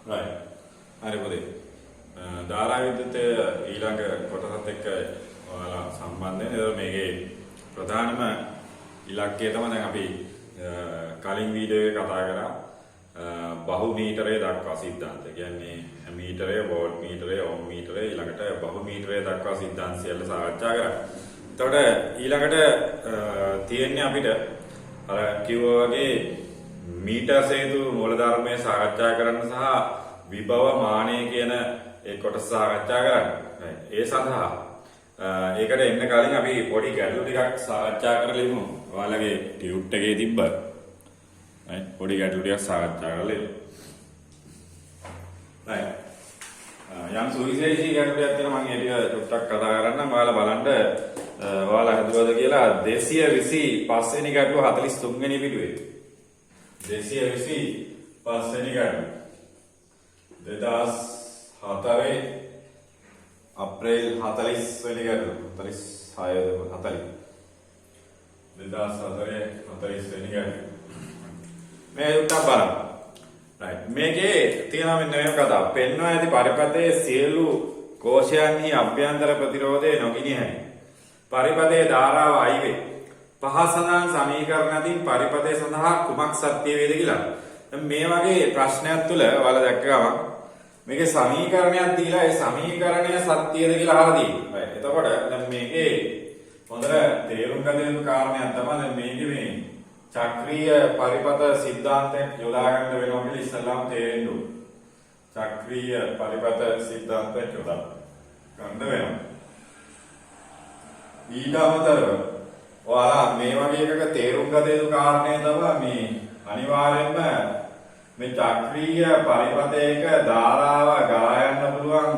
right. හරි පොදේ. ධාරා විද්‍යුත් ඊළඟ කොටසත් එක්ක ඔයාලා සම්බන්ධ වෙන. ඒක මේකේ ප්‍රධානම ඉලක්කය තමයි දැන් අපි කලින් වීඩියෝ එකේ කතා කරා බහු මීටරය දක්වා සිද්ධාන්තය. කියන්නේ මීටරය, වෝල්ට් මීටරය, ඕම් මීටරය ඊළඟට බහු මීටරය දක්වා සිද්ධාන්ත සියල්ල සාකච්ඡා කරා. එතකොට ඊළඟට තියෙන්නේ අපිට අර කිව්වා වගේ මීටර් සේතු මූලධර්මයේ සාකච්ඡා කරන්න සහ විභව මානය කියන ඒ කොටස සාකච්ඡා කරන්න. ඒ සඳහා ඒකට එන්න කලින් අපි පොඩි ගැටලු ටිකක් සාකච්ඡා කරලා ඉමු. ඔයාලගේ ටියුට් එකේ තිබ්බ පොඩි ගැටලු ටිකක් සාකච්ඡා කරලා ඉමු. යම් සුවිශේෂී ගැටලු ටිකක් තියෙනවා මම ඒ ටික ටුක්ටක් කතා කරන්නම්. ඔයාලා බලන්න ඔයාලා හදුවද කියලා 225 වෙනි ගැටලුව 43 වෙනි පිටුවේ. 225 වෙනි ගැටලුව 2004 අප්‍රේල් 40 වෙනි ගැටලුව 46 40 2004 40 වෙනි ගැටලුව මේ උත්තර බලන්න. right මේකේ තියෙනවා මෙන්න මේ කතාව. පෙන්වා ඇති පරිපථයේ සියලු කෝෂයන්හි අභ්‍යන්තර ප්‍රතිරෝධය නොගිනිය හැකියි. පරිපථයේ ධාරාව I වේ. පහසදාන් සමීකරණ අතින් පරිපථය සඳහා කුමක් සත්‍ය වේද කියලා. මේ වගේ ප්‍රශ්නයක් තුල ඔයාලා දැක්ක ගමන් මේකේ සමීකරණයක් දීලා ඒ සමීකරණය සත්‍යද කියලා අහලා තියෙනවා. එතකොට දැන් මේකේ හොඳට තේරුම් ගන්න යුතු කාරණයක් තමයි දැන් මේකේ මේ චක්‍රීය පරිපථ සිද්ධාන්තයක් යොදා ගන්න වෙනවා කියලා ඉස්සල්ලාම තේරෙන්න ඕනේ. චක්‍රීය පරිපථ සිද්ධාන්තයක් යොදා ගන්න වෙනවා. ඊට අමතරව ඔයාලා මේ වගේ එකක තේරුම් ගත යුතු කාරණය තමයි මේ අනිවාර්යෙන්ම මේ චක්‍රීය පරිපථයක ධාරාව ගලා යන්න පුළුවන්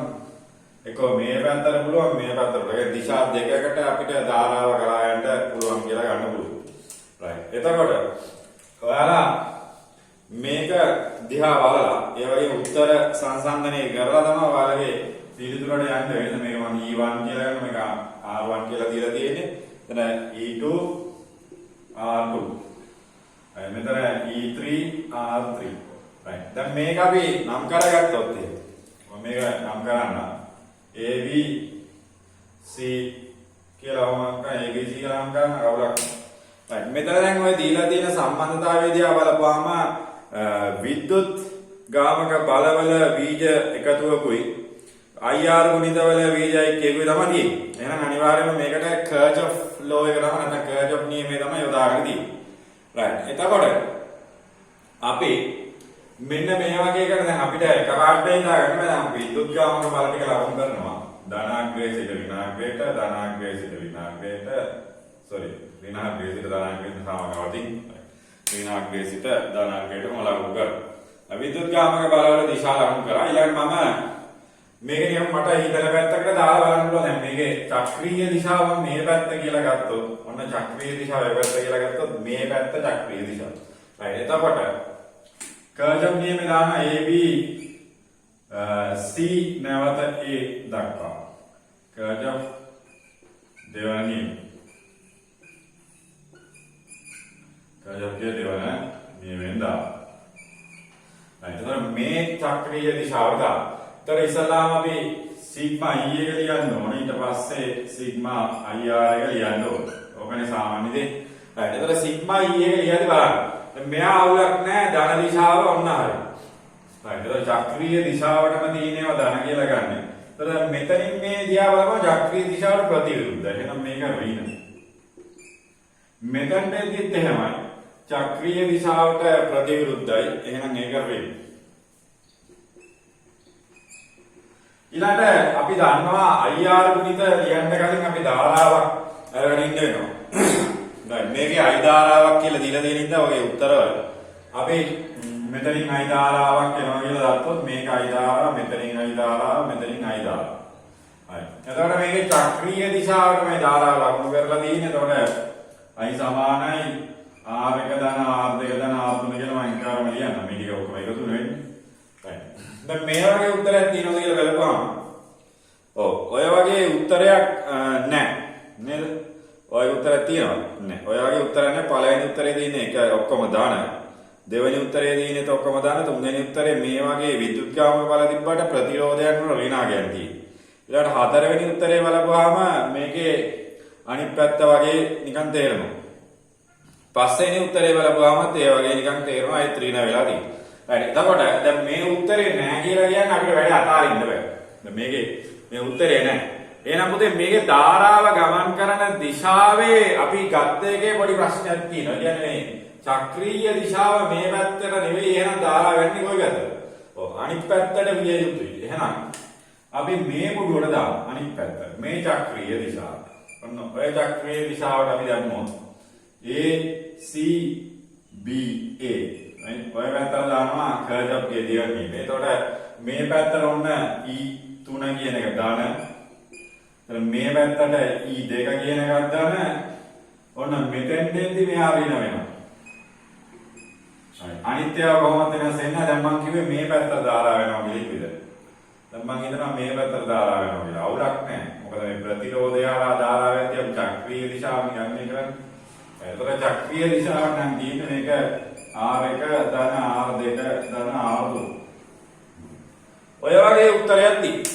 එක මේ පැත්තට පුළුවන් මේ පැත්තට. ඒ දිශා දෙකකට අපිට ධාරාව ගලා යන්න පුළුවන් කියලා ගන්න පුළුවන්. right. එතකොට ඔයාලා මේක දිහා බලලා ඒ වගේ උත්තර සංසන්දනය කරලා තමයි ඔයාලගේ පිළිතුරට යන්න වෙන්නේ. මේක මම E1 කියලා ගන්න මේක R1 කියලා දීලා තියෙන්නේ. එතන E2 R2 මෙතන E3 R3 right. දැන් මේක අපි නම් කරගත්තොත් මම මේක නම් කරන්න AB C කියලා වම AB C කියලා නම් කරන්න අවුලක්. right. මෙතන දැන් ඔය දීලා තියෙන සම්බන්ධතාවය දිහා බලපුවාම විද්‍යුත් ගාමක බලවල බීජ එකතුවකුයි IR ගුණිතවල බීජයි කියකුයි තමයි තියෙන්නේ. එහෙනම් අනිවාර්යයෙන්ම මේකට කර්චොෆ් ලෝ එක තමයි නැත්නම් කර්චොෆ් නියමය තමයි යොදාගෙන තියෙන්නේ. right. එතකොට අපි මෙන්න මේ වගේ එකකට දැන් අපිට එකපාරට හිතාගන්න බෑ. දැන් විද්‍යුත් ගාමක බල ටික ලකුණු කරනවා. ධනාග්‍රේ සිට ඍණාග්‍රේට ධනාග්‍රේ සිට ඍණාග්‍රේට ඍණාග්‍රේ සිට ධනාග්‍රේට සමානවතින් ඍණාග්‍රේ සිට ධනාග්‍රේට ලකුණු කරනවා. විද්‍යුත් ගාමක බලවල දිශා ලකුණු කරා. ඊළඟට මම මේක නිකන් මට හිතන පැත්තකට දාලා බලන්න පුළුවන්. දැන් මේකේ චක්‍රීය දිශාව මම මේ පැත්ත කියලා ගත්තොත් ඔන්න චක්‍රීය දිශාව මේ පැත්ත කියලා ගත්තොත් මේ පැත්ත චක්‍රීය දිශාව. right. එතකොට කර්ජම් නියමේ දාන AB C නැවත A දක්වා. කර්ජම් දෙවන නියම. කර්ජම් දෙවන නියමෙන් දා. right. එතකොට මේ චක්‍රීය දිශාව දා. तर ඉස්සලාම අපි සිග්මා E එක ලියන්න ඕනේ. ඊට පස්සේ සිග්මා IR එක ලියන්න ඕනේ. ඕකනේ සාමාන්‍ය දේ. right. එතකොට සිග්මා E එක ලියද්දි බලන්න. දැන් මෙයා අවුලක් නැහැ. ධන දිශාව ඔන්න හරියි. right. එතකොට චක්‍රීය දිශාවටම තියෙනවා ධන කියලා ගන්න. එතකොට මෙතනින් මේ දිහා බලපුවම චක්‍රීය දිශාවට ප්‍රතිවිරුද්ධයි. එහෙනම් මේක ඍණ. මෙතනටදිත් එහෙමයි. චක්‍රීය දිශාවට ප්‍රතිවිරුද්ධයි. එහෙනම් ඒක ඍණ. ඊළඟට අපි දන්නවා IR ගුණිත ලියන්න කලින් අපි ධාරාවක් අරගෙන ඉන්න වෙනවා. right. මේකේ I ධාරාවක් කියලා දීලා තියෙන ඉඳලා ඔගේ උත්තරවල අපි මෙතනින් I ධාරාවක් එනවා කියලා ගත්තොත් මේක I ධාරාව, මෙතනින් I ධාරාව, මෙතනින් I ධාරාව. right. එතකොට මේකේ චක්‍රීය දිශාවට මේ ධාරාව ලකුණු කරලා තියෙන්නේ. එතකොට I සමානයි R1 ධන R2 ධන R3 කියලා මම ඉක්කාරම ලියන්න. මේ ටික ඔක්කොම එකතු වෙන්නේ. right. දැන් මේ වගේ උත්තරයක් තියෙනවා කියලා බලපුවාම ඔය වගේ උත්තරයක් නැහැ නේද? ඔය උත්තරයක් තියෙනවා නෑ. ඔය වගේ උත්තරයක් නැහැ. පළවෙනි උත්තරේ තියෙන්නේ ඒක ඔක්කොම දාන. දෙවෙනි උත්තරේ දීනෙත් ඔක්කොම දාන තුන්වෙනි උත්තරේ මේ වගේ විද්‍යුත්කාමක බල තිබ්බට ප්‍රතිරෝධයන් වල ඍණාගයන් තියෙයි. ඊළඟට හතරවෙනි උත්තරේ බලපුවාම මේකේ අනිත් පැත්ත වගේ නිකන් තේරෙනවා. පස්වෙනි උත්තරේ බලපුවාමත් ඒ වගේ නිකන් තේරෙනවා ඒ ත්‍රිණ වෙලා තියෙනවා. හරි. එතකොට දැන් මේ උත්තරේ නැහැ කියලා කියන්නේ අපිට වැඩි අතාරින්න බෑ. දැන් මේ උත්තරේ නැහැ. එහෙනම් පුතේ මේකේ ධාරාව ගමන් කරන දිශාවේ අපි ගත්ත එකේ පොඩි ප්‍රශ්නයක් තියෙනවා. කියන්නේ චක්‍රීය දිශාව මේ පැත්තට නෙවෙයි එහෙනම් ධාරාව යන්නේ කොයි පැත්තටද? ඔව් අනිත් පැත්තට විය යුතුයි. එහෙනම් අපි මේ පුඩුවට දාමු අනිත් පැත්ත. මේ චක්‍රීය දිශාව. ඔන්න ඔය චක්‍රීය දිශාවට අපි දැම්මොත් A C B A. ඔය පැත්තට දානවා කර්ජ් ඔෆ් ගේඩියන් මේ. එතකොට මේ පැත්තට ඔන්න E3 කියන එක දාන. මේ පැත්තට E2 කියන එකක් දාන. ඔන්න මෙතෙන්දී මෙහා ඍණ වෙනවා. අනිත්‍යව කොහොමද වෙනස් වෙන්නේ? දැන් මම කිව්වේ මේ පැත්තට ධාරා වෙනවා කියලා විදිහට. දැන් මම හිතනවා මේ පැත්තට ධාරා වෙනවා කියලා. අවුලක් නැහැ. මොකද මේ ප්‍රතිරෝධය හා ධාරාවැදී අපි චක්‍රීය දිශාවෙන් යන්නේ කරන්නේ. එතකොට චක්‍රීය දිශාව නම් කියන්නේ මේක R1 ධන R2 ධන R2. ඔය වගේ උත්තරයක් තියෙනවා.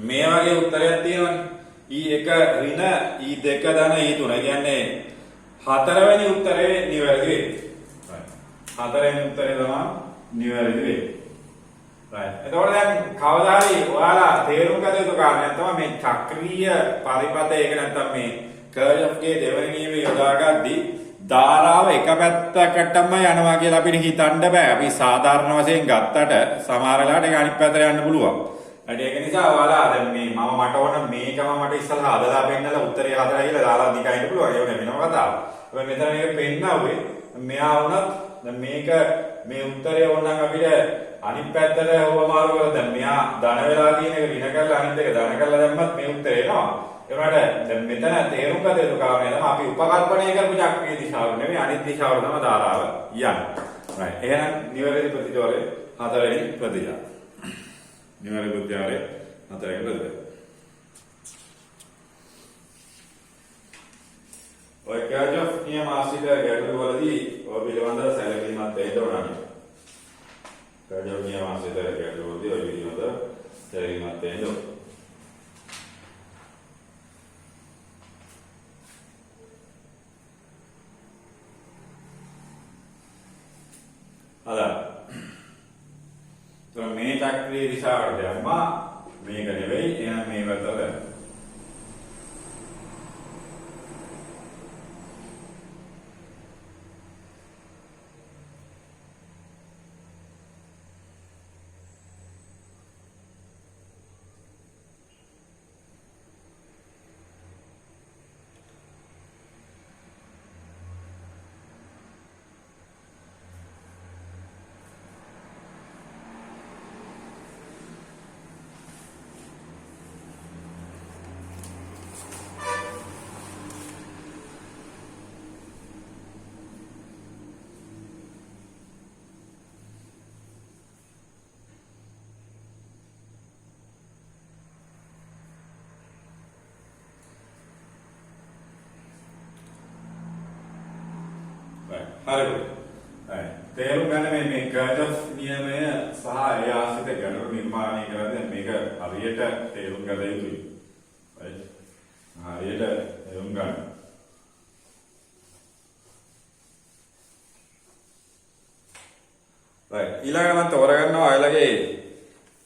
මේ වගේ උත්තරයක් තියෙනවනේ. E1 ඍණ E2 ධන E3 කියන්නේ හතරවෙනි උත්තරේ නිවැරදි වෙයි. හතරවෙනි උත්තරේ තමයි නිවැරදි වෙන්නේ. right. එතකොට දැන් කවදා හරි ඔයාලා තේරුම් ගත යුතු කාරණයක් තමයි මේ චක්‍රීය පරිපථය ඒක නැත්තම් මේ කර්ජ් ඔෆ් ගේ දෙවෙනි නියමයේ යොදාගද්දී ධාරාව එක පැත්තකටම යනවා කියලා අපිට හිතන්න බෑ. අපි සාධාරණ වශයෙන් ගත්තට සමහර වෙලාවට ඒක අනිත් පැත්තට යන්න පුළුවන්. ඒක නිසා ඔයාලා දැන් මේ මට ඕන මේකම මට ඉස්සරහා හදලා පෙන්නලා උත්තරේ හදලා කියලා දාලා නිකන් පුළුවන්. ඒක වෙනම කතාවක්. හැබැයි මෙතන මේක පෙන්නවුවේ මෙයා වුණත් දැන් මේක මේ උත්තරේ ඕනනම් අපිට අනිත් පැත්තට හොවමාරු කරලා දැන් මෙයා ධන වෙලා තියෙන එක ඍණ කරලා අනිත් එක ධන කරලා දැම්මත් මේ උත්තරේ එනවා. ඒ වුණාට දැන් මෙතන තේරුම් ගත යුතු කාරණේ තමයි අපි උපකල්පනය කරපු චක්‍රීය දිශාව නෙමෙයි අනිත් දිශාවට තමයි ධාරාව යන්නේ. right. එහෙනම් නිවැරදි ප්‍රතිචාරය හතරවෙනි ප්‍රතිචාරය. නිවැරදි ප්‍රතිචාරය හතරවෙනි ප්‍රතිචාරය. ඔය කර්ජ් ඔෆ් නියම ආශ්‍රිත ගැටලු වලදී ඔය පිළිබඳව සැලකිලිමත් වෙන්න ඕනනේ. කර්ජ් ඔෆ් නියම ආශ්‍රිත ගැටලු වලදී ඔය පිළිබඳව සැලකිලිමත් වෙන්න ඕන. මේ චක්‍රීය දිශාවට දැම්මා මේක නෙවෙයි එහෙනම් මේ පැත්තට දැම්මා. හරිද? තේරුම් ගන්න මේ කර්ජ් ඔෆ් නියමය සහ ඒ ආශ්‍රිත ගැටලු නිර්මාණය කරද්දී මේක හරියට තේරුම් ගත යුතුයි. right? හරියට තේරුම් ගන්න. right. ඊළඟට මම තෝරගන්නවා ඔයාලගේ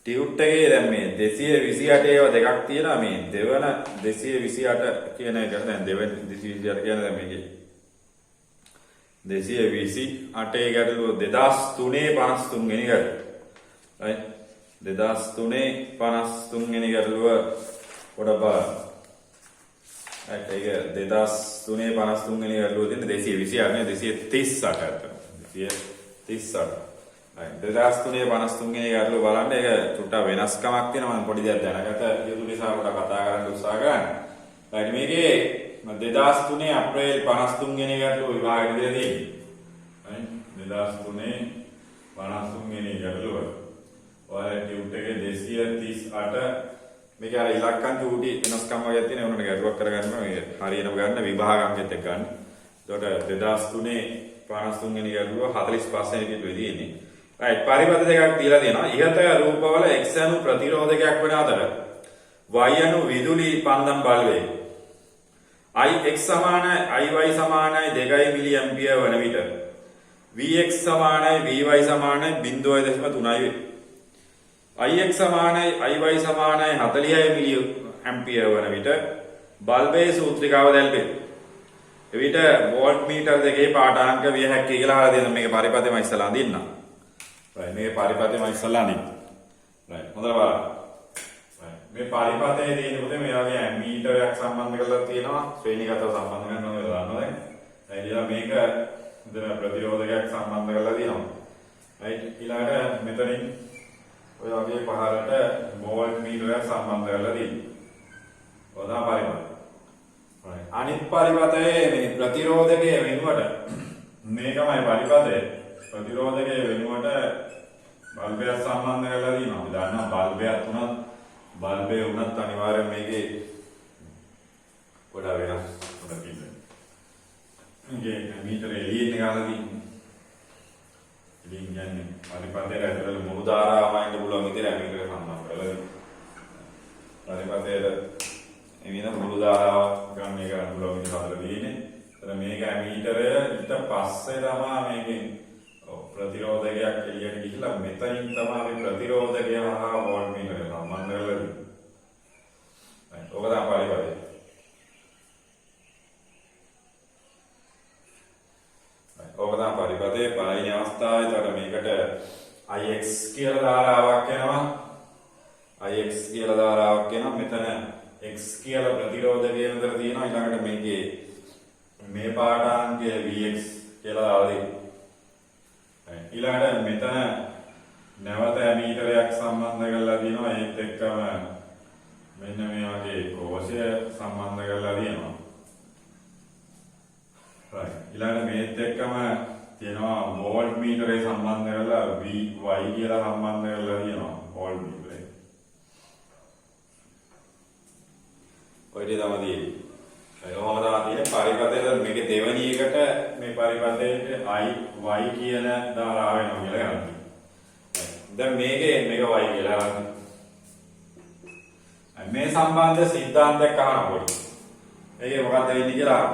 ටියුට් එකේ දැන් මේ 228 ඒවා දෙකක් තියෙනවා මේ දෙවන 228 කියන එක දැන් දෙවන 228 කියන දැන් මේකේ 228 ගැටලුව 2003 වෙනි ගැටලුව. right 2003 වෙනි ගැටලුව පොඩ බලන්න. right ඒක 2003 වෙනි ගැටලුව තියෙන 228 නේ 238 අතර. 238. right 2003 වෙනි ගැටලුව බලන්න ඒක චුට්ටක් වෙනස්කමක් තියෙනවා මම පොඩි දෙයක් දැනගත යුතු නිසා කොට කතා කරන්න උත්සාහ කරන්නේ. right මේකේ 2003 අප්‍රේල් 53 වෙනි ගැටලුව විභාගෙට දීලා තියෙනවා. right 2003 53 වෙනි ගැටලුව. ඔයාලා ටියුට් එකේ 238 මේක අර ඉලක්කම් චූටි වෙනස්කම් වගේ තියෙන උනට ගැටලුවක් කරගන්න මේ හරියටම ගන්න විභාග අංකෙත් එක්ක ගන්න. එතකොට 2003 53 වෙනි ගැටලුව 45 වෙනි පිටුවේ තියෙන්නේ. right පරිපථ දෙකක් දීලා තියෙනවා. ඉහත රූපවල x අණු ප්‍රතිරෝධකයක් වෙන අතර y අණු විදුලි පන්දම් බලවේග Ix සමානයි Iy සමානයි 2 මිලි ඇම්පියර් වන විට Vx සමානයි Vy සමානයි 0.3 වේ. Ix සමානයි Iy සමානයි 46 මිලි ඇම්පියර් වන විට බල්බයේ සූත්‍රිකාව දැල්වේ. එවිට වෝල්ට් මීටර් දෙකේ පාඨාංක විය හැකියි කියලා අහලා දෙනවා. මේකේ පරිපථයම ඉස්සලා අඳින්න. right මේකේ පරිපථයම ඉස්සලා අඳින්න. right හොඳට බලන්න. මේ පරිපථයේ තියෙන පොතේ මේ වගේ ඇම්මීටරයක් සම්බන්ධ කරලා තියෙනවා. ශ්‍රේණිගතව සම්බන්ධ කරනවා කියලා දන්නවා දැන්. ඊළඟ මේක මෙතන ප්‍රතිරෝධකයක් සම්බන්ධ කරලා තියෙනවා. right ඊළඟට මෙතනින් ඔය වගේ පහරට වෝල්ට් මීටරයක් සම්බන්ධ කරලා තියෙනවා. ඔතන පරිපථය. right අනිත් පරිපථයේ මේ ප්‍රතිරෝධකයේ වෙනුවට මේකමයි පරිපථය. ප්‍රතිරෝධකයේ වෙනුවට බල්බයක් සම්බන්ධ කරලා තියෙනවා. අපි දන්නවා බල්බයක් තුනක් බල්බේ උනත් අනිවාර්යෙන් මේකේ පොඩ වෙනස් පොඩක් ඉන්නේ. මේකේ මීටර එළියෙන් ගාලා තියෙන්නේ. ඉතින් කියන්නේ පරිපථයට ඇතුළේ මුළු ධාරාවම ඉන්න පුළුවන් විදිහට මීටර සම්බන්ධ කරලා තියෙනවා. පරිපථයට එවින මුළු ධාරාව ගන්න එක කරන්න පුළුවන් විදිහට හදලා තියෙන්නේ. එතන මේක මීටරය ඊට පස්සේ තමයි මේකෙන් ප්‍රතිරෝධකයක් එළියට ගිහිල්ලා මෙතනින් තමයි ප්‍රතිරෝධකය හා වෝල්ට් මීටරය සම්බන්ධ කරලා තියෙන්නේ. ඔක තමයි පරිපථය. ඔක තමයි පරිපථයේ පළවෙනි අවස්ථාවේ තර මේකට Ix කියලා ධාරාවක් එනවා. Ix කියලා ධාරාවක් එනවා. මෙතන x කියලා ප්‍රතිරෝධකයේ නතර තියෙනවා. ඊළඟට මේකේ මේ පාඨාංකය Vx කියලා දාලා දෙනවා. ඊළඟට මෙතන නැවත ඇමීටරයක් සම්බන්ධ කරලා තියෙනවා. ඒත් එක්කම මෙන්න මේ වගේ කෝෂය සම්බන්ධ කරලා තියෙනවා. right ඊළඟට මේත් එක්කම තියෙනවා වෝල්ට් මීටරේ සම්බන්ධ කරලා Vy කියලා සම්බන්ධ කරලා තියෙනවා. වෝල්ට් මීටරේ ඔය දේ තමයි තියෙන්නේ. ඒකම තමයි පරිපථයේ මේකේ දෙවෙනි එකට මේ පරිපථයේ y කියන ධාරාව වෙනවා කියලා ගන්නවා. දැන් මේක y කියලා ගන්න. මේ සම්බන්ධ සිද්ධාන්තයක් අහනකොට ඒකේ මොකක්ද වෙන්නේ කියලා.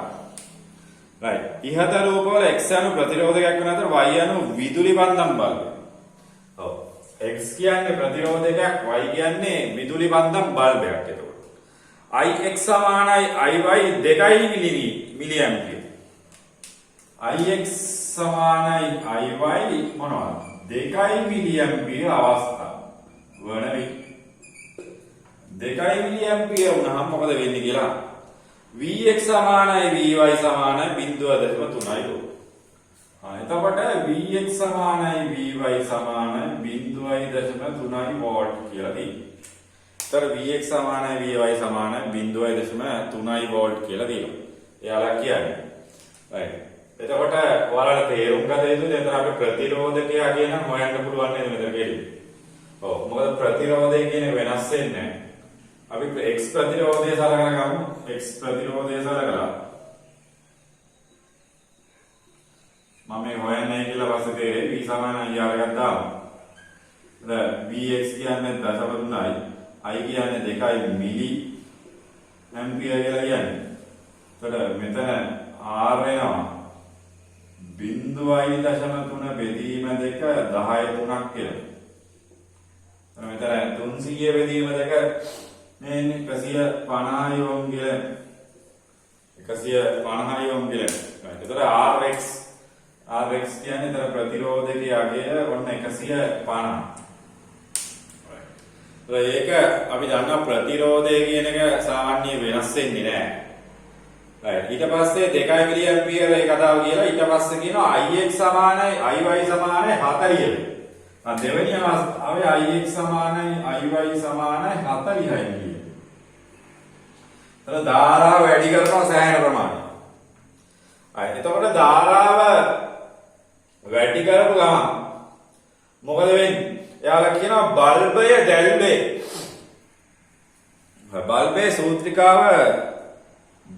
right ඉහත රූපවල x අණු ප්‍රතිරෝධකයක් වෙන අතර y අණු විදුලි බන්ධම් බලය. ඔව් x කියන්නේ ප්‍රතිරෝධකයක් y කියන්නේ විදුලි බන්ධම් බල්බයක්. එතකොට Ix සමානයි Iy 2 මිලි ඇම්පියර්. Ix සමානයි Iy මොනවද? 2 මිලි ඇම්පියර් අවස්ථාව වන විට 2 මිලි ඇම්පියර් වුණාම මොකද වෙන්නේ කියලා? Vx සමානයි Vy සමානයි 0.3යි. එතකොට Vx සමානයි Vy සමානයි 0.3යි වෝල්ට් කියලා තියෙනවා. तर Vx සමානයි Vy සමානයි 0.3යි වෝල්ට් කියලා දෙනවා. එයාලා කියන්නේ. right. එතකොට ඔයාලට තේරුම් ගන්න යුතුද එතන අපි ප්‍රතිරෝධකය කියන හොයන්න පුළුවන් නේද මෙතන කෙරෙන්නේ. ඔව් මොකද ප්‍රතිරෝධය කියන්නේ වෙනස් වෙන්නේ නැහැ. අපි x ප්‍රතිරෝධය සලකන ගමු. x ප්‍රතිරෝධය සලකලා මම මේ හොයන්නේ කියලා පස්සේ තේරෙයි v සමානයි r එකක් දාමු. දැන් Vx කියන්නේ 0.3යි I කියන්නේ 2 මිලි ඇම්පියර් කියලා කියන්නේ. එතකොට මෙතන R වෙනවා 0.3 බෙදීම 2 10 3ක් කියලා. එතන මෙතන 300 බෙදීම 2 මේ 150 ඕම් කියලා. 150 ඕම් කියලා. එතකොට Rx කියන්නේ එතන ප්‍රතිරෝධකයේ අගය ඔන්න 150. ඒක අපි දන්නා ප්‍රතිරෝධය කියන එක සාමාන්‍ය වෙනස් වෙන්නේ නැහැ. right ඊට පස්සේ 2 මිලි ඇම්පියර් ඒ කතාව කියලා ඊට පස්සේ කියනවා Ix සමානයි Iy සමානයි 40. දෙවෙනි අවස්ථාවේ Ix සමානයි Iy සමානයි 40යි කියන්නේ. එතන ධාරාව වැඩි කරනවා සෑහෙන ප්‍රමාණයක්. එතකොට ධාරාව වැඩි කරපු ගමන් මොකද වෙන්නේ? එයාලා කියනවා බල්බය දැල්වේ. බල්බේ සූත්‍රිකාව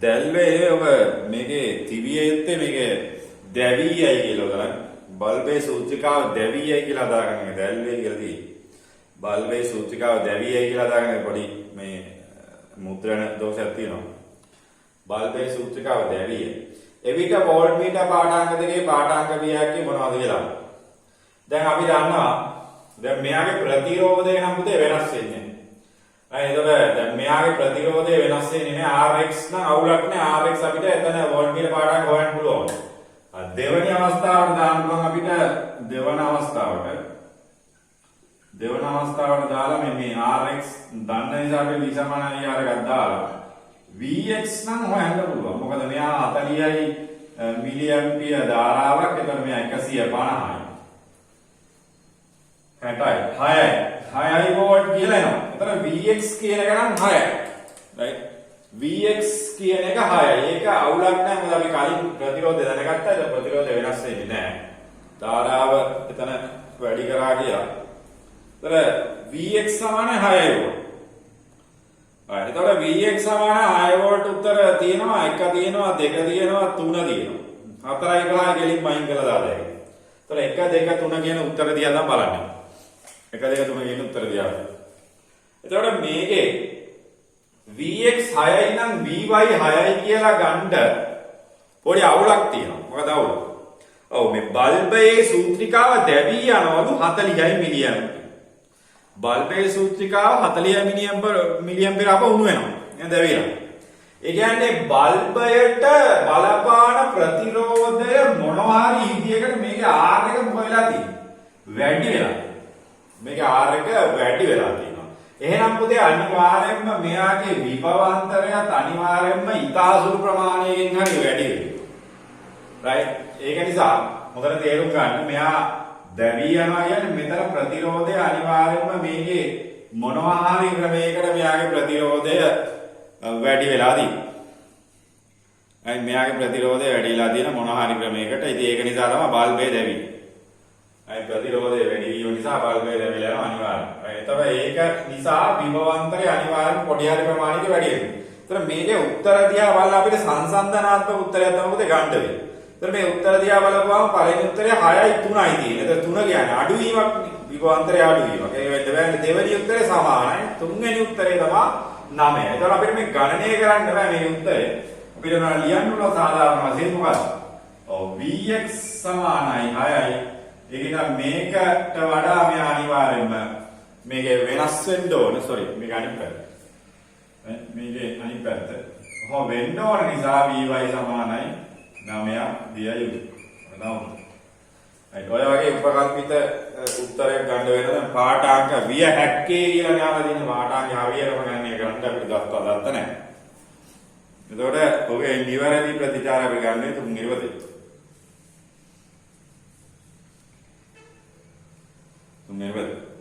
දැල්වේ ඔබ මේකේ තිබිය යුත්තේ මේකේ දැවියයි කියලා උතන බල්බේ සූචිකාව දැවියයි කියලා දාගන්න දැල්වේ කියලා තියෙන්නේ. බල්බේ සූචිකාව දැවියයි කියලා දාගන්න පොඩි මේ මුද්‍රණ දෝෂයක් තියෙනවා. බල්බේ සූචිකාව දැවිය. එවිට වෝල්ට් මීටර් පාඨාංක දෙකේ පාඨාංක වියක්කේ මොනවද කියලා. දැන් අපි දන්නවා දැන් මෙයාගේ ප්‍රතිරෝධය නම් පුතේ වෙනස් වෙන්නේ. එතකොට දැන් මෙයාගේ ප්‍රතිරෝධය වෙනස් වෙන්නේ නේ Rx නම් අවුලක් නේ Rx අපිට එතන වෝල්ට් මීටර් පාඨාංක හොයන්න පුළුවන්. දෙවැනි අවස්ථාවට දාන්න පුළුවන් අපිට දෙවන අවස්ථාවට දාලා මේ Rx දන්න නිසා අපි V සමාන IR එකක් දාලා Vx නම් හොයන්න පුළුවන්. මොකද මෙයා 40යි මිලි ඇම්පියර් ධාරාවක්. එතන මෙයා 150යි. 6යි වෝල්ට් කියලා එනවා. එතන Vx කියන එක නම් 6යි. right? Vx කියන එක 6යි. ඒක අවුලක් නැහැ. මොකද අපි කලින් ප්‍රතිරෝධය දැනගත්තා. ඒක ප්‍රතිරෝධය වෙනස් වෙන්නේ නැහැ. ධාරාව එතන වැඩි කරා කියලා. එතන Vx සමාන 6යි වෝල්ට්. එතකොට Vx සමාන 6 වෝල්ට් උත්තර තියෙනවා 1 තියෙනවා 2 තියෙනවා 3 තියෙනවා 4යි 5යි ගෙලින් මයින් කරලා දාලා ඒක. එතකොට 1 2 3 කියන උත්තර දිහා තමයි බලන්නේ. 1 2 3 කියන උත්තර දිහා. එතකොට මේකේ Vx 6යි නම් Vy 6යි කියලා ගන්න පොඩි අවුලක් තියෙනවා. මොකද අවුල? ඔව් මේ බල්බයේ සූත්‍රිකාව දැවි යනවලු 40යි මිලියන්. බල්බේ සූත්‍රිකාව 40 මිලියම්පියර අප උණු වෙනවා. නේද දැවිලා. ඒ කියන්නේ බල්බයට බලපාන ප්‍රතිරෝධය මොනවා හරි විදියකට මේකේ R එක මොකද වෙලා තියෙන්නේ? වැඩි වෙලා. මේකේ R එක වැඩි වෙලා තියෙනවා. එහෙනම් පුතේ අනිවාර්යයෙන්ම මෙයාගේ විභවාන්තරයත් අනිවාර්යයෙන්ම ඊතාසුළු ප්‍රමාණයකින් හරි වැඩි වෙනවා. right? ඒක නිසා මොකද තේරුම් ගන්න මෙයා දැවි යනවා කියන්නේ මෙතන ප්‍රතිරෝධය අනිවාර්යයෙන්ම මේකේ මොනවා හරි ක්‍රමයකට මෙයාගේ ප්‍රතිරෝධය වැඩි වෙලා තියෙනවා. මෙයාගේ ප්‍රතිරෝධය වැඩි වෙලා තියෙන මොනවා හරි ක්‍රමයකට. ඉතින් ඒක නිසා තමයි බල්බේ දැවෙන්නේ. ප්‍රතිරෝධය වැඩි වීම නිසා බල්බේ දැවිලා යනවා අනිවාර්යයෙන්. එතකොට ඒක නිසා විභවාන්තරය අනිවාර්යයෙන් පොඩි හරි ප්‍රමාණයක වැඩි වෙනවා. ඒතර මේකේ උත්තර දිහා බලලා අපිට සංසන්දනාත්මක උත්තරයක් තමයි ගන්න වෙන්නේ. මේ උත්තර දිහා බලපුවාම පළවෙනි උත්තරය 6යි 3යි තියෙන්නේ. එතකොට 3 කියන්නේ අඩු වීමක් විභවාන්තරය අඩු වීමක්. ඒ වෙද්දී දෙවෙනි උත්තරේ සමානයි. තුන්වෙනි උත්තරේ තමයි 9. එතකොට අපිට මේ ගණනය කරන්න බෑ මේ උත්තරේ. අපිට ලියන්න ඕන සාධාරණ වශයෙන් මොකක්ද? ඔව් Vx සමානයි 6යි. ඒක නිසා මේකට වඩා මේ අනිවාර්යයෙන්ම මේක වෙනස් වෙන්න ඕන. sorry මේක අනිත් පැත්ත. මේකේ අනිත් පැත්ත. කොහොම වෙන්න ඕන නිසා Vy සමානයි 9ක් දිය යුතුයි. ඔය වගේ උපකල්පිත උත්තරයක් ගන්න වෙන දැන් පාඨාංක විය හැක්කේ කියලා නාම දින පාඨාංක හරියටම ගන්නේ කරන්න අපිට දත්ත නැහැ. එතකොට ඔගේ නිවැරදි ප්‍රතිචාර අපි ගන්නේ තුන් නිර්වදේ. තුන් නිර්වදේ.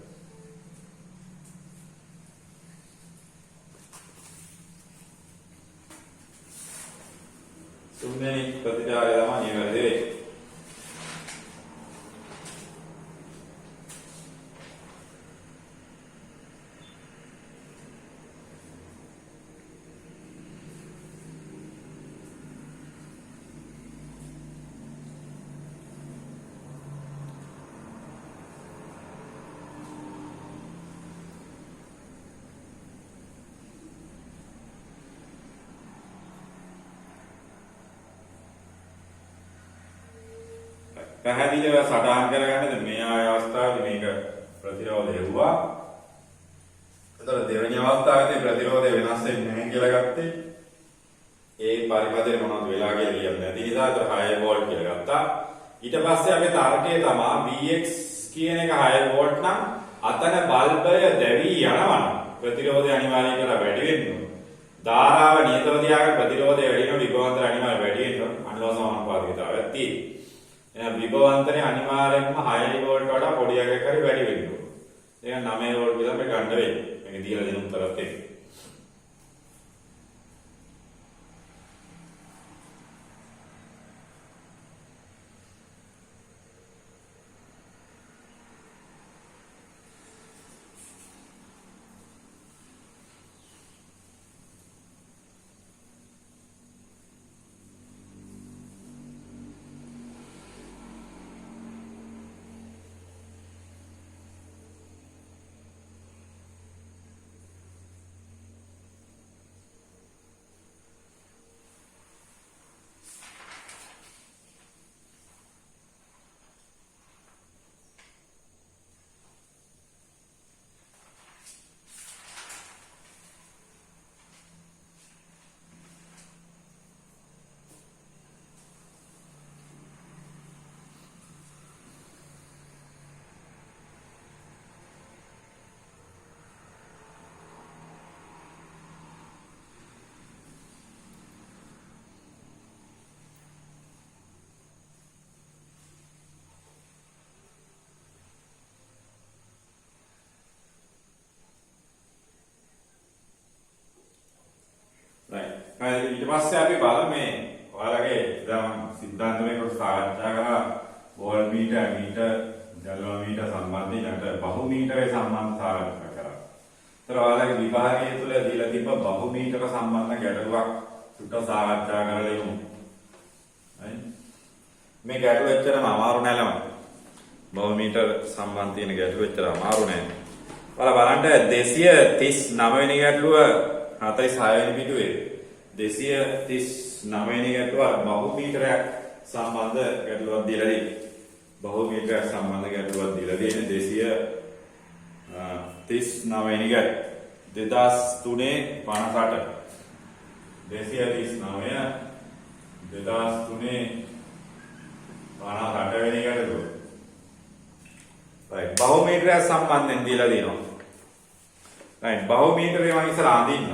තුන්වෙනි ප්‍රතිචාරය තමයි නිවැරදි වෙන්නේ. පැහැදිලිව සටහන් කරගන්නද මේ අවස්ථාවේ මේක ප්‍රතිරෝධය වුණා. එතකොට දෙවෙනි අවස්ථාවේදී ප්‍රතිරෝධය වෙනස් වෙන්නේ නැහැ කියලා ගත්තේ. ඒ පරිපදේ මොනවද වෙලා කියලා කියන්නේ නැති නිසා ඒක 6 වෝල්ට් කියලා ගත්තා. ඊට පස්සේ අපේ තර්කය තමයි Vx කියන එක 6 වෝල්ට් නම් අතන බල්බය දැවි යනවා. ප්‍රතිරෝධය අනිවාර්යයෙන් කරලා වැඩි වෙන්න ඕන. ධාරාව නියතව තියාගෙන ප්‍රතිරෝධය වැඩි වෙනවා විභවාන්තර අනිවාර්යයෙන් වැඩි වෙනවා. අනුව සමානුපාතිකතාවයක් තියෙනවා. එහෙනම් විභවාන්තරය අනිවාර්යයෙන්ම 6 වෝල්ට් වඩා පොඩි එකක් හරි වැඩි වෙන්න ඕන. ඒක 9 වෝල්ට් විතර මේ ගන්න වෙන්නේ. මේක දීලා දෙන උත්තරත් එක්ක. ඊට පස්සේ අපි බලමු මේ ඔයාලගේ දැන් සිද්ධාන්ත මේක සාකච්ඡා කරා වෝල්ට්මීටර් මීටර් ගැලෝමීටර් සම්බන්ධයෙන් බහුමීටරේ සම්බන්ධ සාකච්ඡා කරා. ඒතර ඔයාලගේ විභාගය තුල දීලා තිබ්බ බහුමීටර සම්බන්ධ ගැටලුවක් සුට්ට සාකච්ඡා කරලා ඉමු. හරි. මේ ගැටලුව එච්චරම අමාරු නෑ ළමයි. බහුමීටර සම්බන්ධ තියෙන ගැටලුව එච්චර අමාරු නෑ. ඔයාලා බලන්න 239 වෙනි ගැටලුව 46 වෙනි පිටුවේ 239 වෙනි ගැටලුව බහුමීටරයක් සම්බන්ධ ගැටලුවක් දීලා තියෙනවා. බහුමීටරයක් සම්බන්ධ ගැටලුවක් දීලා තියෙන්නේ 239 වෙනි ගැටලුව 2003 58 239 2003 58 වෙනි ගැටලුව. right බහුමීටරය සම්බන්ධයෙන් දීලා දිනවා. right බහුමීටරය මම ඉස්සරහ අඳින්න.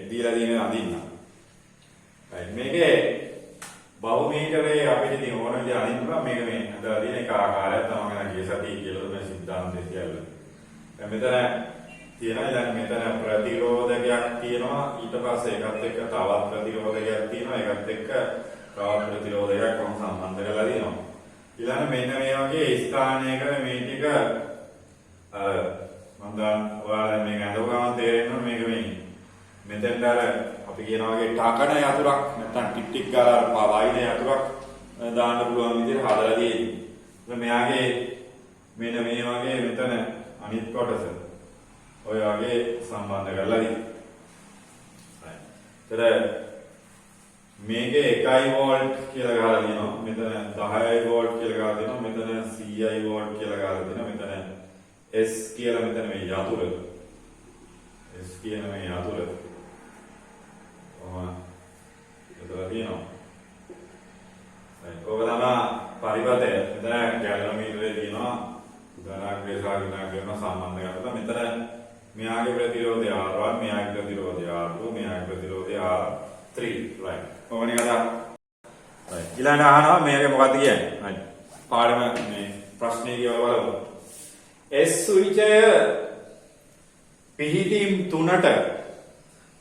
දීලා දින අඳින්න. right මේකේ බහුමීටරේ අපිට ඉතින් ඕන විදිහ අඳින්න මේක මේ හදලා තියෙන එක ආකාරයක් තමයි මම ගිය සතියේ කියලා තමයි සිද්ධාන්තය කියන්නේ. දැන් මෙතන තියෙනවා දැන් මෙතන ප්‍රතිරෝධකයක් තියෙනවා ඊට පස්සේ ඒකත් එක්ක තවත් ප්‍රතිරෝධකයක් තියෙනවා ඒකත් එක්ක තවත් ප්‍රතිරෝධකයක් කොහොම සම්බන්ධ කරලා දිනවා. ඊළඟ මෙන්න මේ වගේ ස්ථානයක මේ ටික මම දැන් ඔයාලා මේක අඳවගම තේරෙන්න මේක මේ මෙතෙන්ට අර අපි කියනවා වගේ ටකන යතුරක් නැත්නම් ටික් ටික් ගාලා වයින් යතුරක් දාන්න පුළුවන් විදිහට හදලා තියෙනවා. මෙයාගේ මෙන්න මේ වගේ මෙතන අනිත් කොටස ඔය වගේ සම්බන්ධ කරලා තියෙනවා. මේකේ 1 වෝල්ට් කියලා ගහලා තියෙනවා. මෙතන 10 වෝල්ට් කියලා ගහලා තියෙනවා. මෙතන 100 වෝල්ට් කියලා ගහලා තියෙනවා. මෙතන S කියලා මෙතන මේ යතුර. S කියන මේ යතුර. ඔහොම යතුර තියෙනවා. ඔක තමයි පරිපතය. මෙතන ගැලනෝමීටරේ තියෙනවා. ධනාග්‍රේ සාගිනාග්‍රේ සම්බන්ධ කරලා මෙතන මෙයාගේ ප්‍රතිරෝධය R1 මෙයාගේ ප්‍රතිරෝධය R2 මෙයාගේ ප්‍රතිරෝධය R3 right කොහොමද කතා right ඊළඟ අහනවා මේකේ මොකක්ද කියන්නේ right පාඩම මේ ප්‍රශ්නේ කියලා බලමු S ස්විචය පිහිටීම් 3ට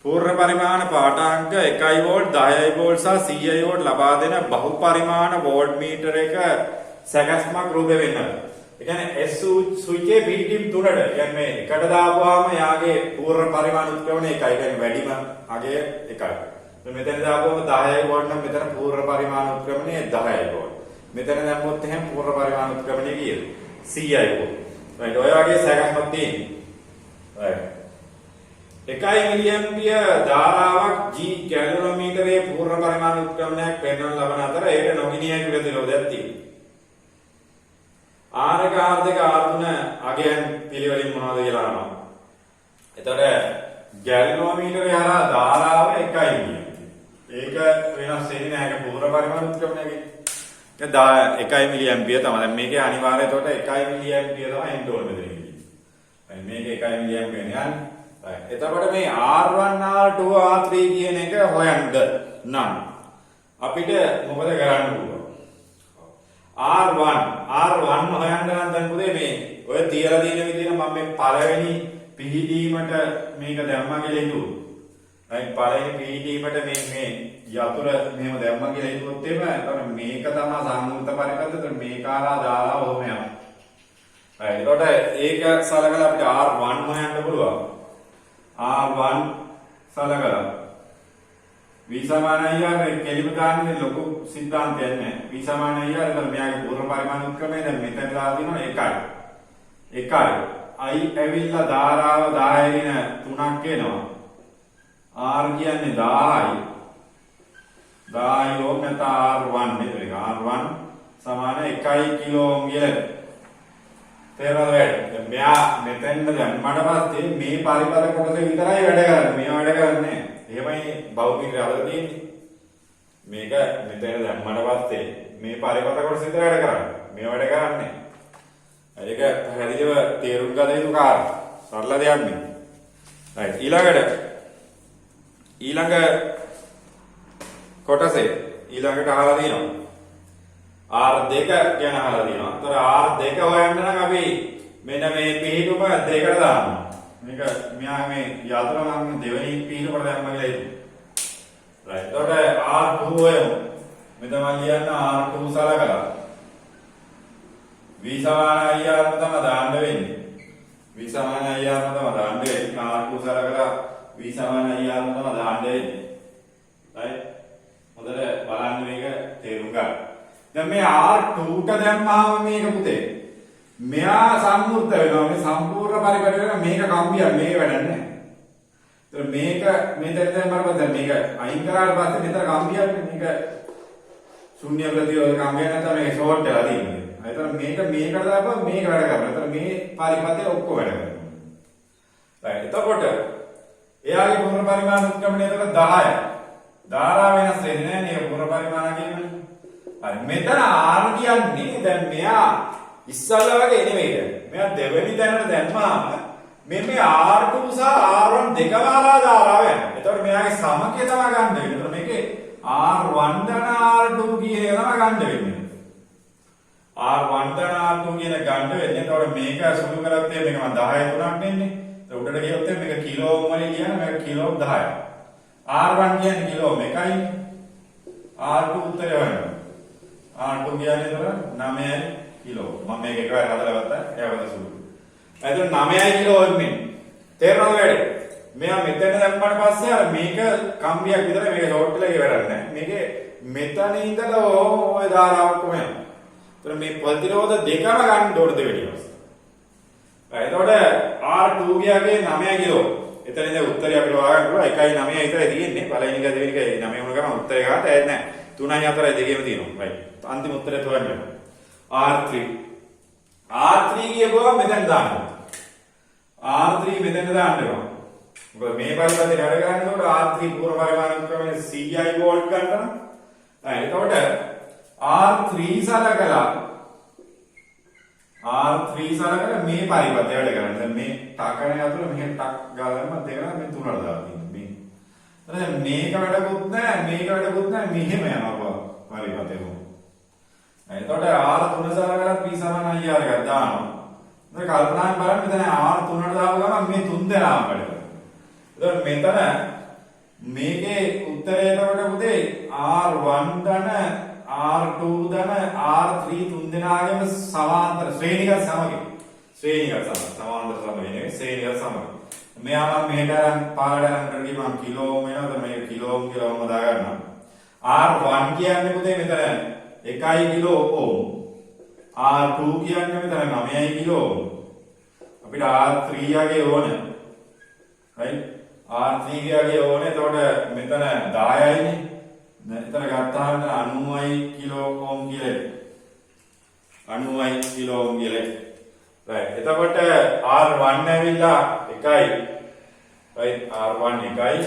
පූර්ණ පරිමාණ පාඨාංක 1 වෝල්ට් 10 වෝල්ට් සහ 100 වෝල්ට් ලබා දෙන බහු පරිමාණ වෝල්ට් මීටර එක සැකස්මක් රූපේ වෙන්නවා. ඒ කියන්නේ S ස්විචේ පිහිටීම් 3ට කියන්නේ එකට දාපුවාම යාගේ පූර්ණ පරිමාණ උත්ක්‍රමණය 1යි. කියන්නේ වැඩිම අගය 1යි. මෙතන දාපුවම 10 වෝල්ට් නම් මෙතන පූර්ණ පරිමාණ උත්ක්‍රමණය 10 වෝල්ට්. මෙතන දැම්මොත් එහෙනම් පූර්ණ පරිමාණ උත්ක්‍රමණය කීයද? 100යි වෝල්ට්. right ඔය වගේ සැකස්මක් තියෙනවා. right 1 මිලියම්පියර් ධාරාවක් G ගැලනෝමීටරයේ පූර්ණ පරිමාණ උත්ක්‍රමණයක් පෙන්වන ලබන අතර ඒකට නොගිනිය හැකි ප්‍රතිරෝධයක් තියෙනවා. R එක R2 R3 අගයන් පිළිවෙලින් මොනවද කියලා අහනවා. එතකොට ගැලනෝමීටරය හරහා ධාරාව 1 මිලියම්පියර්. ඒක වෙනස් වෙන්නේ නැහැ. ඒක පූර්ණ පරිමාණ උත්ක්‍රමණයකින්. ඒක 1 මිලියම්පියර් තමයි. දැන් මේකේ අනිවාර්යය එතකොට 1 මිලියම්පියර් තමයි එන්න ඕනේ මෙතන. මේක 1 මිලියම්පියර් යන්නේ. එතකොට මේ R1 R2 R3 කියන එක හොයන්න නම් අපිට මොකද කරන්න පුළුවන්? R1 හොයන්න නම් දැන් පුතේ මේ ඔය තියලා තියෙන විදිහට මම මේ පළවෙනි පිහිටීමට මේක දැම්මා කියලා හිතුවා. right පළවෙනි පිහිටීමට මේ යතුර මෙහෙම දැම්මා කියලා හිතුවොත් එහෙම එතකොට මේක තමයි සම්මුත පරිපතද මේක ආලා දාලා ඔහොම යනවා. right එතකොට ඒක සලකලා අපිට R1 හොයන්න පුළුවන්. R1 සලකලා V සමානයි R කෙලිම ගන්න ලොකු සිද්ධාන්තයක් නැහැ. V සමානයි R එතන මෙයාගේ පූර්ණ පරිමාණ උත්ක්‍රමය දැන් මෙතන දාලා තියෙනවා 1යි. 1යි. I ඇවිල්ලා ධාරාව 10 වෙන 3ක් එනවා. R කියන්නේ 10යි. 10 ඕම් නැත්නම් R1 නේද? R1 සමාන 1 කිලෝ ඕම් කියලා. තේරෙනවද වැඩ? දැන් මෙයා මෙතෙන්ද දැම්මඩ පස්සේ මේ පරිපත කොටස විතරයි වැඩ කරන්නේ. මේවා වැඩ කරන්නේ නැහැ. එහෙමයි බහුමීටරය හදලා තියෙන්නේ. මේක මෙතන දැම්මඩ පස්සේ මේ පරිපත කොටස විතර වැඩ කරන්නේ. මේවා වැඩ කරන්නේ නැහැ. ඒක පැහැදිලිව තේරුම් ගත යුතු කාරණා. සරල දෙයක් නෙමෙයි. right ඊළඟ කොටසේ ඊළඟට අහලා තියෙනවා. R2 ගැන අහලා තියෙනවා. ඒතර R2 හොයන්න නම් අපි මෙන්න මේ පිහිටුම දෙකට දානවා. මේක මෙයා මේ යතුරු නම් දෙවෙනි පිහිටුමකට දැම්ම කියලා හිතමු. right එතකොට R2 වෙමු මෙතන මම කියන්න R2 සලකලා V සමාන IR තමයි දාන්න වෙන්නේ V සමාන IR තමයි දාන්න වෙන්නේ R2 සලකලා V සමාන IR තමයි දාන්න වෙන්නේ right හොඳට බලන්න මේක තේරුම් ගන්න දැන් මේ R2ට දැම්මාම මේක පුතේ මෙයා සම්මුර්ථ වෙනවා මේ සම්පූර්ණ පරිපරය වෙන මේක කම්බියක් මේක වැඩක් නැහැ. ඒතර මේක මෙතන දැම්මම දැන් මේක අයින් කරාට පස්සේ මෙතන කම්බියක් මේක ශුන්‍ය ප්‍රතිරෝධ කම්බියක් නැත්නම් මේක ෂෝට් වෙලා තියෙන්නේ. ඒතර මේකට දාපුවා මේක වැඩ කරනවා. ඒතර මේ පරිපතේ ඔක්කොම වැඩ කරනවා. right එතකොට එයාගේ පූර්ණ පරිමාණ උත්ක්‍රමණය එතකොට 10යි. ධාරා වෙනස් වෙන්නේ නැහැ නේ පූර්ණ පරිමාණ කියන්නේ. හරි මෙතන R කියන්නේ දැන් මෙයා ඉස්සල්ලා වගේ නෙමෙයි දැන්. මෙයා දෙවෙනි තැනට දැම්මාම මේ R2 සහ R1 දෙකම ආලා ධාරාව යනවා. එතකොට මෙයාගේ සමකය තමයි ගන්න වෙන්නේ. එතකොට මේකේ R1 ධන R2 කියන එක තමයි ගන්න වෙන්නේ. R1 ධන R2 කියන ගන්න වෙන්නේ. එතකොට මේක සුළු කරත් මේක මම 10 3ක් දෙන්නේ. එතකොට උඩට ගියොත් මේක කිලෝ ඕම් වලින් කියන්නේ මේක කිලෝ 10යි. R1 කියන්නේ කිලෝ 1යි. R2 උත්තරය වෙනවා. R2 කියන්නේ එතකොට 9යි කිලෝ. මම මේක එකවර හදලා ගත්තා. එයාවද සුළු. එතකොට 9යි කිලෝ වෙන්නේ. තේරෙනවද වැඩි? මෙයා මෙතන දැම්මට පස්සේ අර මේක කම්බියක් විතරයි මේක ෂෝට් වෙලා ඉවරක් නැහැ. මේකේ මෙතන ඉඳලා ඔය ධාරාවක් කොහොමද? එතකොට මේ ප්‍රතිරෝධ දෙකම ගන්න ඕන දෙවෙනි අවස්ථාව. එතකොට R2 ගියාගේ 9 කිලෝ. එතන ඉඳන් උත්තරය අපිට හොයාගන්න පුළුවන් 1.9 විතරයි තියෙන්නේ. පළවෙනි එක දෙවෙනි එක 9 වුණ ගමන් උත්තරය ගන්න ඇයි නැහැ. 3යි 4යි දෙකේම තියෙනවා. right. අන්තිම උත්තරය හොයන්න. R3 කියපුවා මෙතන දාන්න. R3 මෙතන දාන්න ඕන. මොකද මේ පරිපතේ වැඩ කරනකොට R3 පූර්ව පරිමාණ ක්‍රමයේ CI වෝල්ට් ගන්නවා. එතකොට R3 සලකලා මේ පරිපතේ වැඩ කරන්නේ. දැන් මේ ටකනේ අතුල මෙහෙන් ටක් ගාලාම දෙකම මේ තුනට දාලා තියෙනවා. මේ. දැන් මේක වැඩකුත් නැහැ, මෙහෙම යනවා පරිපතේ උන. එතකොට R3 සලකලා P සමාන IR එකක් දානවා. දැන් කල්පනායෙන් බලන්න මෙතන R3ට දාපු ගමන් මේ තුන් දෙනාම වැඩ කරනවා. එතකොට මෙතන මේකේ උත්තරය එතකොට පුතේ R1 ධන R2 ධන R3 තුන් දෙනාගේම සමාන්තර ශ්‍රේණිගත සමගි. සමාන්තර සමගි නෙවෙයි ශ්‍රේණිගත සමගි. මෙයා මම මෙහෙට අරන් පාරට අරන් කරගිය මම කිලෝ ඕම් වෙනවද මේ කිලෝ ඕම් කියලා මම දා ගන්නවා. R1 කියන්නේ පුතේ මෙතන 1 කිලෝ ඕම්. R2 කියන්නේ මෙතන 9 කිලෝ ඕම්. අපිට R3 යගේ ඕනේ. right R3 යගේ ඕනේ. එතකොට මෙතන 10යිනේ. එතන ගත්තාම 90යි කිලෝ ඕම් කියලා. 90යි කිලෝ ඕම් කියලා. right එතකොට R1 ඇවිල්ලා 1යි. right R1 1යි.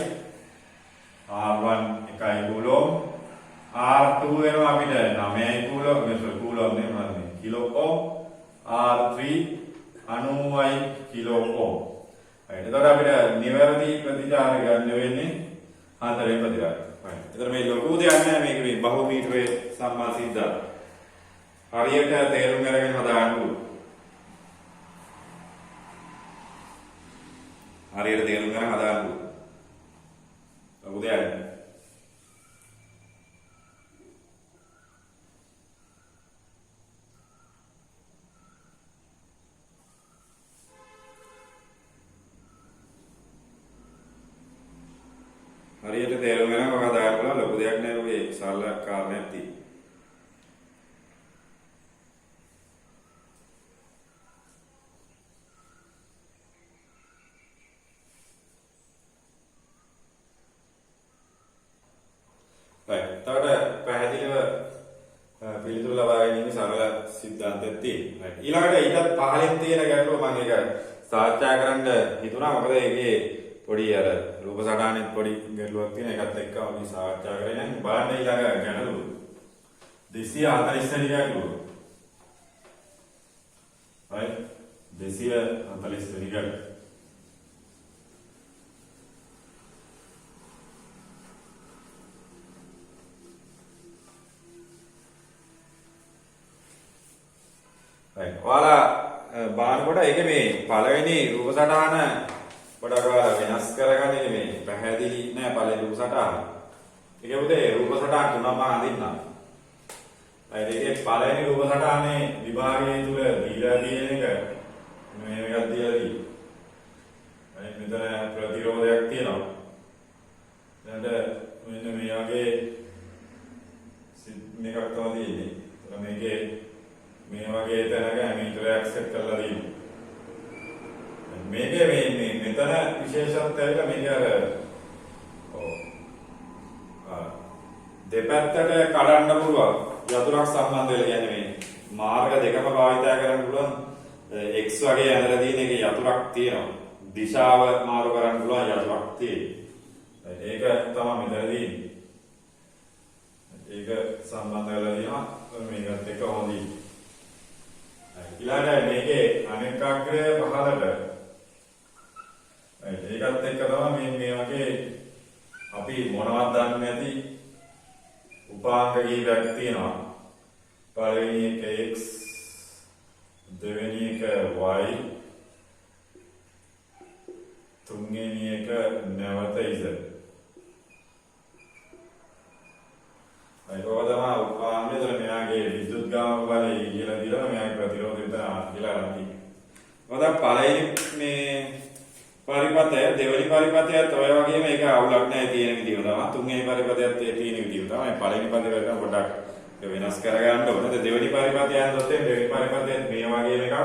R1 1යි kilo. R2 වෙනවා අපිට 9යි කිලෝ. මේක කිලෝ නෙමෙයි කිලෝ ඕම්. R3 90යි කිලෝ ඕම්. right එතකොට අපිට නිවැරදි ප්‍රතිචාර ගන්න වෙන්නේ 4 ප්‍රතිචාර. right එතකොට මේ ලොකු දෙයක් නෑ මේක මේ බහු මීටරේ සම්මා සිද්ධාන්ත. හරියට තේරුම් අරගෙන හදාගන්න ඕනේ. හරියට තේරුම් ගන්න හදාගන්න ඕනේ. ලොකු දෙයක්. හරියට තේරුම් ගන්න ඔක හදාගන්න ලොකු දෙයක් නෑ ඔගේ සරල කාරණයක් තියෙනවා. එතකොට පැහැදිලිව පිළිතුරු ලබා ගැනීම සරල සිද්ධාන්තයක් තියෙනවා. ඊළඟට ඊටත් පහළින් තියෙන ගැටලුව මම ඒක සාකච්ඡා කරන්න හිතුණා. මොකද ඒකේ පොඩි අර රූප සටහනේ පොඩි ගැටලුවක් තියෙන එකත් එක්ක අපි සාකච්ඡා කරේ නැහැ. බලන්න ඊළඟ ගැටලුව 240 වෙනි ගැටලුව. right 240 වෙනි ගැටලුව. ඔයාලා බලනකොට ඒකේ මේ පළවෙනි රූප සටහන පොඩක් ඔයාලා වෙනස් කරගන්නේ මේ පැහැදිලි නෑ පළවෙනි රූප සටහන. ඒක පුතේ රූප සටහන් තුනක් මම අඳින්නම්. ඒකේ පළවෙනි රූප සටහනේ විභාගයේ තුල දීලා තියෙන එක මේකක් දීලා තියෙනවා. අනිත් මෙතන ප්‍රතිරෝධයක් තියෙනවා. දැන් මෙන්න මේ වගේ මේකක් තමයි තියෙන්නේ. මේකේ මේ වගේ තැනක ඇමීටරයක් සෙට් කරලා තියෙනවා. මේකේ මේ මෙතන විශේෂත්වය ඇවිල්ලා මේක දෙපැත්තට කඩන්න පුළුවන් යතුරක් සම්බන්ධ වෙලා කියන්නේ මේ මාර්ග දෙකම භාවිතය කරන්න පුළුවන් X වගේ ඇඳලා තියෙන එකේ යතුරක් තියෙනවා. දිශාව මාරු කරන්න පුළුවන් යතුරක් තියෙනවා. ඒක තමයි මෙතනදී. ඒක සම්බන්ධ වෙලා තියෙනවා මේකත් එක්ක හොඳයි. ඊළඟට මේකේ අනෙක් අග්‍රය පහළට. ඒකත් එක්ක තමයි මේ වගේ අපි මොනවද දන්නේ නැති උපාංග කීපයක් තියෙනවා. පළවෙනි එක x, දෙවෙනි එක y, තුන්වෙනි එක නැවත z. අයිකෝ තමයි උපාංගය දර මෙයාගේ විද්‍යුත් ගාම බලය කියලා දිලා මෙයාගේ ප්‍රතිරෝධය විතර කියලා අරන්. මොකද පළවෙනි මේ පරිපතය දෙවෙනි පරිපතයත් ඔය වගේම ඒක අවුලක් නැහැ තියෙන විදිහ තමයි. තුන්වෙනි පරිපතයත් ඒ තියෙන විදිහ තමයි. පළවෙනි පරිපතය පොඩ්ඩක් වෙනස් කරගන්න ඕනේ. දෙවෙනි පරිපතය යනකොට දෙවෙනි පරිපතයත් මේ වගේම එකක්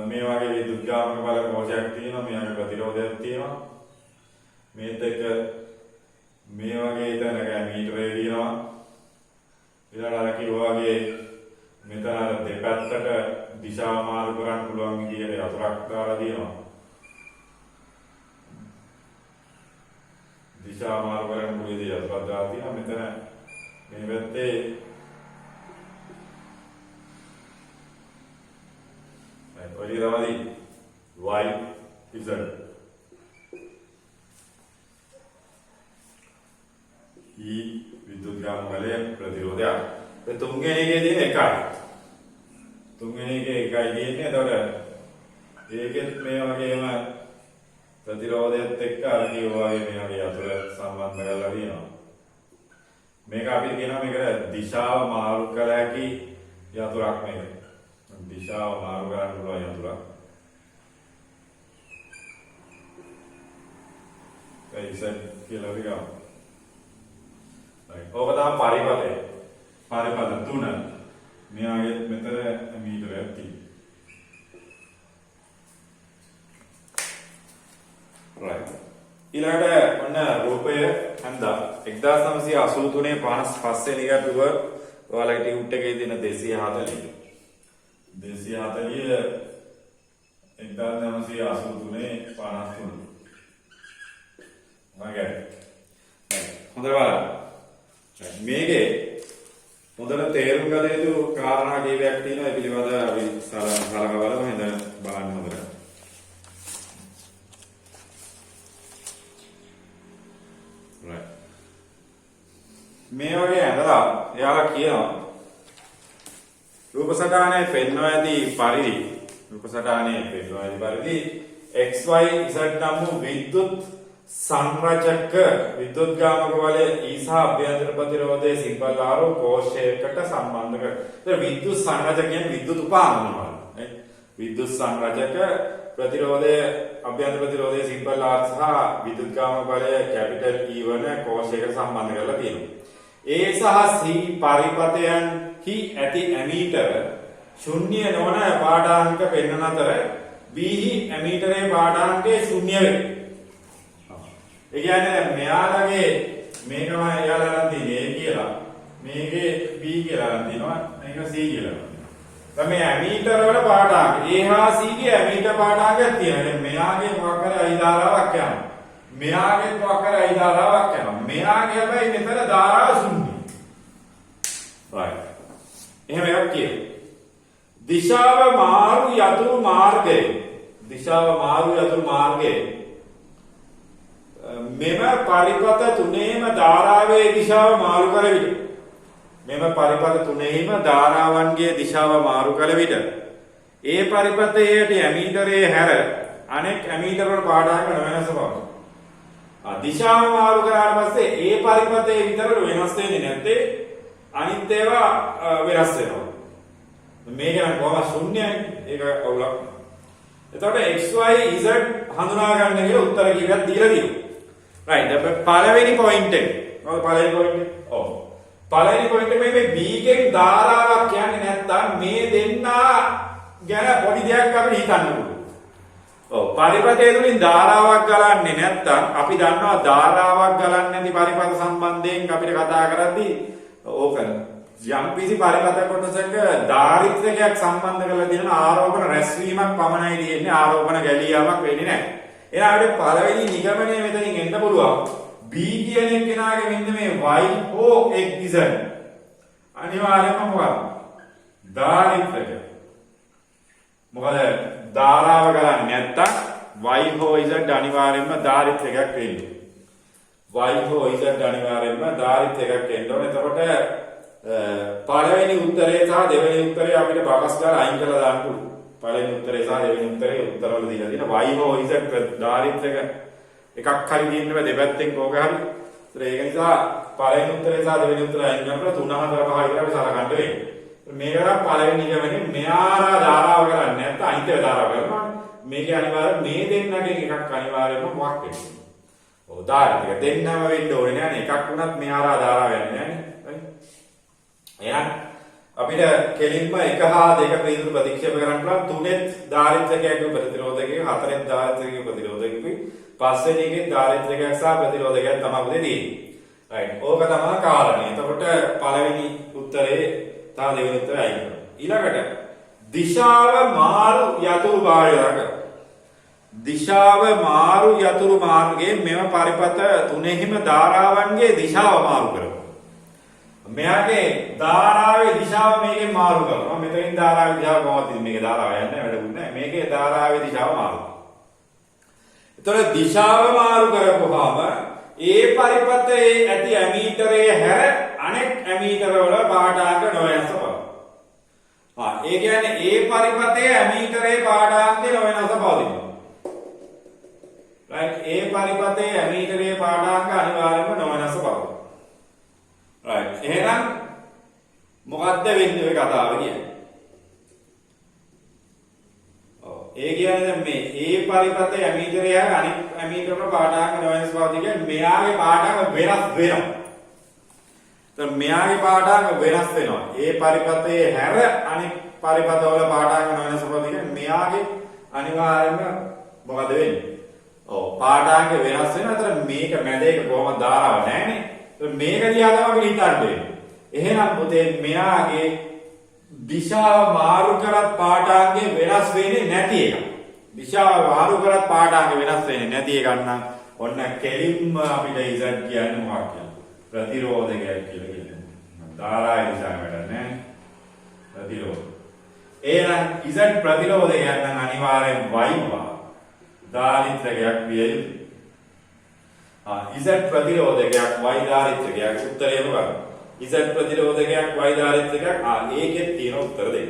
මේ වගේ විද්‍යුත් ගාමක බල කෝෂයක් තියෙනවා. මෙයාගේ ප්‍රතිරෝධයක් තියෙනවා. මේත් එක්ක මේ වගේ තැනක මීටරේ තියෙනවා. ඊළඟට අර කිව්වා වගේ මෙතන අර දෙපැත්තට දිශාව මාරු කරන්න පුළුවන් විදිහට යතුරක් දාලා තියෙනවා. දිශා මාරු කරන්න පුළුවන් විදිහට යතුරක් දාලා තියෙනවා. මෙතන මේ පැත්තේ ඔය තමයි y z විද්‍යුත් ගාම බලය ප්‍රතිරෝධය. ඒ තුන්වෙනි එකේ තියෙන එකයි. තුන්වෙනි එකේ එකයි තියෙන්නේ. එතකොට ඒකෙත් මේ වගේම ප්‍රතිරෝධයත් එක්ක අර කිව්වා වගේ මේ වගේ යතුර සම්බන්ධ කරලා තියෙනවා. මේක අපි කියනවා මේකට දිශාව මාරු කළ හැකි යතුරක් මේක. දිශාව මාරු කරන්න පුළුවන් යතුරක්. ඒසෙන් කියලා විගම. ඕක තමයි පරිපතය. පරිපත තුන. මෙයාගේ මෙතන මීටරයක් තියෙනවා. right. ඊළඟට ඔන්න රූපය හන්දා 1983 55 වෙනි ගැටුව ඔයාලගේ ටියුට් එකේ තියෙන 240. 240 1983 53. මගේ හොඳට බලන්න. මේකේ හොඳට තේරුම් ගන්න යුතු කාරණා කීපයක් තියෙනවා. ඒ පිළිබඳව අපි සලකා බලමු. එහෙනම් බලන්න හොඳට. right. මේ වගේ ඇඳලා එයාලා කියනවා රූප සටහනේ පෙන්වන ඇති පරිදි XY Z නම් වූ විද්‍යුත් සංරචක විද්‍යුත් ගාමක බලය E සහ අභ්‍යන්තර ප්‍රතිරෝධයේ සිම්පල් ආරෝ කෝෂයකට සම්බන්ධ කර. ඒ විද්‍යුත් සංරචක කියන්නේ විද්‍යුත් උපාංග වල. විද්‍යුත් සංරචක ප්‍රතිරෝධය අභ්‍යන්තර ප්‍රතිරෝධයේ සිම්පල් ආර් සහ විද්‍යුත් ගාමක බලය කැපිටල් E වන කෝෂයකට සම්බන්ධ කරලා තියෙනවා. A සහ C පරිපතයන්හි ඇති ඇමීටර ශුන්‍ය නොවන පාඩාංක පෙන්වන අතර B හි ඇමීටරයේ පාඩාංකය ශුන්‍ය වේ. ඒ කියන්නේ මෙයාලගේ මේකම එයාලා නම් තියෙන්නේ A කියලා. මේකේ B කියලා නම් තියෙනවා. මේක C කියලා. දැන් මේ ඇමීටර වල පාඩාංක A හා C ගේ ඇමීටර පාඩාංකයක් තියෙනවා. දැන් මෙයාගේ මොකක් හරි අයි ධාරාවක් යනවා. මෙයාගේ මොකක් හරි අයි ධාරාවක් යනවා. මෙයාගේ හැබැයි මෙතන ධාරාව ශුන්‍යයි. right. එහෙම එකක් කියනවා. දිශාව මාරු යතුරු මාර්ගයේ මෙම පරිපත තුනේම ධාරාවේ දිශාව මාරු කළ විට ධාරාවන්ගේ දිශාව මාරු කළ විට ඒ පරිපතයේ ඇමීටරයේ හැර අනෙක් ඇමීටර වල පාඩාංක නොවෙනස බව. දිශාව මාරු කරාට පස්සේ ඒ පරිපතේ විතර වෙනස් වෙන්නේ නැත්තේ අනිත් ඒවා වෙනස් වෙනවා. මේක නම් කොහොම ශුන්‍යයි. ඒක අවුලක්. එතකොට XY Z හඳුනා ගන්න කියලා උත්තර කීපයක් දීලා තියෙනවා. right. දැන් පළවෙනි පොයින්ට් එක. මොකද පළවෙනි පොයින්ට් එක? ඔව්. පළවෙනි පොයින්ට් එක මේ B ගෙන් ධාරාවක් කියන්නේ නැත්නම් මේ දෙන්නා ගැන පොඩි දෙයක් අපිට හිතන්න පුළුවන්. ඔව් පරිපතේ තුලින් ධාරාවක් ගලන්නේ නැත්නම් අපි දන්නවා ධාරාවක් ගලන්නේ නැති පරිපත සම්බන්ධයෙන් අපිට කතා කරද්දී ඕක යම් කිසි පරිපත කොටසක ධාරිත්‍රයක් සම්බන්ධ කරලා තියෙන ආරෝපණ රැස්වීමක් පමණයි තියෙන්නේ ආරෝපණ ගැලියාවක් වෙන්නේ නැහැ. එහෙනම් අපිට පළවෙනි නිගමනය මෙතනින් එන්න පුළුවන්. B කියන එක්කෙනාගේ මෙන්න මේ y හෝ x අනිවාර්යයෙන්ම මොකක්ද? ධාරිත්‍රක. මොකද ධාරාව ගලන්නේ නැත්තම් y හෝ z අනිවාර්යයෙන්ම ධාරිත්‍රයක් වෙන්නේ. y හෝ z අනිවාර්යයෙන්ම ධාරිත්‍රයක් වෙන්න ඕනේ. එතකොට පළවෙනි උත්තරේ සහ දෙවෙනි උත්තරේ අපිට බකස් ගාලා අයින් කරලා දාන්න පුළුවන්. පළවෙනි උත්තරේ සහ දෙවෙනි උත්තරේ උත්තරවල දීලා තියෙන y හෝ z ධාරිත්‍රක එකක් හරි තියෙනවා දෙපැත්තෙන් කෝක හරි. ඒක නිසා පළවෙනි උත්තරේ සහ දෙවෙනි උත්තරේ අයින් කරලා 3 4 5 විතර අපි සලකන්න වෙන්නේ. මේකට පළවෙනි නිගමනේ මෙයාලා ධාරාව කරන්නේ නැත්නම් අනිත් ඒවා ධාරාව කරනවා. මේක අනිවාර්යයෙන් මේ දෙන්නගෙන් එකක් අනිවාර්යයෙන්ම මොකක් වෙන්නේ. ඔව් ධාරිත්‍රක දෙන්නම වෙන්න ඕනේ නෑනේ. එකක් වුණත් මෙයාලා ධාරාව යන්නේ නෑනේ. එහෙනම් අපිට කෙලින්ම 1 හා 2 පිළිතුරු ප්‍රතික්ෂේප කරන්න පුළුවන්. 3ෙත් ධාරිත්‍රකයක ප්‍රතිරෝධකයක 4ෙත් ධාරිත්‍රකයක ප්‍රතිරෝධකයක පස්වෙනි එකේ ධාරිත්‍රකයක් සහ ප්‍රතිරෝධකයක් තමයි උදේ තියෙන්නේ. රයිට්. ඕක තමයි කාරණේ. එතකොට පළවෙනි උත්තරේ තව දෙවෙනි උත්තරය අයින් කරනවා. ඊළඟට දිශාව මාරු යතුරු භාරයක. දිශාව මාරු යතුරු මාර්ගයේ මෙම පරිපත තුනෙහිම ධාරාවන්ගේ දිශාව මාරු කරනවා. මෙයාගේ ධාරාවේ දිශාව මේකෙන් මාරු කරනවා. මෙතනින් ධාරාවේ දිශාව කොහොමද මේකේ ධාරාව යන්නේ වැඩකුත් නැහැ. මේකේ ධාරාවේ දිශාව මාරු. එතකොට දිශාව මාරු කරපුවාම ඒ පරිපතේ ඇති ඇමීටරයේ හැර අනෙක් ඇමීටර වල පාඨාංක නොවෙනස් බව. ඒ කියන්නේ ඒ පරිපතේ ඇමීටරයේ පාඨාංකය නොවෙනස් බව. right ඒ පරිපතේ ඇමීටරයේ පාඨාංක අනිවාර්යයෙන්ම නොවෙනස් බව. right එහෙනම් මොකද්ද වෙන්නේ ඔය කතාව කියන්නේ? ඒ කියන්නේ දැන් මේ ඒ පරිපතේ ඇමීටරය අනිත් ඇමීටර වල පාඨාංක නොවෙනස් බව කියන්නේ මෙයාගේ පාඨාංක වෙනස් වෙනවා. දැන් මෙයාගේ පාඨාංක වෙනස් වෙනවා. ඒ පරිපතේ හැර අනිත් පරිපතවල පාඨාංක නොවෙනස් බව කියන්නේ මෙයාගේ අනිවාර්යයෙන්ම මොකද වෙන්නේ? ඔව් පාඨාංක වෙනස් වෙනවා. අතර මේක මැද එක කොහොමද ධාරාව නැහැනේ. මේක දිහා තමයි හිතන්නේ. එහෙනම් පුතේ මෙයාගේ දිශාව මාරු කරත් පාඨාංගේ වෙනස් වෙන්නේ නැති එක. දිශාව මාරු කරත් පාඨාංගේ වෙනස් වෙන්නේ නැති එක නම් ඔන්න කෙලින්ම අපිට ඉස්සත් කියන්නේ මොකක්ද කියලා. ප්‍රතිරෝධකයක් කියලා කියන්නේ. ධාරාවේ දිශාව වැඩ නැහැ. ප්‍රතිරෝධ. එහෙනම් ඉස්සත් ප්‍රතිරෝධකයක් නම් අනිවාර්යෙන් වයින්වා. ධාරිත්‍රකයක් විය යුතුයි. ඉස්සත් ප්‍රතිරෝධකයක් y ධාරිත්‍රකයක් උත්තරේ මොකක්ද? ඉස්සත් ප්‍රතිරෝධකයක් y ධාරිත්‍රකයක් ඒකෙත් තියෙන උත්තර දෙක.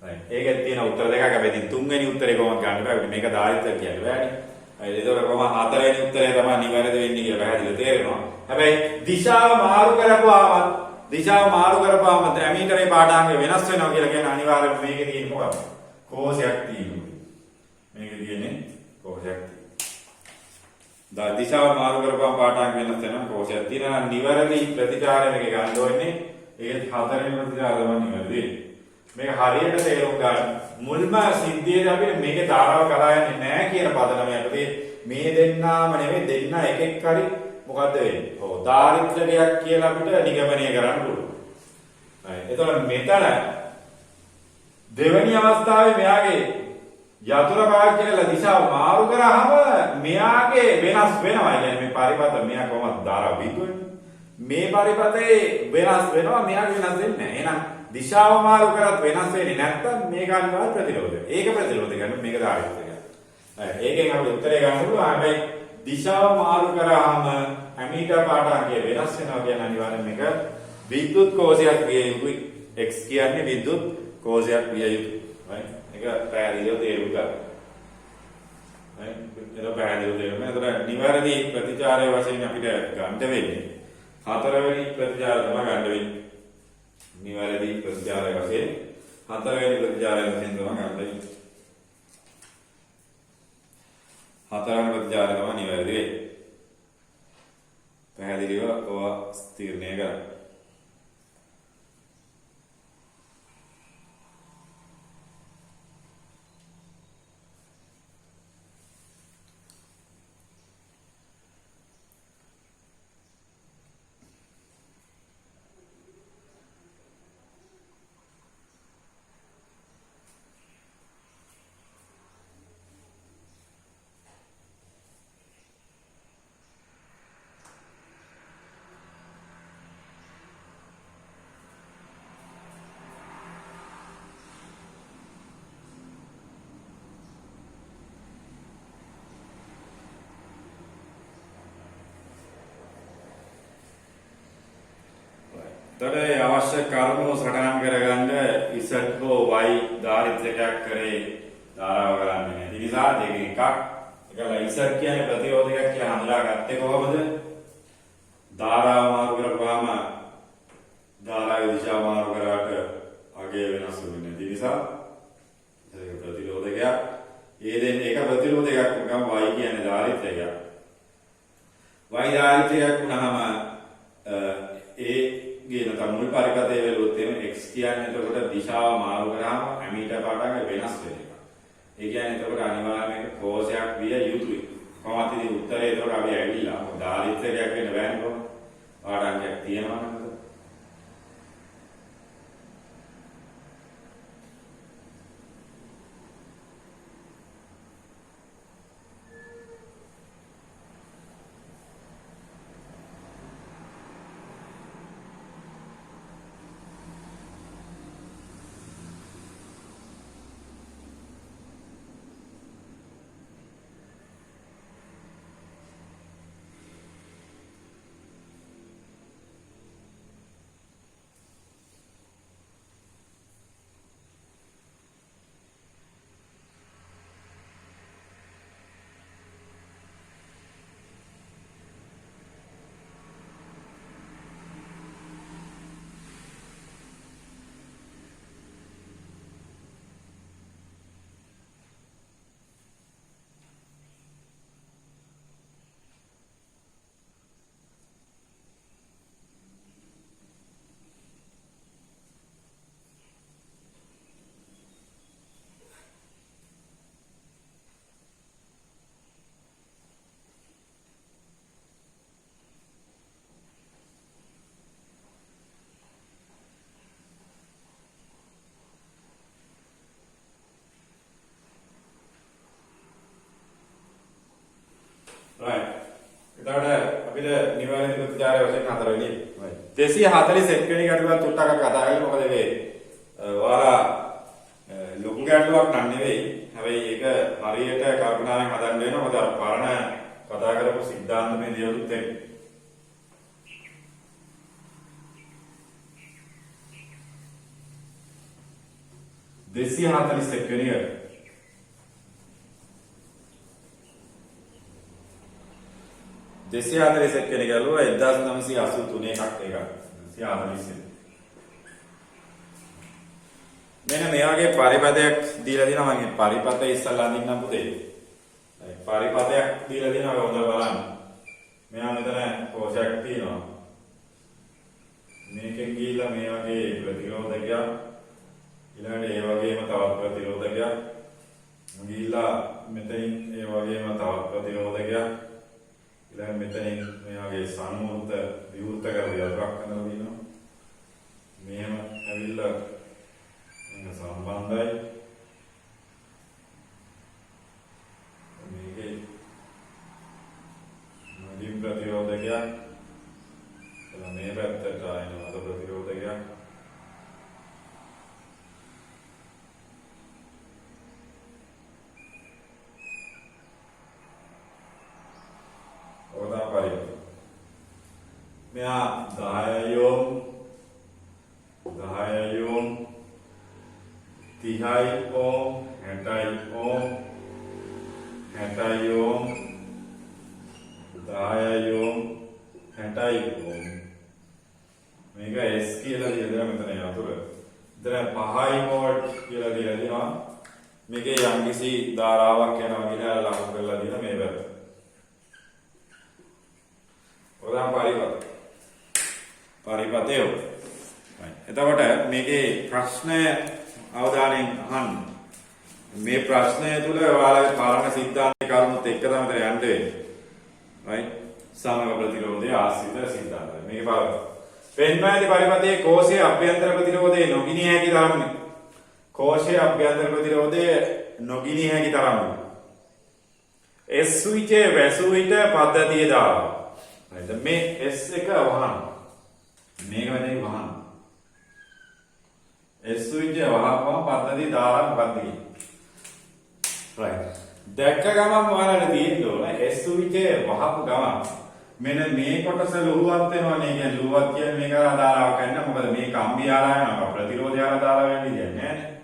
right ඒකෙත් තියෙන උත්තර දෙකක් අපි ඉතින් තුන්වෙනි උත්තරේ කොහොමද ගන්න බෑ මේක ධාරිත්‍රක කියන්නේ බෑනේ. right ඒතකොට කොහොම හතරවෙනි උත්තරේ තමයි නිවැරදි වෙන්නේ කියලා පැහැදිලිව තේරෙනවා. හැබැයි දිශාව මාරු කරපුවාම ඇමීටරේ පාඨාංගය වෙනස් වෙනවා කියලා කියන්නේ අනිවාර්යයෙන්ම මේකේ තියෙන මොකක්ද? කෝෂයක් තියෙනවා. මේකේ තියෙන්නේ කෝෂයක්. දිශාව මාරු කරපුවාම පාඨාංග වෙනස් වෙනවා කෝෂයක් තියෙනවා. නිවැරදි ප්‍රතිචාරය මේක ගන්න ඕනේ. ඒකත් හතරවෙනි ප්‍රතිචාරය තමයි නිවැරදි. මේක හරියට තේරුම් ගන්න. මුල්ම සිද්ධියේදී අපිට මේකේ ධාරාව කරා යන්නේ නැහැ කියන පදනම යටතේ මේ දෙන්නාම නෙවෙයි දෙන්න එකෙක් හරි මොකද්ද වෙන්නේ? ඔව් ධාරිත්‍රකයක් කියලා අපිට නිගමනය කරන්න පුළුවන්. හරි. එතකොට මෙතන දෙවෙනි අවස්ථාවේ මෙයාගේ යතුරු පාවිච්චි කරලා දිශාව මාරු කරාම මෙයාගේ වෙනස් වෙනවා. කියන්නේ මේ පරිපත මෙයා කොහොමද ධාරාව බිඳුවෙන්නේ? මේ පරිපතේ වෙනස් වෙනවා මෙයාගේ වෙනස් වෙන්නේ නැහැ. එහෙනම් දිශාව මාරු කරත් වෙනස් වෙන්නේ නැත්තම් මේක අනිවාර්ය ප්‍රතිරෝධය. ඒක ප්‍රතිරෝධය කියන්නේ මේක ධාරිත්‍රකයක්. හරි. ඒකෙන් අපි උත්තරේ ගන්න පුළුවන්. හැබැයි දිශාව මාරු කරාම ඇමීටර් පාඨාංගය වෙනස් වෙනවා කියන්නේ අනිවාර්යෙන් මේක විද්‍යුත් කෝෂයක් විය යුතුයි. x කියන්නේ විද්‍යුත් කෝෂයක් විය යුතුයි. right ඒක පැහැදිලිව තේරුම් ගන්න. right ඒක පැහැදිලිව තේරුම් ගන්න. එතකොට නිවැරදි ප්‍රතිචාරය වශයෙන් අපිට ගන්න වෙන්නේ හතරවෙනි ප්‍රතිචාරය තමයි ගන්න වෙන්නේ. නිවැරදි ප්‍රතිචාරය වශයෙන් හතරවෙනි ප්‍රතිචාරය වශයෙන් තමයි ගන්න වෙන්නේ. හතරවෙනි ප්‍රතිචාරය තමයි නිවැරදි වෙන්නේ. පැහැදිලිව ඔය ස්ථිරණය කරගන්න. තොරේ අවශ්‍ය කරුණු සටහන් කරගන්න ඉසට් හෝ y ධාරිත්‍රයක් කරේ ධාරාව කරන්නේ නැහැ. ඒ නිසා දෙකෙන් එකක්. ඒකලා ඉසට් කියන්නේ ප්‍රතිරෝධකයක් කියලා හඳුනා ගත්තේ කොහොමද? ධාරාව මාරු කරපුවාම ධාරාවේ දිශාව මාරු කරාට අගය වෙනස් වෙන්නේ. ඒ නිසා ඒක ප්‍රතිරෝධකයක්. ඒ දෙන්නේ එක ප්‍රතිරෝධකයක් වගම y කියන්නේ ධාරිත්‍රයක්. y ධාරිත්‍රයක් වුණාම ඒ ගේන තමයි පරිපතේ වලුත් එම x කියන්නේ එතකොට දිශාව මාරු කරාම ඇමීටර් පාඩක වෙනස් වෙනවා. ඒ කියන්නේ එතකොට අනිවාර්යයෙන්ම කෝෂයක් විය යුතුයි. කොහොමද ඉතින් උත්තරේ එතකොට අපි ඇවිල්ලා ධාරිත්‍රයක් වෙන්න බෑනේ කොහොමද? පාඩම්යක් තියෙනවා නේද? right. එතකොට අපිට නිවැරදි ප්‍රතිචාරය වශයෙන් හතරවෙනි. right. 241 වෙනි ගැටලුවත් චුට්ටක් අපි කතා කරමු. මොකද මේ ඔයාලා ලොකු ගැටලුවක් නම් නෙවෙයි. හැබැයි ඒක හරියට කල්පනාවෙන් හදන්න වෙනවා. මොකද අර පරණ කතා කරපු સિદ્ધාන්ත මේ දේවලුත් එක්ක. දෙසිය 41 වෙනි එක. දෙසිය 41 වෙනි ගැටලුව 1983 එකක් ඒක. 140. මෙන්න මේ වගේ පරිපතයක් දීලා දිනවා මම පරිපතය ඉස්සල්ලා අඳින්නම් පුතේ. පරිපතයක් දීලා දිනවා හොඳට බලන්න. මෙයා මෙතන කෝෂයක් තියෙනවා. මේකෙන් ගිහිල්ලා මේ වගේ ප්‍රතිරෝධකයක් ඊළඟට ඒ වගේම තවත් ප්‍රතිරෝධකයක් ගිහිල්ලා මෙතනින් ඒ වගේම තවත් ප්‍රතිරෝධකයක් ඊළඟ මෙතනින් මේ වගේ සම්මුත විවෘත කරලා යතුරක් කරනවා දිනවා. මෙහෙම ඇවිල්ලා සම්බන්ධයි මේකේ මධ්‍යම ප්‍රතිරෝධකයක් එතන මේ පැත්තට ආයෙන අද ප්‍රතිරෝධකයක් ඔතන පරිවර්තන මෙයා 10 යෝම් 30 ओम 60 ओम 60 ओम 10 ඕම් 60 ඕම් මේක S කියලා දීලා දෙනවා මෙතන යතුරු. එතන 5 වෝල්ට් කියලා දීලා දෙනවා. මේකේ යම්කිසි ධාරාවක් යනවා කියලා ලකුණු කරලා දෙන මේ පැත්ත. ප්‍රධාන පරිපතය. එතකොට මේකේ ප්‍රශ්නය අවධානයෙන් අහන්න. මේ ප්‍රශ්නය තුල ඔයාලගේ පරණ සිද්ධාන්ත කරුණුත් එක්ක තමයි යන්න වෙන්නේ. right? සමග ප්‍රතිරෝධය ආශ්‍රිත සිද්ධාන්තය. මේක බලන්න. පෙන්වන පරිපතයේ කෝෂයේ අභ්‍යන්තර ප්‍රතිරෝධය නොගිනිය හැකි තරමයි. කෝෂයේ අභ්‍යන්තර ප්‍රතිරෝධය නොගිනිය හැකි තරමයි. S ස්විචේ වැසු විට පද්ධතිය දානවා. right? මේ S එක වහන. මේක වැඩි වහන. S ස්විචේ වහපුවම පද්ධතිය දාලා මොකක්ද කියන්නේ? right. දැක්ක ගමන් ඔයාලට තියෙන්න ඕන S ස්විචේ වහපු ගමන් මෙන්න මේ කොටස ලුහුවත් වෙනවනේ. කියන්නේ ලුහුවත් කියන්නේ මේක ආධාරාවක් නැහැ. මොකද මේ කම්බි ආරා යනවා. ප්‍රතිරෝධය ආධාරාව වෙන්නේ නැහැ නේ.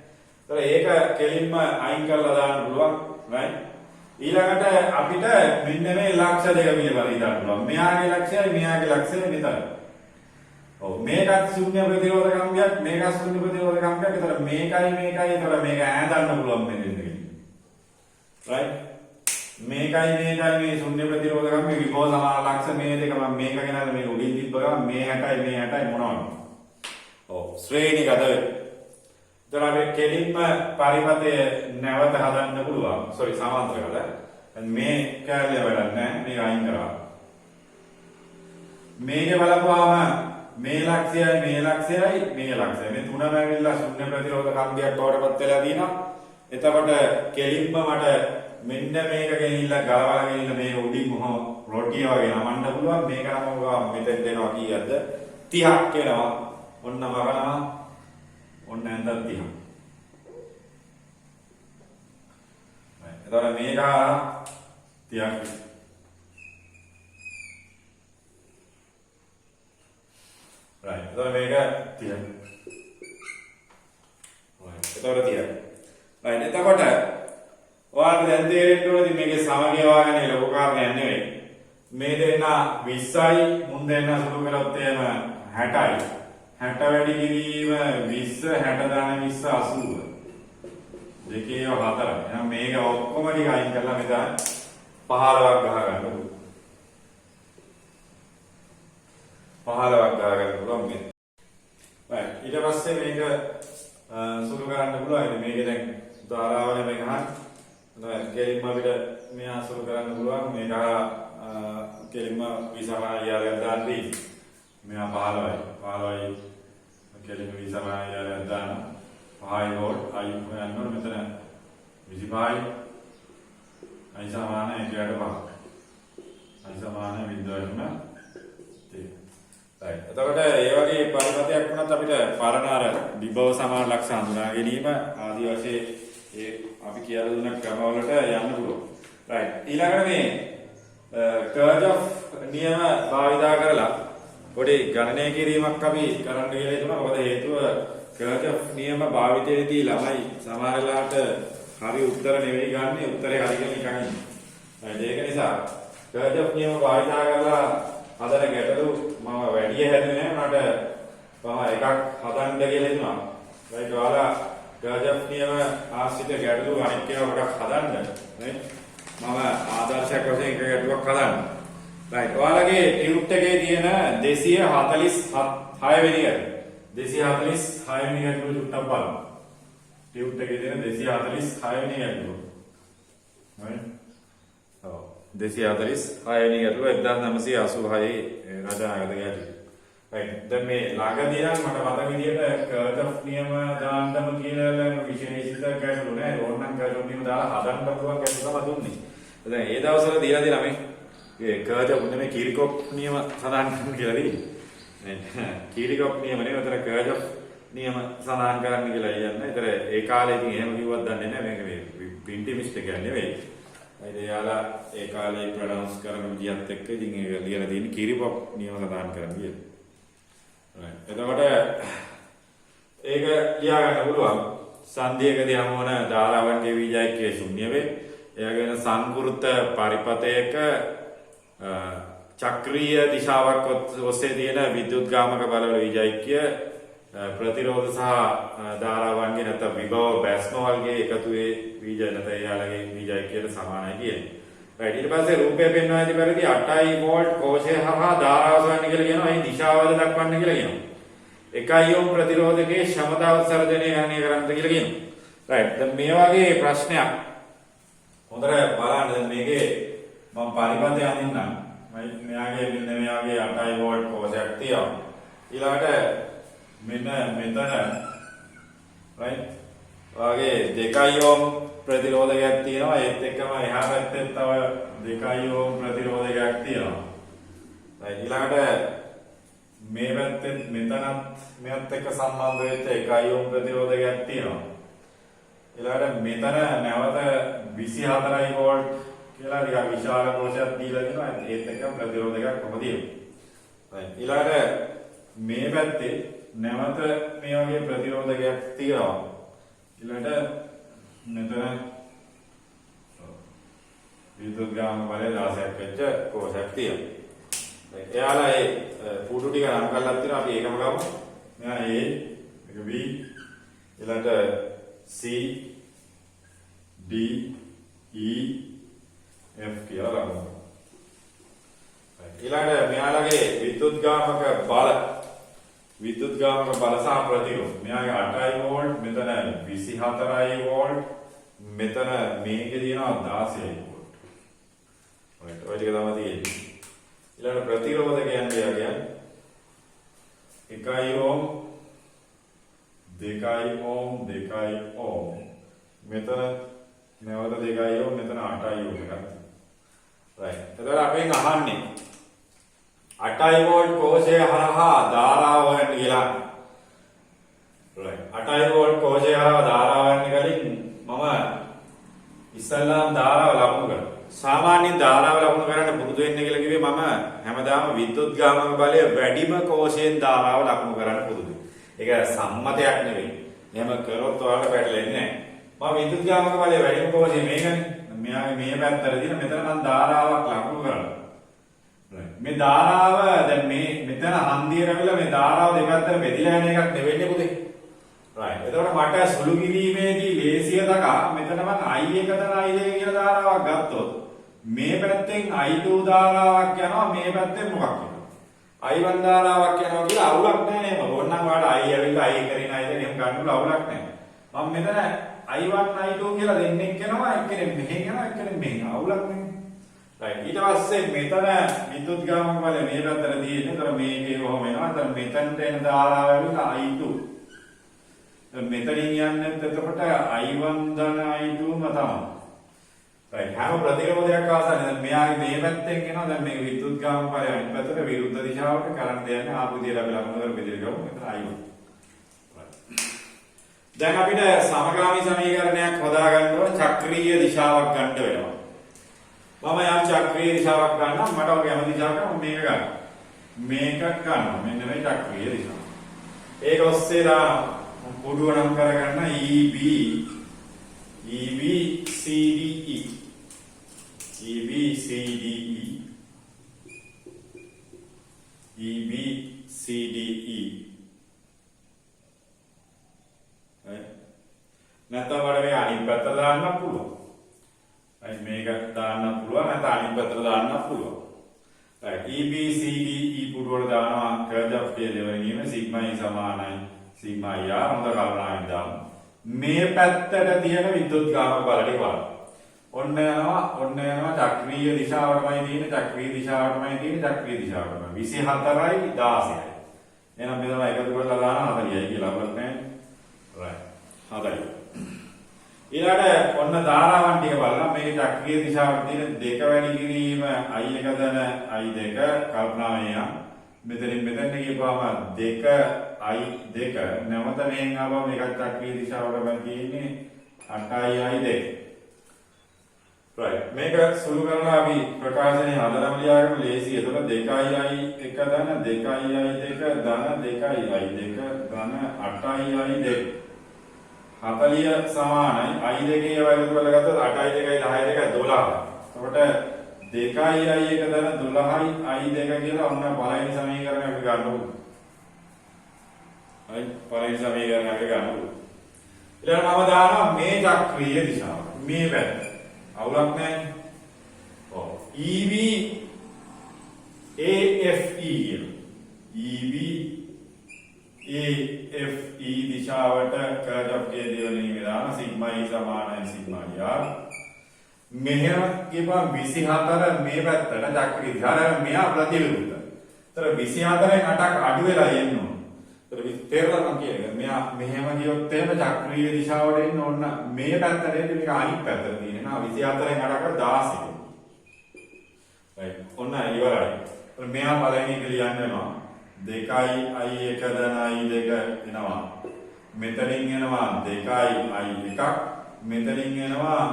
ඒතර ඒක කෙලින්ම අයින් කරලා දාන්න පුළුවන්. right. ඊළඟට අපිට මෙන්න මේ ලක්ෂ දෙක පිළිබඳව හිතන්න පුළුවන්. මෙයාගේ ලක්ෂයයි මෙයාගේ ලක්ෂයයි මෙතන. ඔව් මේකත් ශුන්‍ය ප්‍රතිරෝධ කම්බියක් මේකත් ශුන්‍ය ප්‍රතිරෝධ කම්බියක්. ඒතර මේකයි ඒතර මේක ඈඳන්න පුළුවන් මෙතනදී. right. මේකයි මේ ශුන්‍ය ප්‍රතිරෝධ කම්බිය විභව සමාන ලක්ෂ මේ දෙක මම මේක ගෙනල්ලා මේක උඩින් තිබ්බ ගමන් මේ 60යි මොනවද? ඔව් ශ්‍රේණිගත වෙයි. ඒතර අපි කෙලින්ම පරිපතය නැවත හදන්න පුළුවන්. සමාන්තර කරලා. මේ කැලේ වැඩක් නැහැ. මේක අයින් කරා. මේකේ බලපුවාම මේ ලක්ෂයයි මේ ලක්ෂයයි මේ තුනම ඇවිල්ලා ශුන්‍ය ප්‍රතිරෝධ කම්බියක් බවටපත් වෙලා තියෙනවා. එතකොට කෙලින්ම මට මෙන්න මේක ගෙනිල්ලා ගලවලා ගෙනිල්ලා මේක උඩින් මොහොම රොටිය වගේ නමන්න පුළුවන්. මේක නමනවා මෙතෙන් දෙනවා කීයක්ද? 30ක් වෙනවා. ඔන්න මරනවා. ඔන්න ඇඳ 30ක්. එතකොට මේක 30ක්. right. එතකොට මේක 30ක්. right. එතකොට 30ක්. right. එතකොට ඔයාලට දැන් තේරෙන්න ඕනේ මේකේ සමගිය වාගනේ ලොකු කාරණයක් නෙවෙයි. මේ දෙන්න 20යි මුන් දෙන්න සුළු කරොත් එහෙම 60යි. 60 වැඩි කිරීම 20 60 දාන 20 80. දෙකේ 4. එහෙනම් මේක ඔක්කොම ටික අයින් කරලා මෙතන 15ක් ගහ ගන්න ඕනේ. 15ක් ගහ ගන්න පුළුවන් මේ. right. ඊට පස්සේ මේක සුළු කරන්න පුළුවන්. මේක දැන් ධාරාවනේ මේක හරියට කෙලින්ම අපිට මේ අසුරු කරන්න පුළුවන්. මේක කෙලින්ම විසමානියාරයක් දාන්න දී. මෙයා 15යි කෙලින්ම විසමානියාරයක් දාන්න 5 වෝල්ට් අයින් යන්න ඕනේ. මෙතන 25යි අයි සමාන 1.5 අයි සමාන 0.3. right. එතකොට ඒ වගේ පරිපතයක් වුණත් අපිට පරණ අර විභව සමාන ලක්ෂ හඳුනා ගැනීම ආදී වශයෙන් ඒ අපි කියලා දුන්න ක්‍රමවලට යන්න පුළුවන්. right. ඊළඟට මේ කර්ජොෆ් නියම භාවිතා කරලා පොඩි ගණනය කිරීමක් අපි කරන්න කියලා හිතුණා. මොකද හේතුව කර්ජොෆ් නියම භාවිතයේදී ළමයි සමහර වෙලාවට හරි උත්තර නෙවෙයි ගන්න. උත්තරේ හරි කියලා නිකන් ඉන්නේ. ඒක නිසා කර්ජොෆ් නියම භාවිතා කරලා හදන ගැටලු මම වැඩි හැදුවේ නැහැ. මට එකක් හදන්න කියලා හිතුණා. right. ඔයාලා කර්ජොෆ් නියම ආශ්‍රිත ගැටලු අනිත් ඒවා ටිකක් හදන්න. right. මම ආදර්ශයක් වශයෙන් එක ගැටලුවක් හදන්න. right. ඔයාලගේ ටියුට් එකේ තියෙන 246 වෙනි එක. 246 වෙනි ගැටලුව චුට්ටක් බලමු. ටියුට් එකේ තියෙන 246 වෙනි ගැටලුව. right. ඔව්. 246 වෙනි ගැටලුව 1986 රචනාගත ගැටලුව. right. දැන් මේ ළඟදී නම් මට මතක විදියට කර්ජොෆ් නියම දාන්නම කියලා විශේෂිත ගැටලු නෑ. ඕනනම් කර්ජොෆ් නියම දාලා හදන්න පුළුවන් ගැටලු තමයි දුන්නේ. දැන් ඒ දවස්වල දීලා තියෙනවා මේ කර්ජොෆ් නෙමෙයි කිරිකොප් නියම සඳහන් කරන්න කියලා දෙන්නේ. කිරිකොප් නියම නෙවෙයි උතර කර්ජොෆ් නියම සඳහන් කරන්න කියලා කියන්නේ. ඒතර ඒ කාලේ ඉතින් එහෙම කිව්වත් දන්නේ නැහැ. මේක මේ පින්ටි මිස්ටේක් එකක් නෙවෙයි. යාලා ඒ කාලේ ප්‍රොනවුන්ස් කරන විදිහත් එක්ක ඉතින් ඒක ලියලා තියෙන කිරිකොප් නියම සඳහන් කරන්න කියලා. right. එතකොට ඒක ලියා ගන්න පුළුවන්. සංධියකදී හමු වන ධාරාවන්ගේ වීජයකයේ ශුන්‍ය වේ. එයාගෙන සංකෘත පරිපතයක චක්‍රීය දිශාවක් ඔස්සේ තියෙන විද්‍යුත්ගාමක බලවල විජෛක්‍ය ප්‍රතිරෝධ සහ ධාරාවන්ගේ නැත්නම් විභව බැස්ම වර්ගයේ එකතුවේ බීජ නැත්නම් එයාලගේ විජෛක්‍යයට සමානයි කියන්නේ. right ඊට පස්සේ රූපය පෙන්වන ඇති පරිදි 8 වෝල්ට් කෝෂය හරහා ධාරාව සොයන්න කියලා කියනවා. અહીં දිශාවල දක්වන්න කියලා කියනවා. 1 ඕම් ප්‍රතිරෝධකයේ ක්ෂමතා උත්සර්ජනය ගණනය කරන්න කියලා කියනවා. right දැන් මේ වගේ ප්‍රශ්නයක් හොඳට බලන්න. දැන් මේකේ මම පරිපථය අඳින්නම්. මෙයාගේ මෙන්න මෙයාගේ 8 වෝල්ට් කෝෂයක් තියෙනවා. ඊළඟට මෙන්න මෙතන right වාගේ 2 ඕම් ප්‍රතිරෝධකයක් තියෙනවා. ඒත් එක්කම එහා පැත්තේ තව 2 ඕම් ප්‍රතිරෝධකයක් තියෙනවා. right ඊළඟට මේ පැත්තේ මෙතනත් මෙයත් එක්ක සම්බන්ධ වෙච්ච 1 ඕම් ප්‍රතිරෝධකයක් තියෙනවා. ඊළඟට මෙතන නැවත 24 වෝල්ට් කියලා ටිකක් විශාල කෝෂයක් දීලා දෙනවා. ඒත් එක්ක ප්‍රතිරෝධකයක් කොහොමද තියෙන්නේ. right ඊළඟට මේ පැත්තේ නැවත මේ වගේ ප්‍රතිරෝධකයක් තියෙනවා. ඊළඟට මෙතන විද්‍යුත්ගාමක බලය 16ක් වෙච්ච කෝෂයක් තියෙනවා. එයාලා ඒ පුඩු ටික නම් කරලා තියෙනවා. අපි ඒකම ගමු. මෙයා A, මේක B, ඊළඟට C, D, E, F කියලා ගමු. ඊළඟට මෙයාලගේ විද්‍යුත්ගාමක බල සහ ප්‍රතිරෝධ. මෙයාගේ 8 වෝල්ට්, මෙතන 24 වෝල්ට්, මෙතන මේකේ තියෙනවා 16 වෝල්ට්. right ඔය ටික තමයි තියෙන්නේ. ඊළඟ ප්‍රතිරෝධ කියන්නේ 1 ඕම් 2 ඕම් 2 ඕම්, මෙතන නැවත 2 ඕම්, මෙතන 8 ඕම් එකක්. right එතකොට අපෙන් අහන්නේ 8 වෝල්ට් කෝෂය හරහා ධාරාව හොයන්න කියලා. right 8 වෝල්ට් කෝෂය හරහා ධාරාව හොයන්න කලින් මම ඉස්සල්ලාම ධාරාව ලකුණු කරනවා. සාමාන්‍යයෙන් ධාරාව ලකුණු කරන්න පුරුදු වෙන්න කියලා කිව්වේ මම හැමදාම විද්‍යුත්ගාමක බලය වැඩිම කෝෂයෙන් ධාරාව ලකුණු කරන්න පුරුදු. ඒක සම්මතයක් නෙවෙයි. එහෙම කරොත් ඔයාලට පැටලෙන්නේ නැහැ. මම විද්‍යුත්ගාමක බලය වැඩිම කෝෂය මේකනේ. මෙයාගේ මේ පැත්තට දින මෙතන මම ධාරාවක් ලකුණු කරනවා. මේ ධාරාව දැන් මේ මෙතන හන්දිය රැවිලා මේ ධාරාව දෙපැත්තට බෙදිලා යන එකක් නෙවෙන්නේ පුතේ. right එතකොට මට සුළු කිරීමේදී ලේසිය දක්වා මෙතන මම I1 තන I2 කියලා ධාරාවක් ගත්තොත් මේ පැත්තෙන් I2 ධාරාවක් යනවා, මේ පැත්තෙන් මොකක් යනවා I1 ධාරාවක් යනවා කියලා අවුලක් නැහැ නේද? ඕනනම් ඔයාලට I ඇවිල්ලා I කරගෙන I දෙක එහෙම ගන්න අවුලක් නැහැ. මම මෙතන I1 I2 කියලා දෙන්නෙක් යනවා, එක්කෙනෙක් මෙහෙන් යනවා, එක්කෙනෙක් මෙහෙන්. අවුලක් නෙමෙයි. right ඊට පස්සේ මෙතන විද්‍යුත්ගාමක බලය මේ පැත්තට තියෙන්නේ. ඒතර මේකේ කොහොම වෙනවා? ඒතර මෙතනට එන ධාරාව ඇවිල්ලා I2. දැන් මෙතනින් යන්නේ එතකොට I1 ධන I2ම තමයි. right හැම ප්‍රතිරෝධයක් ආසන්න. දැන් මෙයාගේ මේ පැත්තෙන් එනවා. දැන් මේක විද්‍යුත්ගාමක බලය අනිත් පැත්තට විරුද්ධ දිශාවට කරන්ට් යන්නේ ආපු විදියට අපි ලකුණු කර බෙදලා ගමු. මෙතන I1. දැන් අපිට සමගාමී සමීකරණයක් හොදාගන්න ඕන චක්‍රීය දිශාවක් ගන්න වෙනවා. මම යම් චක්‍රීය දිශාවක් ගන්නම්. මට ඔය හැම දිශාවකම මේක ගන්න. මේක ගන්නවා. මෙන්න මේ චක්‍රීය දිශාව. ඒක ඔස්සේ දානවා. පුඩුව නම් කරගන්න EB CDE EB CDE EB CDE නැත්නම් වල මේ අනිත් පැත්තට දාන්න පුළුවන්. right මේක දාන්න පුළුවන්, නැත්නම් අනිත් පැත්තට දාන්න පුළුවන්. right EBCDE පුඩුවට දානවා කර්ජ් ඔෆ් ටේලර් නියම සිග්මා E සමානයි සිග්මා E R. හොඳ කල්පනාවෙන් දාමු. මේ පැත්තට තියෙන විද්‍යුත්ගාමක බල ටික බලන්න. ඔන්න යනවා චක්‍රීය දිශාවටමයි තියෙන්නේ, චක්‍රීය දිශාවටමයි තියෙන්නේ, චක්‍රීය දිශාවටමයි. 24යි 16යි. එහෙනම් මෙතන එකතු කරලා දාන 40යි කියලා අපලත් නැහැ. right හොඳයි. ඊළඟට ඔන්න ධාරාවන් ටික බලන්න. මේකේ චක්‍රීය දිශාවට තියෙන 2 වැඩි කිරීම I1 ධන I2 කල්පනාවෙන් යන. මෙතනින් මෙතන ගියපුවාම 2 I2 නැවත මෙහෙන් ආවම මේක චක්‍රීය දිශාවටම තියෙන්නේ 8යි I2. right මේක සුළු කරලා අපි ප්‍රකාශනයේ හදලා ලියාගමු ලේසි. එතකොට 2යි I1 ධන 2යි I2 ධන 2යි I2 ධන 8යි I2 40 සමානයි I2 ඒවා එකතු කරලා ගත්තොත් 8යි 2යි 10යි 2යි 12. එතකොට 2 2i එක දන 12i i2 කියලා ඔන්න පළවෙනි සමීකරණය අපි ගන්නකො. හරි පළවෙනි සමීකරණය අපි ගන්නකො. ඊළඟට මම දානවා මේ චක්‍රීය දිශාව. මේ පැත්ත. අවුලක් නැහැ. ඔව්. EV AFE කියලා. EV AFE දිශාවට curl of K දෙවලින් දාන සිග්මා E සමානයි සිග්මා R. මෙහෙම කියපුවා 24 මේ පැත්තට චක්‍රීය දිශාව මෙහා ප්‍රතිවිරුද්ධ. ඒතර 24න් 8ක් අඩු වෙලා එන්න ඕන. ඒතර තේරෙනවා කියන්නේ මෙයා මෙහෙම ගියොත් එහෙම චක්‍රීය දිශාවට එන්න ඕන මේ පැත්තට එන්නේ මේක අනිත් පැත්තට තියෙනවා 24න් 8කට 16. right ඔන්න ඉවරයි. ඒතර මෙයා පළවෙනි එක ලියන්න වෙනවා 2i i1 දන i2 එනවා. මෙතනින් එනවා 2i i1ක් මෙතනින් එනවා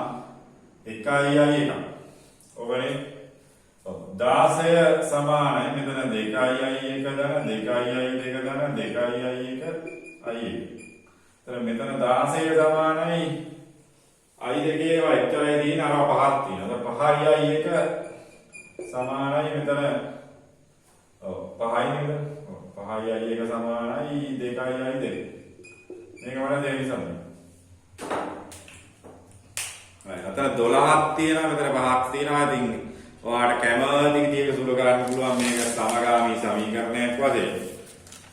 1i i1ක්. ඔබනේ 16 සමානයි මෙතන 2i i1 දන 2i i2 දන 2i i1 i1. එතන මෙතන 16 සමානයි i2 ඒවා එක්තරයි දින අර පහක් තියෙනවා. 5i i1 සමානයි මෙතන ඔව් 5i නේද? ඔව් 5i i1 සමානයි 2i i2. මේක වල දෙවෙනි සමය. right අතන 12ක් තියෙනවා මෙතන 5ක් තියෙනවා. ඉතින් ඔයාලට කැමති විදිහට සුළු කරන්න පුළුවන් මේක සමගාමී සමීකරණයක් වශයෙන්.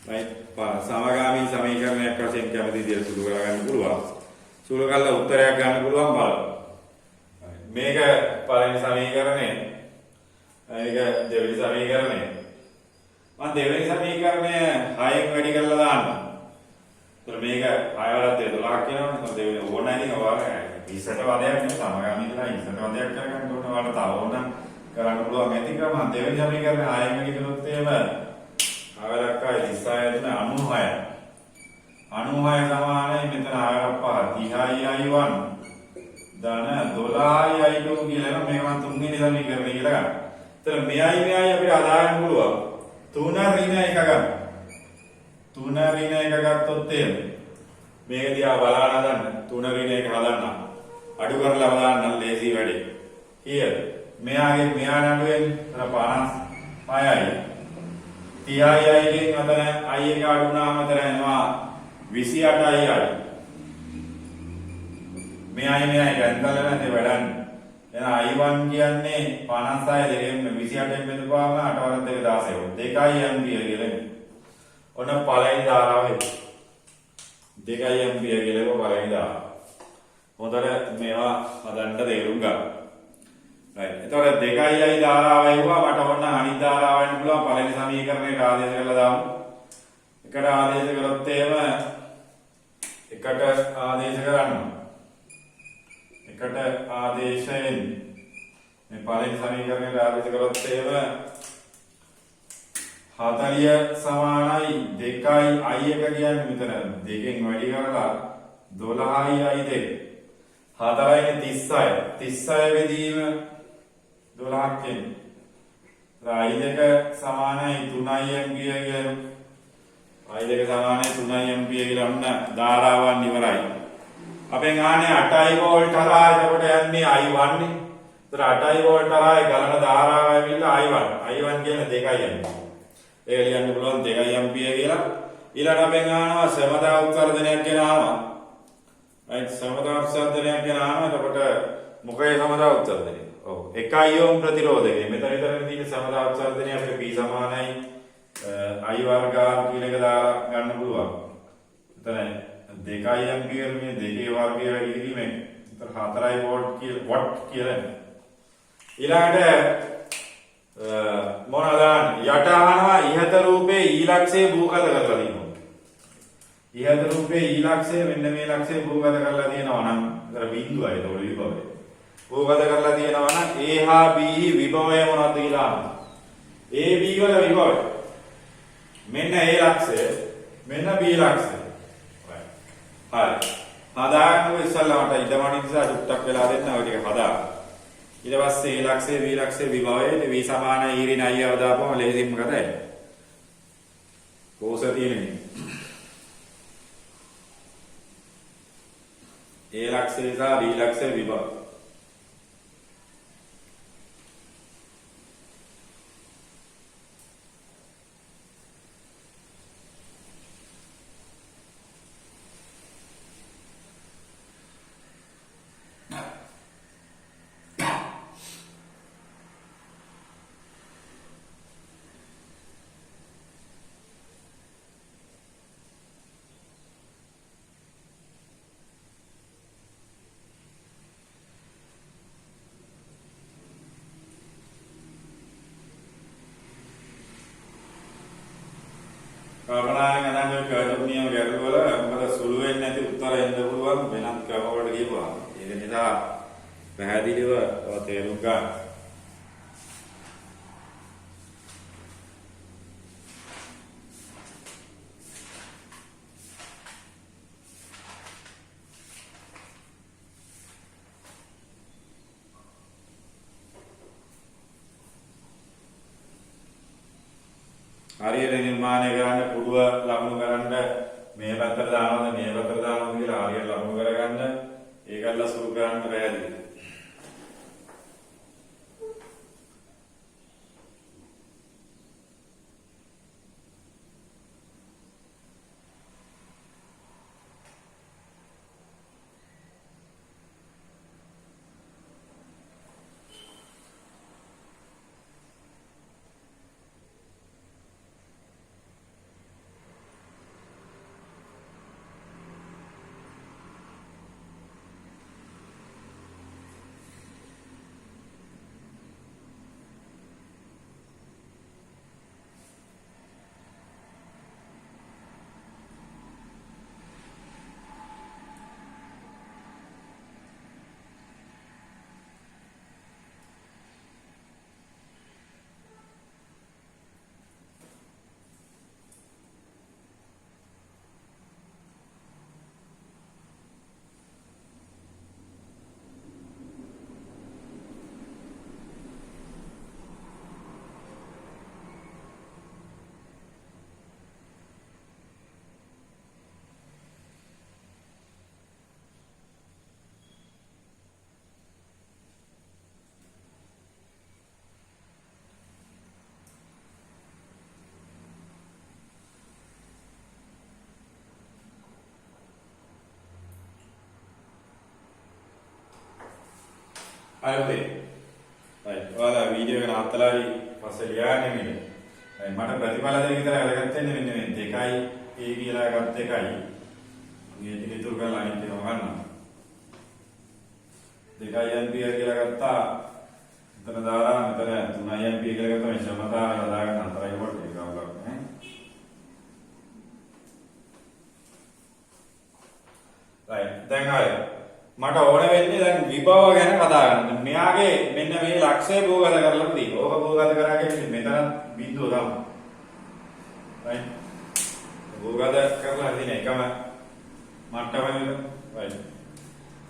right සමගාමී සමීකරණයක් වශයෙන් කැමති විදිහට සුළු කරගන්න පුළුවන්. සුළු කරලා උත්තරයක් ගන්න පුළුවන් බලන්න. මේක පළවෙනි සමීකරණය. මේක දෙවෙනි සමීකරණය. මම දෙවෙනි සමීකරණය 6න් වැඩි කරලා දාන්නම්. ඒතර මේක 6 වලත් 12ක් කියනවනේ. දෙවෙනි ඕනයි නේ ඔයාලා ඉස්සට වදයක් නේ සමගාමී කියලා ඉස්සට වදයක් කරගන්න ඕන ඔයාලට තව ඕන කරන්න පුළුවන් ඇති ක්‍රම. දෙවෙනි සමීකරණය 6න් වැඩි කළොත් එහෙම ආවලක්කයි 36 දෙන 96. 96 සමානයි මෙතන ආවලක් 5 30i i1 ධන 12i i2 කියලා මේක මම තුන්වෙනි සමීකරණය කියලා ගන්න. ඒතර මෙයයි අපිට අදායන්න පුළුවන්. 3 ඍණ 1 ගන්න. 3 ඍණ 1 ගත්තොත් එහෙම මේක දිහා බලන්න හදන්න 3 ඍණ 1 හදන්න. අඩු කරලා බලන්න ලේසි වැඩේ. here මෙයාගේ මෙයා නඩුවෙන් අර 56යි 30යි ගෙන් අතන i එක අඩු වුණාම අතන එනවා 28යි අඩු. මෙයයි ගන්තල නැති වැඩන්නේ. එහෙනම් i1 කියන්නේ 56 දෙකෙන් 28න් බෙදපුවාම 8 වරක් 2 16 2 ඇම්පියර් කියලා. ඔන්න පළවෙනි ධාරාව 2 ඇම්පියර් කියලා පළවෙනි ධාරාව. හොඳට මේවා හදන්න තේරුම් ගන්න. right. එතකොට 2i ධාරාව එවුවා මට ඔන්න අනිත් ධාරාව වෙන්න පුළුවන් පළවෙනි සමීකරණයට ආදේශ කරලා දාමු. එකට ආදේශ කරොත් එහෙම එකට ආදේශ කරන්න. එකට ආදේශයෙන් මේ පළවෙනි සමීකරණයට ආදේශ කරොත් එහෙම 40 සමානයි 2i i1 කියන්නේ මෙතන දෙකෙන් වැඩි කරලා 12i i2 4යි 36 වෙදීම 12ක් එන්නේ. i2 සමානයි 3i ඇම්පියර් කියන i2 සමානයි 3i ඇම්පියර් කියලා ඔන්න ධාරාවන් ඉවරයි. අපෙන් ආන්නේ 8i වෝල්ට් හරහා එතකොට යන්නේ i1 නේ. ඒතර 8i වෝල්ට් හරහා ගලන ධාරාව ඇවිල්ලා i1 කියන්නේ 2i ඇම්පියර්. ඒක ලියන්න පුළුවන් 2i ඇම්පියර් කියලා. ඊළඟ අපෙන් ආනවා සමතා උත්සර්ජනයක් ගැන ආවා. right සමතා උත්සර්ජනයක් ගැන ආනවා. එතකොට මොකේ සමතා උත්සර්ජනය? ඔව් 1 ඕම් ප්‍රතිරෝධකය. මෙතන තියෙන සමතා උත්සර්ජනය අපිට p සමානයි i වර්ග කියලා එක දාලා ගන්න පුළුවන්. එතන 2i ඇම්පියර් මේ 2 වර්ගය වැඩි කිරීමෙන් එතන 4i වොට් කියලා. ඊළඟට මොනවාද යට අහනවා ඉහත රූපේ ඊලක්ෂය භූගත කරලා තියෙනවා. ඉහත රූපේ ඊලක්ෂය මෙන්න මේ ලක්ෂය භූගත කරලා තියෙනවා නම් ඒතර බිඳුවයි ඒක විභවය. භූගත කරලා තියෙනවා නම් a හා b විභවය මොනවද කියලා අහනවා. a b වල විභවය මෙන්න a ලක්ෂය මෙන්න b ලක්ෂය. හරි. හදාගන්න ඉස්සල්ලාමට ඉදමණි නිසා සුට්ටක් වෙලා දෙන්න ඔය ටික හදාගන්න. ඊට පස්සේ a ලක්ෂය b ලක්ෂය විභවයේ v සමාන e ඍණ i අවදාපම ලේසියෙන්ම ගතයි. කෝෂ තියෙන්නේ. a ලක්ෂය සහ b ලක්ෂය විභව. කල්පනාවෙන් අදන් ඔය කර්ජ් නියම ගැටළු වල මොකද සුළු වෙන්නේ නැති උත්තර එන්න පුළුවන් වෙනත් කර්ම වලට ගිහුවා. ඒක නිසා පැහැදිලිව තේරුම් ගන්න. හරියට නිර්මාණය කරන්න පුඩුව ලකුණු කරන්න මේ පැත්තට දානවද මේ පැත්තට දානවද කියලා හරියට ලකුණු කරගන්න ඒකල්ල සුරු කරන්න බැහැ. අයෝදේ. ඔයාලා වීඩියෝ එක නවත්තලාරි පස්සේ ලියන්නේ මෙන්න. මට ප්‍රතිඵල දෙක විතර අරගත්ත වෙන්නේ මෙන්න මේ දෙකයි A කියලා ගත්ත එකයි. මේ ටික ඉතුරු කරලා අනිත් ඒවා ගන්නවා. 2 ampere කියලා ගත්තා. මෙතන දාලා මෙතන 3 ampere කියලා ගත්තා මේ ක්ෂමතාවය හදාගන්න අතරයි කොට ඒක අවුලක් නේ. දැන් ආයේ මට ඕන වෙන්නේ දැන් විභව ගැන කතා කරන්න. මෙයාගේ මෙන්න මේ ලක්ෂය භූගත කරලා තියෙනවා. ඕක භූගත කරාගෙන මෙතන බිඳුව තමයි. right. භූගත කරලා තියෙන එකම මට්ටමනේ. right.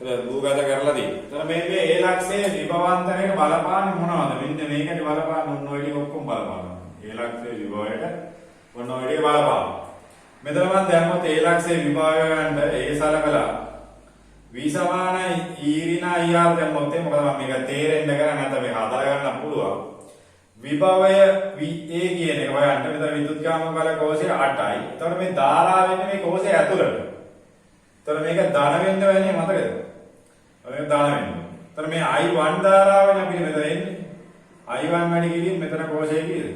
ඒක භූගත කරලා තියෙනවා. එතන මේ ඒ ලක්ෂයේ විභවාන්තරයට බලපාන්නේ මොනවද? මෙන්න මේකට බලපාන ඔන්න ඔය ටික ඔක්කොම බලපානවා. ඒ ලක්ෂයේ විභවයට ඔන්න ඔය ටික බලපානවා. මෙතන මම දැම්මොත් ඒ ලක්ෂයේ විභවය ගන්න ඒ සලකලා v සමාන e ඍණ ir දැම්මොත් මොකද මම මේක තේරෙන්න කරන්නේ නැත්නම් මේක හදා ගන්න පුළුවන්. විභවය va කියන එක හොයන්න. මෙතන විදුත්කාම බල කෝෂය 8යි. එතකොට මේ ධාරාව වෙන්නේ මේ කෝෂය ඇතුළට. එතකොට මේක ධන වෙන්න වෙන්නේ මතකද? මේක ධන වෙන්නේ. එතකොට මේ i1 ධාරාවනේ අපිට මෙතන එන්නේ. i1 වැඩි කිරීම මෙතන කෝෂයේ කීයද?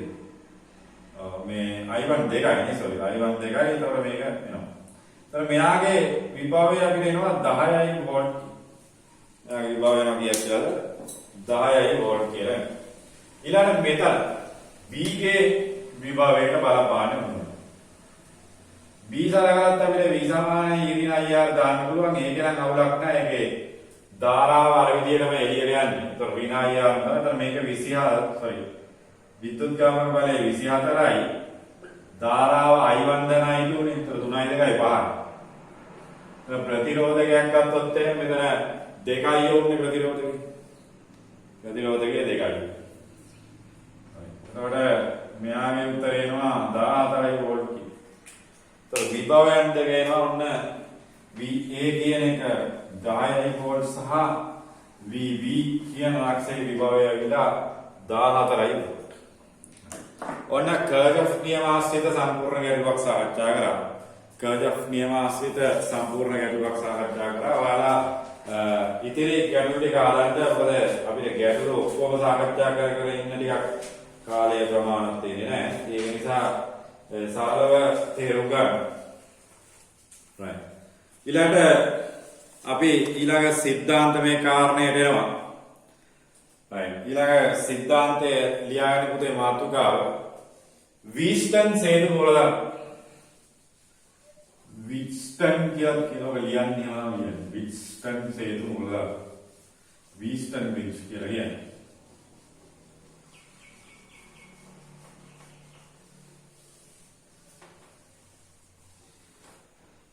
මේ i1 2යි නේ sorry i1 2යි. එතකොට මේක එනවා. तर මෙයාගේ විභවය අපිට එනවා 10යි වෝල්ට්. මෙයාගේ විභවය එනවා කියලාද 10යි වෝල්ට් කියලා. ඊළඟ මෙතන B ගේ විභවයට බලපාන මොනවද? B සලකලත් අපිට V සමාන E ඍණ IR දාන්න පුළුවන්. ඒක නම් අවුලක් නැහැ. ඒකේ ධාරාව අර විදිහටම එළියට යන්නේ. ඒතර ඍණ IR නේද? මේක 24 sorry විදුත්කාමක බලය 24යි. ධාරාව I1 දැනයි දුන්නේ. ඒතර 3යි 2යි 5යි. प्रतिरोधक गत्तොත් එහෙනම් මෙතන 2යි ඕනේ ප්‍රතිරෝධකේ. ප්‍රතිරෝධකයේ 2යි. එතකොට මෙයාගේ උත්තරේ එනවා 14යි වෝල්ට් කි. ඒතකොට විභවයන් දෙක එනවා ඔන්න VA කියන එක 10යි වෝල්ට් සහ VB කියන ලක්ෂයේ විභවය ඇවිල්ලා 14යි වෝල්ට්. ඔන්න කර්ජොෆ් නියමාශ්‍රිත සම්පූර්ණ ගැටලුවක් සාකච්ඡා කරා. කර්ජොෆ් නියමාශ්‍රිත සම්පූර්ණ ගැටලුවක් සාකච්ඡා කරා. ඔයාලා ඉතිරි ගැටලු ටික ආරම්භ මොකද අපිට ගැටලු ඔක්කොම සාකච්ඡා කර ඉන්න ටිකක් කාලය ප්‍රමාණවත් වෙන්නේ නැහැ. ඒ නිසා සරලව තේරුම් ගන්න. right. ඊළඟට අපි ඊළඟ સિદ્ધාන්තමය කාරණයට එනවා. right. ඊළඟ સિદ્ધාන්තය ලියාගෙන පුතේ මාතෘකාව වීස්ටන් සේතු මූලධර්ම. විස්ටන් කියලා ලියන්නේ යනවා කියන්නේ. විස්ටන් සේතු මුලදා. විස්ටන් බ්‍රිජ් කියලා කියන්නේ.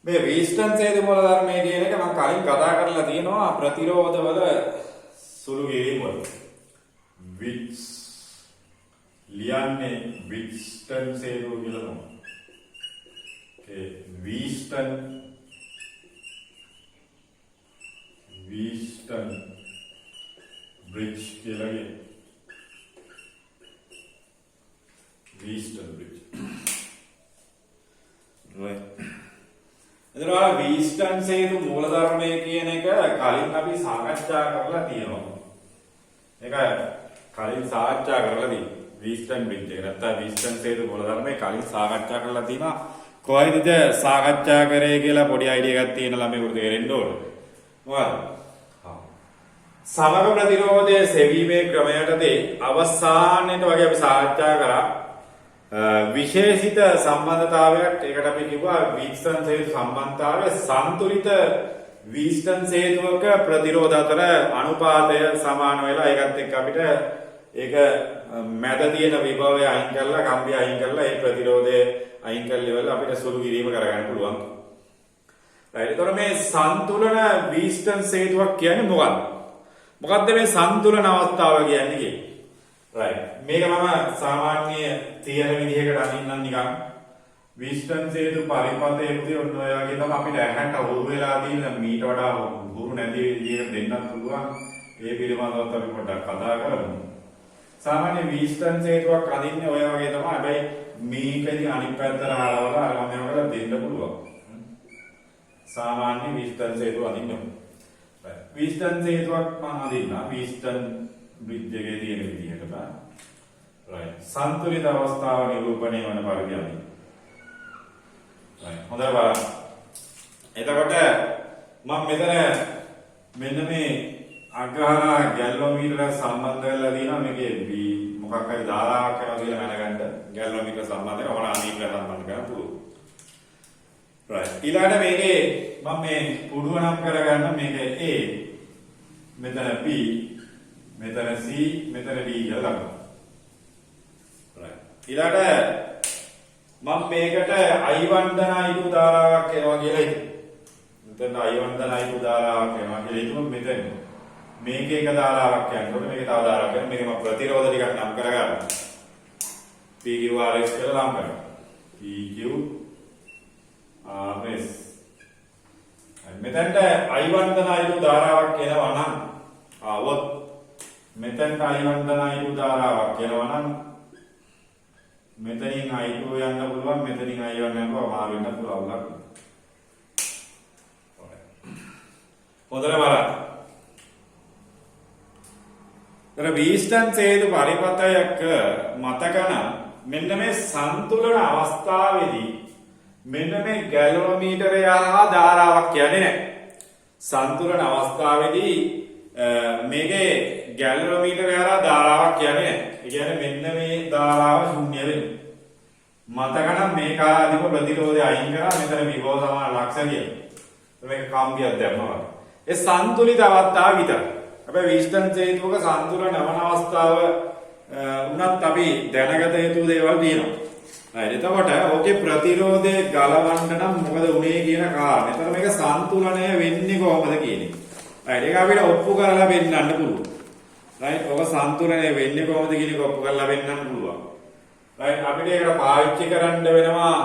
මේ විස්ටන් සේතු මූල ධර්මයේ කියන එක මම කලින් කතා කරලා තියෙනවා ප්‍රතිරෝධවල සුළු කිරීම වල. විච් ලියන්නේ විස්ටන් සේතු කියලා තමයි. විස්ටන් බ්‍රිජ් කියලා කියන්නේ. විස්ටන් බ්‍රිජ්. right. එතකොට විස්ටන් සේතු මූලධර්මය කියන එක කලින් අපි සාකච්ඡා කරලා තියෙනවා. ඒක කලින් සාකච්ඡා කරලා තියෙනවා. විස්ටන් බ්‍රිජ් එක නැත්නම් විස්ටන් සේතු මූලධර්මය කලින් සාකච්ඡා කරලා තියෙනවා. කොයිද සාකච්ඡා කරේ කියලා පොඩි අයිඩියා එකක් තියෙන ළමයෙකුට තේරෙන්න ඕන. මොකද? සමග ප්‍රතිරෝධයේ සෙවීමේ ක්‍රමයටදී අවසානයේට වගේ අපි සාකච්ඡා කරා විශේෂිත සම්බන්ධතාවයක්. ඒකට අපි කිව්වා විස්ටන් සේතු සම්බන්ධතාවය සන්තුලිත විස්ටන් සේතුවක ප්‍රතිරෝධ අතර අනුපාතය සමාන වෙලා ඒකත් එක්ක අපිට ඒක මැද තියෙන විභවය අයින් කරලා කම්බිය අයින් කරලා ඒ ප්‍රතිරෝධය අයින් කරලා අපිට සුළු කිරීම කරගන්න පුළුවන්. right. එතකොට මේ සන්තුලන විස්ටන් සේතුවක් කියන්නේ මොකක්ද? මොකක්ද මේ සන්තුලන අවස්ථාව කියන්නේ? right. මේක මම සාමාන්‍ය තියෙන විදිහකට අඳින්නම් නිකන්. විස්ටන් සේතු පරිපතයේදී ඔන්න ඔය වගේ තමයි අපිට ඇහැට උරු වෙලා තියෙන මීට වඩා උරු නැති විදිහකට දෙන්නත් පුළුවන්. ඒ පිළිබඳව අපි පොඩ්ඩක් කතා කරමු. සාමාන්‍ය විස්ටන් සේතුවක් අඳින්නේ ඔය වගේ තමයි. හැබැයි මේකදී අනිත් පැත්තට හරවලා අර මම මේකට දෙන්න පුළුවන්. සාමාන්‍ය විස්ටන් සේතුව අඳින්න. විස්ටන් සේතුවක් මම අඳින්නා. විස්ටන් බ්‍රිජ් එකේ තියෙන විදිහකට. right. සන්තුලිත අවස්ථාව නිරූපණය වන පරිදි අඳින්න. right. හොඳට බලන්න. එතකොට මම මෙතන මෙන්න මේ අග්‍රහාර ගැල්වමීටර සම්බන්ධ කරලා තියෙනවා. මේකේ මොකක් හරි ධාරාවක් කරනවා කියලා දැනගන්න ගැල්වමීටර සම්බන්ධ කරලා ඕන අනීකර සම්බන්ධ කරන්න පුළුවන්. right. ඊළඟට මේකේ මම මේ පුඩුව නම් කරගන්න මේක A මෙතන B මෙතන C මෙතන D කියලා දානවා. right. ඊළඟට මම මේකට I1 ධන I2 ධාරාවක් එනවා කියලා හිතමු. මෙතන I1 ධන I2 ධාරාවක් එනවා කියලා හිතමු. මෙතන මේක එක ධාරාවක් යනකොට මේක තව ධාරාවක් යනවා. මේක මම ප්‍රතිරෝධ ටිකක් නම් කරගන්නවා. PQRS කියලා නම් කරනවා. PQRS. මෙතනට I1 ධන I2 ධාරාවක් එනවා නම් ආවොත් මෙතනට I1 ධන I2 ධාරාවක් එනවා නම් මෙතනින් I2 යන්න පුළුවන් මෙතනින් I1 යනවා මාරු වෙන්න පුළුවන්. හොඳට බලන්න. විස්ටන් සේතු පරිපතයක මතකන මෙන්න මේ සන්තුලන අවස්ථාවේදී මෙන්න මේ ගැලවමීටරය හා ධාරාවක් යන්නේ නැහැ. සන්තුලන අවස්ථාවේදී මේකේ ගැලවමීටරය හා ධාරාවක් යන්නේ නැහැ. ඒ කියන්නේ මෙන්න මේ ධාරාව ශුන්‍ය වෙනවා. මතකන මේ කාලාදීම ප්‍රතිරෝධය අයින් කරා මෙතන විභව සමාන ලක්ෂණිය. මේක කම්බියක් දැම්මා. ඒ සන්තුලිත අවස්ථාව විතරයි. හැබැයි විස්ටන් සේතුවක සන්තුලන නවන අවස්ථාව උනත් අපි දැනගත යුතු දේවල් තියෙනවා. හරි. එතකොට ඕකේ ප්‍රතිරෝධය ගලවන්න නම් මොකද උනේ කියන කාරණේ. එතකොට මේක සන්තුලනය වෙන්නේ කොහොමද කියන්නේ. හරි. ඒක අපිට ඔප්පු කරලා පෙන්නන්න පුළුවන්. right. ඔක සන්තුලනය වෙන්නේ කොහොමද කියන එක ඔප්පු කරලා පෙන්නන්න පුළුවන්. right. අපිට ඒකට පාවිච්චි කරන්න වෙනවා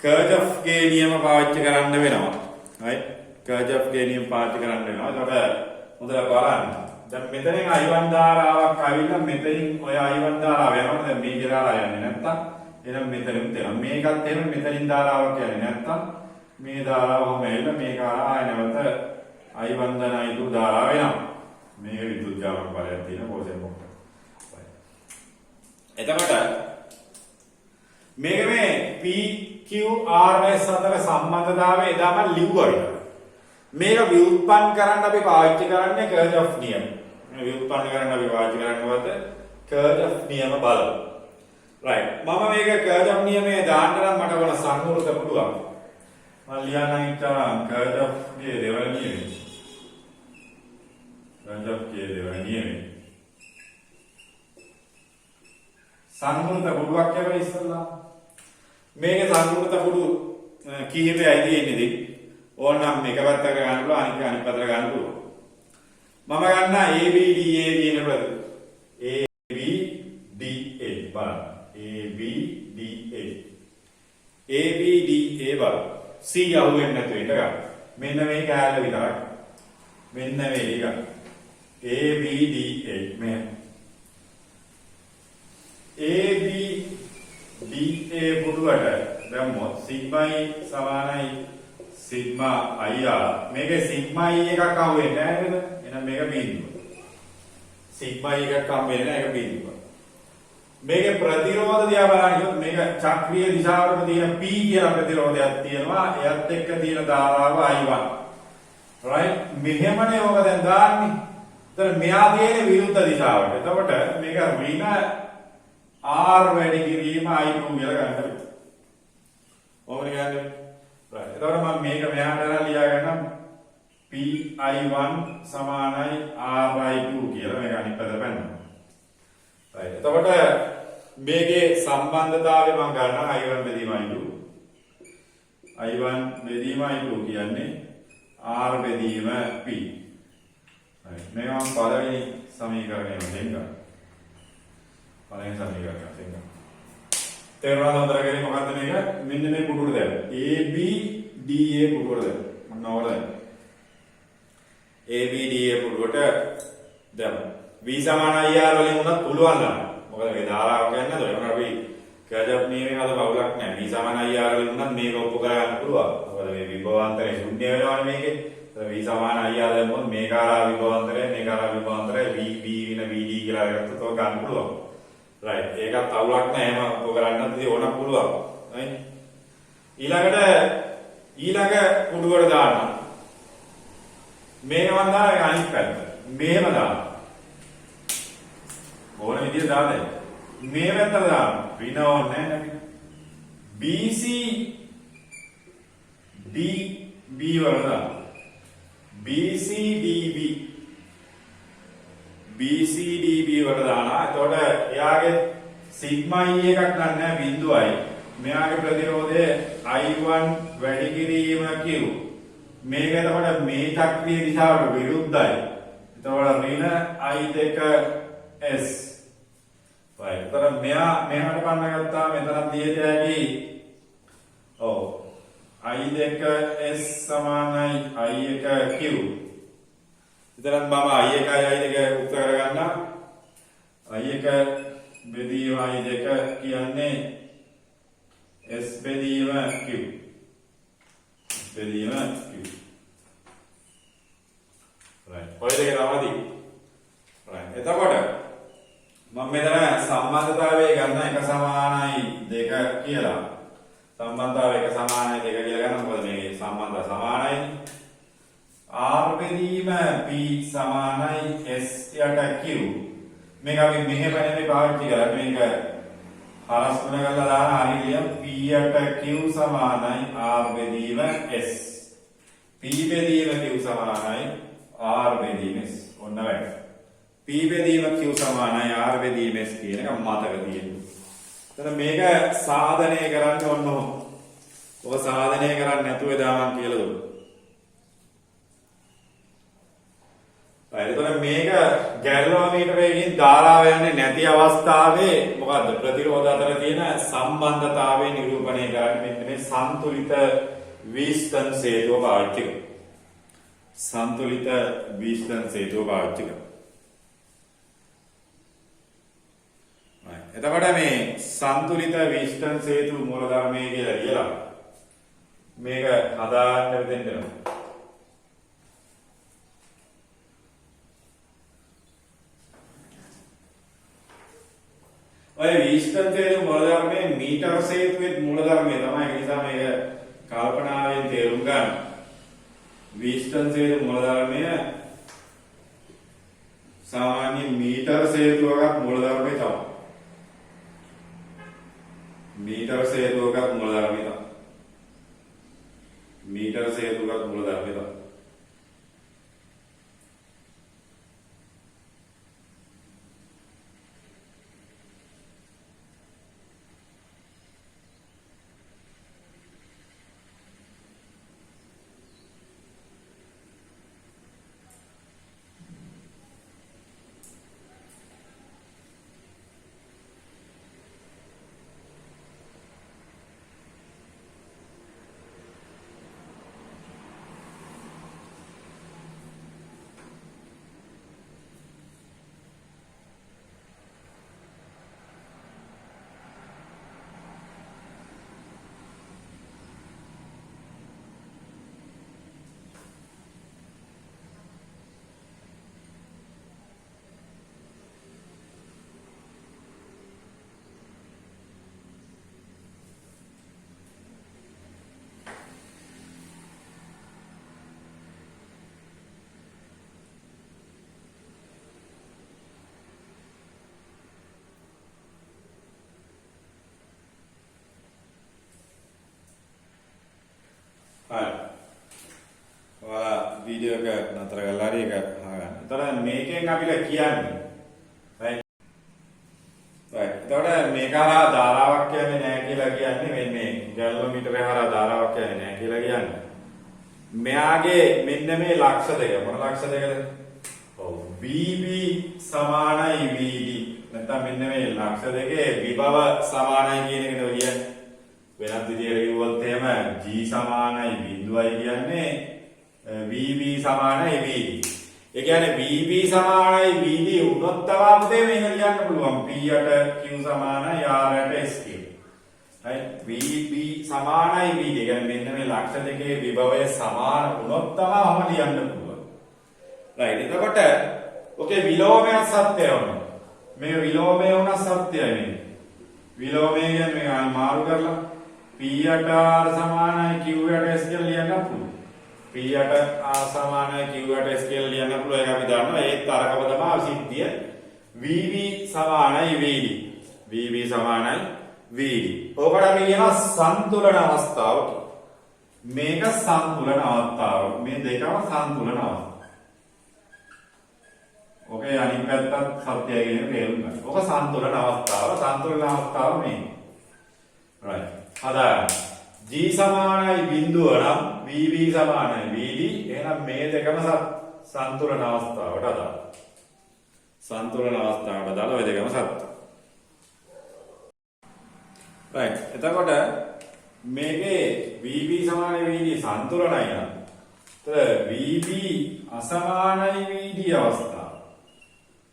කර්චොෆ්ගේ නියම පාවිච්චි කරන්න වෙනවා. right. කර්චොෆ්ගේ නියම පාවිච්චි කරන්න වෙනවා. එතකොට හොඳට බලන්න. දැන් මෙතනින් I1 ධාරාවක් ආවිල්ලා මෙතනින් ඔය I1 ධාරාව යනවා. දැන් මේකේ ධාරාව යන්නේ නැත්තම් එහෙනම් මෙතනින් තේරෙනවා. මේකත් එහෙම මෙතනින් ධාරාවක් යන්නේ නැත්තම් මේ ධාරාව ඔහම ඇවිල්ලා මේක ආය නැවත I1 ධන I2 ධාරාව වෙනවා. මේක විදුලි ජාලක බලයක් තියෙන කොහෙද මොකක්ද. එතකොට මේක මේ PQRS අතර සම්බන්ධතාවය එදාම ලිව්වා. මේක ව්‍යුත්පන්න කරන්න අපි පාවිච්චි කරන්නේ කර්චොෆ් නියම. මේ ව්‍යුත්පන්න කරන්න අපි පාවිච්චි කරනකොට කර්චොෆ් නියම බලමු. right. මම මේක කර්චොෆ් නියමයේ දාන්න නම් මට ඕන සංවෘත පුළුවන්. මල්ලියානම් ඉච්චානම් කර්ජ්ගේ දෙවන නියමයි. කර්ජ්ගේ දෙවන නියමයි. සංගුණත පුඩුවක් කියලා ඉස්සල්ලා. මේකේ සංගුණත පුඩු කීපයයි තියෙන්නේ. ඕනනම් මේක පැත්තකට ගන්න පුළුවන් අනික අනිත් පැත්තට ගන්න පුළුවන්. මම ගන්න ABDA කියන පද. ABDA බලන්න. ABDA. ABDA බලන්න. C අහුවෙන්නේ නැතුව ඉඳ ගන්න. මෙන්න මේ කෑල්ල විතරයි. මෙන්න මේ එක. ABDA මෙහෙම. ABDA පුඩුවට දැම්මොත් සිග්මයි සමානයි සිග්මා IR. මේකේ සිග්මා E එකක් අහුවෙන්නේ නැහැ නේද? එහෙනම් මේක බිඳුව. සිග්මා E එකක් අහුවෙන්නේ නැහැ ඒක බිඳුව. මේකේ ප්‍රතිරෝධ දිහා බලනකොට මේක චක්‍රීය දිශාවකට තියෙන P කියලා ප්‍රතිරෝධයක් තියෙනවා. එයත් එක්ක තියෙන ධාරාව I1. right? මෙහෙමනේ ඔබ දැන් දාන්නේ. ඒතර මෙහා තියෙන විරුද්ධ දිශාවට. එතකොට මේක ඍණ R වැඩි කිරීම I2 කියලා ගන්න බෑ. ඕනේ ගන්නේ. right. එතකොට මම මේක මෙහාට අරන් ලියා ගන්නම් PI1 සමානයි RI2 කියලා මේක අනිත් පැත්තට පැනනවා. right. එතකොට මේකේ සම්බන්ධතාවය මම ගන්නවා I1 බෙදීම I2. I1 බෙදීම I2 කියන්නේ R බෙදීම P. right. මේක මම පළවෙනි සමීකරණයෙන් දෙන්නම්. පළවෙනි සමීකරණය දෙන්නම්. තේරුණාද හොඳට කරේ මොකද්ද මේක? මෙන්න මේ පුඩුවට දැම්ම. ABDA පුඩුවට දැම්ම. මොන නෝරද? ABDA පුඩුවට දැම්ම. V සමාන IR වලින් උනත් පුළුවන් නම්. මොකද මේ ධාරාවක් කියන්නේ නේද? ඒකට අපි කර්ජප් නියමයෙන් අද බවුලක් නැහැ. V සමාන IR වලින් උනත් මේක ඔප්පු කරගන්න පුළුවන්. මොකද මේ විභවාන්තරය ශුන්‍ය වෙනවනේ මේකේ. V සමාන IR දැම්මොත් මේක ආරා විභවාන්තරය මේක ආරා විභවාන්තරය VB වෙන VD කියලා ගත්තොත් ඔක ගන්න පුළුවන්. right. ඒකත් අවුලක් නැහැ. එහෙම ඔප්පු කරන්නත් ඉතින් ඕනක් පුළුවන්. right. ඊළඟ පුඩුවට දාන්න. මේක මන් දාන අනිත් පැත්ත. මෙහෙම දාන්න. ඕන විදිහට දාන්න. මේ පැත්තට දාන්න. ඍණ ඕනේ නැහැ. BC DB වල දාන්න. BC DB වල දානවා. එතකොට එයාගේ සිග්මා E එකක් ගන්න බිඳුවයි. මෙයාගේ ප්‍රතිරෝධය I1 වැඩි කිරීම Q. මේක එතකොට මේ චක්‍රීය දිශාවට විරුද්ධයි. එතකොට ඍණ I2S. right. එතකොට මෙහාට පන්න ගත්තාම මෙතන දියට ඇවි. ඔව්. I2S සමානයි I1Q. ඉතින් මම I1 I2 උත්තර කරගන්න. I1 බෙදීම I2 කියන්නේ S බෙදීම Q. බෙදීම Q. right. ඔය දෙක තමයි. right. එතකොට මම මෙතන සම්බන්ධතාවය ගන්න එක සමානයි 2 කියලා. සම්බන්ධතාවය එක සමානයි 2 කියලා ගන්න. මොකද මේ සම්බන්ධය සමානයි. R බෙදීම P සමානයි S යට Q. මේක අපි මෙහෙම නෙමෙයි පාවිච්චි කරන්නේ. මේක හරස් ගුණ කරලා දාන හරියට P යට Q සමානයි R බෙදීම S. P බෙදීම Q සමානයි R බෙදීම S. ඔන්න වැඩ. P බෙදීම Q සමානයි R බෙදීම S කියන එක මතක තියෙන්න. එතන මේක සාධනය කරන්න ඕන. ඔක සාධනය කරන්නේ නැතුව දාමන් කියලා දුන්නා. එතකොට මේක ගැල්වනෝමීටරයකින් ධාරාව යන්නේ නැති අවස්ථාවේ මොකද්ද ප්‍රතිරෝධ අතර තියෙන සම්බන්ධතාවය නිරූපණය කරන්නේ මෙන්න මේ සන්තුලිත වීස්ටන් සේතුව පාවිච්චි කරලා. සන්තුලිත වීස්ටන් සේතුව පාවිච්චි කරලා. එතකොට මේ සන්තුලිත වීස්ටන් සේතු මූලධර්මයේ කියලා ලියලා මේක හදාන්න දෙන්න. ඔය වීස්ටන් සේතු මූලධර්මයේ මීටර සේතුවේ මූලධර්මය තමයි. ඒ නිසා මේක කල්පනාවෙන් තේරුම් ගන්න. වීස්ටන් සේතු මූලධර්මය සාමාන්‍ය මීටර සේතුවක මූලධර්මය තමයි. මීටර සේතුවක මූලධර්මය තමයි. වීඩියෝ එක නතර කරලා හරි ඒක අහගන්න. එතකොට මේකෙන් අපිට කියන්නේ right. එතකොට මේක හරහා ධාරාවක් කියන්නේ නැහැ කියලා කියන්නේ මේ ගැලෝමීටරේ හරහා ධාරාවක් කියන්නේ නැහැ කියලා කියන්නේ. මෙයාගේ මෙන්න මේ ලක්ෂ දෙක මොන ලක්ෂ දෙකද? ඔව් VB සමානයි VD. නැත්නම් මෙන්න මේ ලක්ෂ දෙකේ විභව සමානයි කියන එකද කියන්නේ. වෙනත් විදිහකට කිව්වොත් එහෙම G සමානයි බිඳුවයි කියන්නේ VB සමානයි VD. ඒ කියන්නේ VB සමානයි VD වුණොත් තමයි අපිට මේක ලියන්න පුළුවන්. P8 Q සමානයි R8 SQ. right VB සමානයි VD. ඒ කියන්නේ මෙන්න මේ ලක්ෂ දෙකේ විභවය සමාන වුණොත් තමයි ලියන්න පුළුවන්. right එතකොට ඔකේ විලෝමය සත්‍යය වුණා. මේ විලෝමය වුණා සත්‍යයි නේ. විලෝමය කියන්නේ මේක මාරු කරලා P8 R සමානයි Q8 S කියලා ලියන්න පුළුවන්. P8 R සමානයි Q8 S කියලා ලියන්න පුළුවන්. ඒක අපි දන්නවා. ඒත් අරකම තමයි සිද්ධිය. VB සමානයි VD. VB සමානයි VD. ඕකට අපි කියනවා සන්තුලන අවස්ථාව කියලා. මේක සන්තුලන අවස්ථාව. මේ දෙකම සන්තුලන අවස්ථාව. ඔකේ අනිත් පැත්තත් සත්‍යය කියන එක තේරුම් ගන්න. ඔක සන්තුලන අවස්ථාව. සන්තුලන අවස්ථාව මේ. right. හදා G සමානයි බිඳුව නම් VB සමානයි VD. එහෙනම් මේ දෙකම සන්තුලන අවස්ථාවට අදාළයි. සන්තුලන අවස්ථාවට අදාළ ඔය දෙකම සත්‍ය. right. එතකොට මේකේ VB සමානයි VD සන්තුලනයි නම් VB අසමානයි VD අවස්ථාව.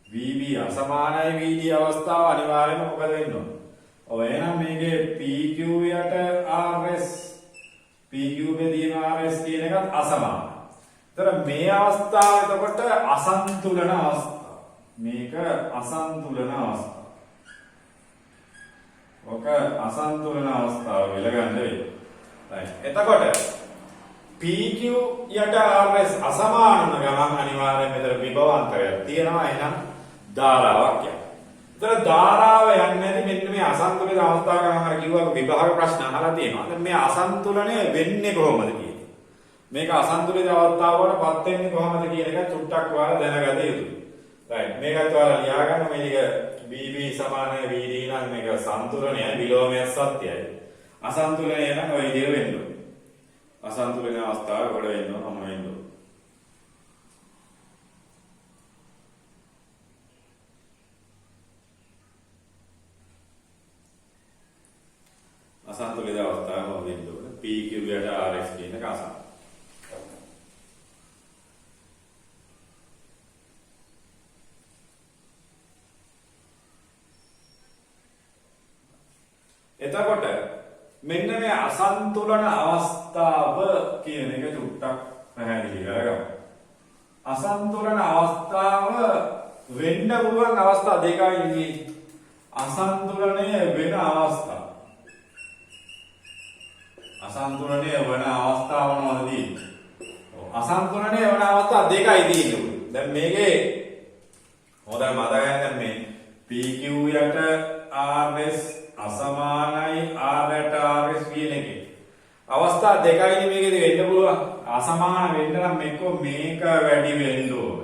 VB අසමානයි VD අවස්ථාව අනිවාර්යයෙන්ම මොකද වෙන්නේ? ඔව් එහෙනම් මේකේ PQ යට RS PQ බෙදීම RS කියන එකත් අසමානයි. ඒතර මේ අවස්ථාව එතකොට අසන්තුලන අවස්ථාව. මේක අසන්තුලන අවස්ථාව. ඔක අසන්තුලන අවස්ථාව කියලා ගන්න වෙයි. right. එතකොට PQ යට RS අසමාන වන ගමන් අනිවාර්යයෙන් මෙතන විභවාන්තරයක් තියෙනවා. එහෙනම් ධාරාවක් යනවා. ඒතර ධාරාව යන්නේ නැති මෙන්න මේ අසන්තුලිත අවස්ථාව ගමන් අර කිව්වා විභාග ප්‍රශ්න අහලා තියෙනවා. දැන් මේ අසන්තුලනය වෙන්නේ කොහොමද කියන්නේ? මේක අසන්තුලිත අවස්ථාවකට පත් වෙන්නේ කොහොමද කියන එක චුට්ටක් ඔයාලා දැනගත යුතුයි. right. මේකත් ඔයාලා ලියා ගන්න මේක VB සමානයි VD නම් මේක සන්තුලනයයි විලෝමය සත්‍යයි. අසන්තුලනය නම් ඔය විදිහට වෙන්න ඕනේ. අසන්තුලිත අවස්ථාව වල වෙන්න ඕන වෙන්න ඕන. අසන්තුලිත අවස්ථාව වල වෙන්න ඕන. PQ යට RS කියන එක අසන්තුලිත. එතකොට මෙන්න මේ අසන්තුලන අවස්ථාව කියන එක චුට්ටක් පැහැදිලි කරගමු. අසන්තුලන අවස්ථාව වෙන්න පුළුවන් අවස්ථා දෙකයි ඉන්නේ. අසන්තුලනය වෙන අවස්ථා. අසන්තුලනය වෙන අවස්ථාව මොනවද තියෙන්නේ? අසන්තුලනය වෙන අවස්ථා දෙකයි තියෙන්නේ. දැන් මේකේ හොඳට මතක ගන්න මේ PQ යට RS අසමානයි R8 RS කියන එකේ අවස්ථා දෙකයිනේ මේකෙදි වෙන්න පුළුවන්. අසමාන වෙන්න නම් මේක වැඩි වෙන්න ඕන.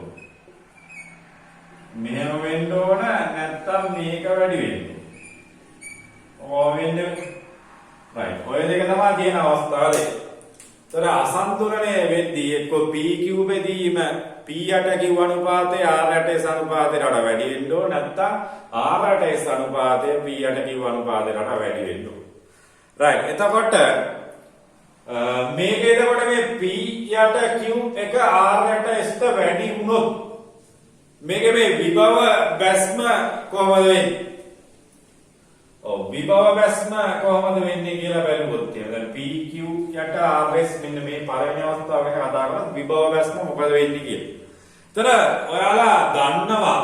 මෙහෙම වෙන්න ඕන නැත්තම් මේක වැඩි වෙන්න. ඕව වෙන්නේ right. ඔය දෙක තමයි තියෙන අවස්ථා දෙක. ඒතර අසන්තුලනය වෙද්දී එක්ක PQ බෙදීම P8 Q අනුපාතය R8S අනුපාතයට වඩා වැඩි වෙන්න ඕන නැත්නම් R8S අනුපාතය P8 Q අනුපාතයට වඩා වැඩි වෙන්න ඕන. right. එතකොට මේක එතකොට මේ P8 Q එක R8S ට වැඩි වුණොත් මේකේ මේ විභව බැස්ම කොහොමද වෙන්නේ? ඔව් විභව බැස්ම කොහොමද වෙන්නේ කියලා බලුවොත් දැන් PQ යට RS මෙන්න මේ පළවෙනි අවස්ථාව ගැන කතා කරලා විභව බැස්ම මොකද වෙන්නේ කියලා. ඒතර ඔයාලා දන්නවා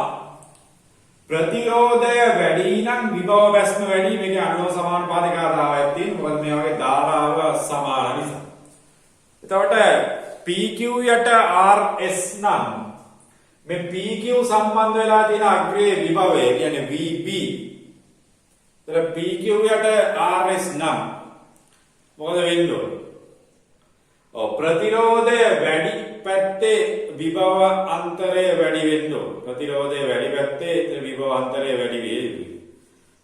ප්‍රතිරෝධය වැඩි නම් විභව බැස්ම වැඩි. මේකේ අනුව සමානුපාතික ධාරාවක් තියෙනවා. මොකද මේ වගේ ධාරාව සමාන නිසා. එතකොට PQ යට RS නම් මේ PQ සම්බන්ධ වෙලා තියෙන අග්‍රයේ විභවය කියන්නේ VB. ඒතර PQ යට RS නම් මොකද වෙන්නේ? ඔව් ප්‍රතිරෝධය වැඩි පැත්තේ විභව අන්තරය වැඩි වෙන්න ඕන. ප්‍රතිරෝධය වැඩි පැත්තේ විභව අන්තරය වැඩි වෙයි.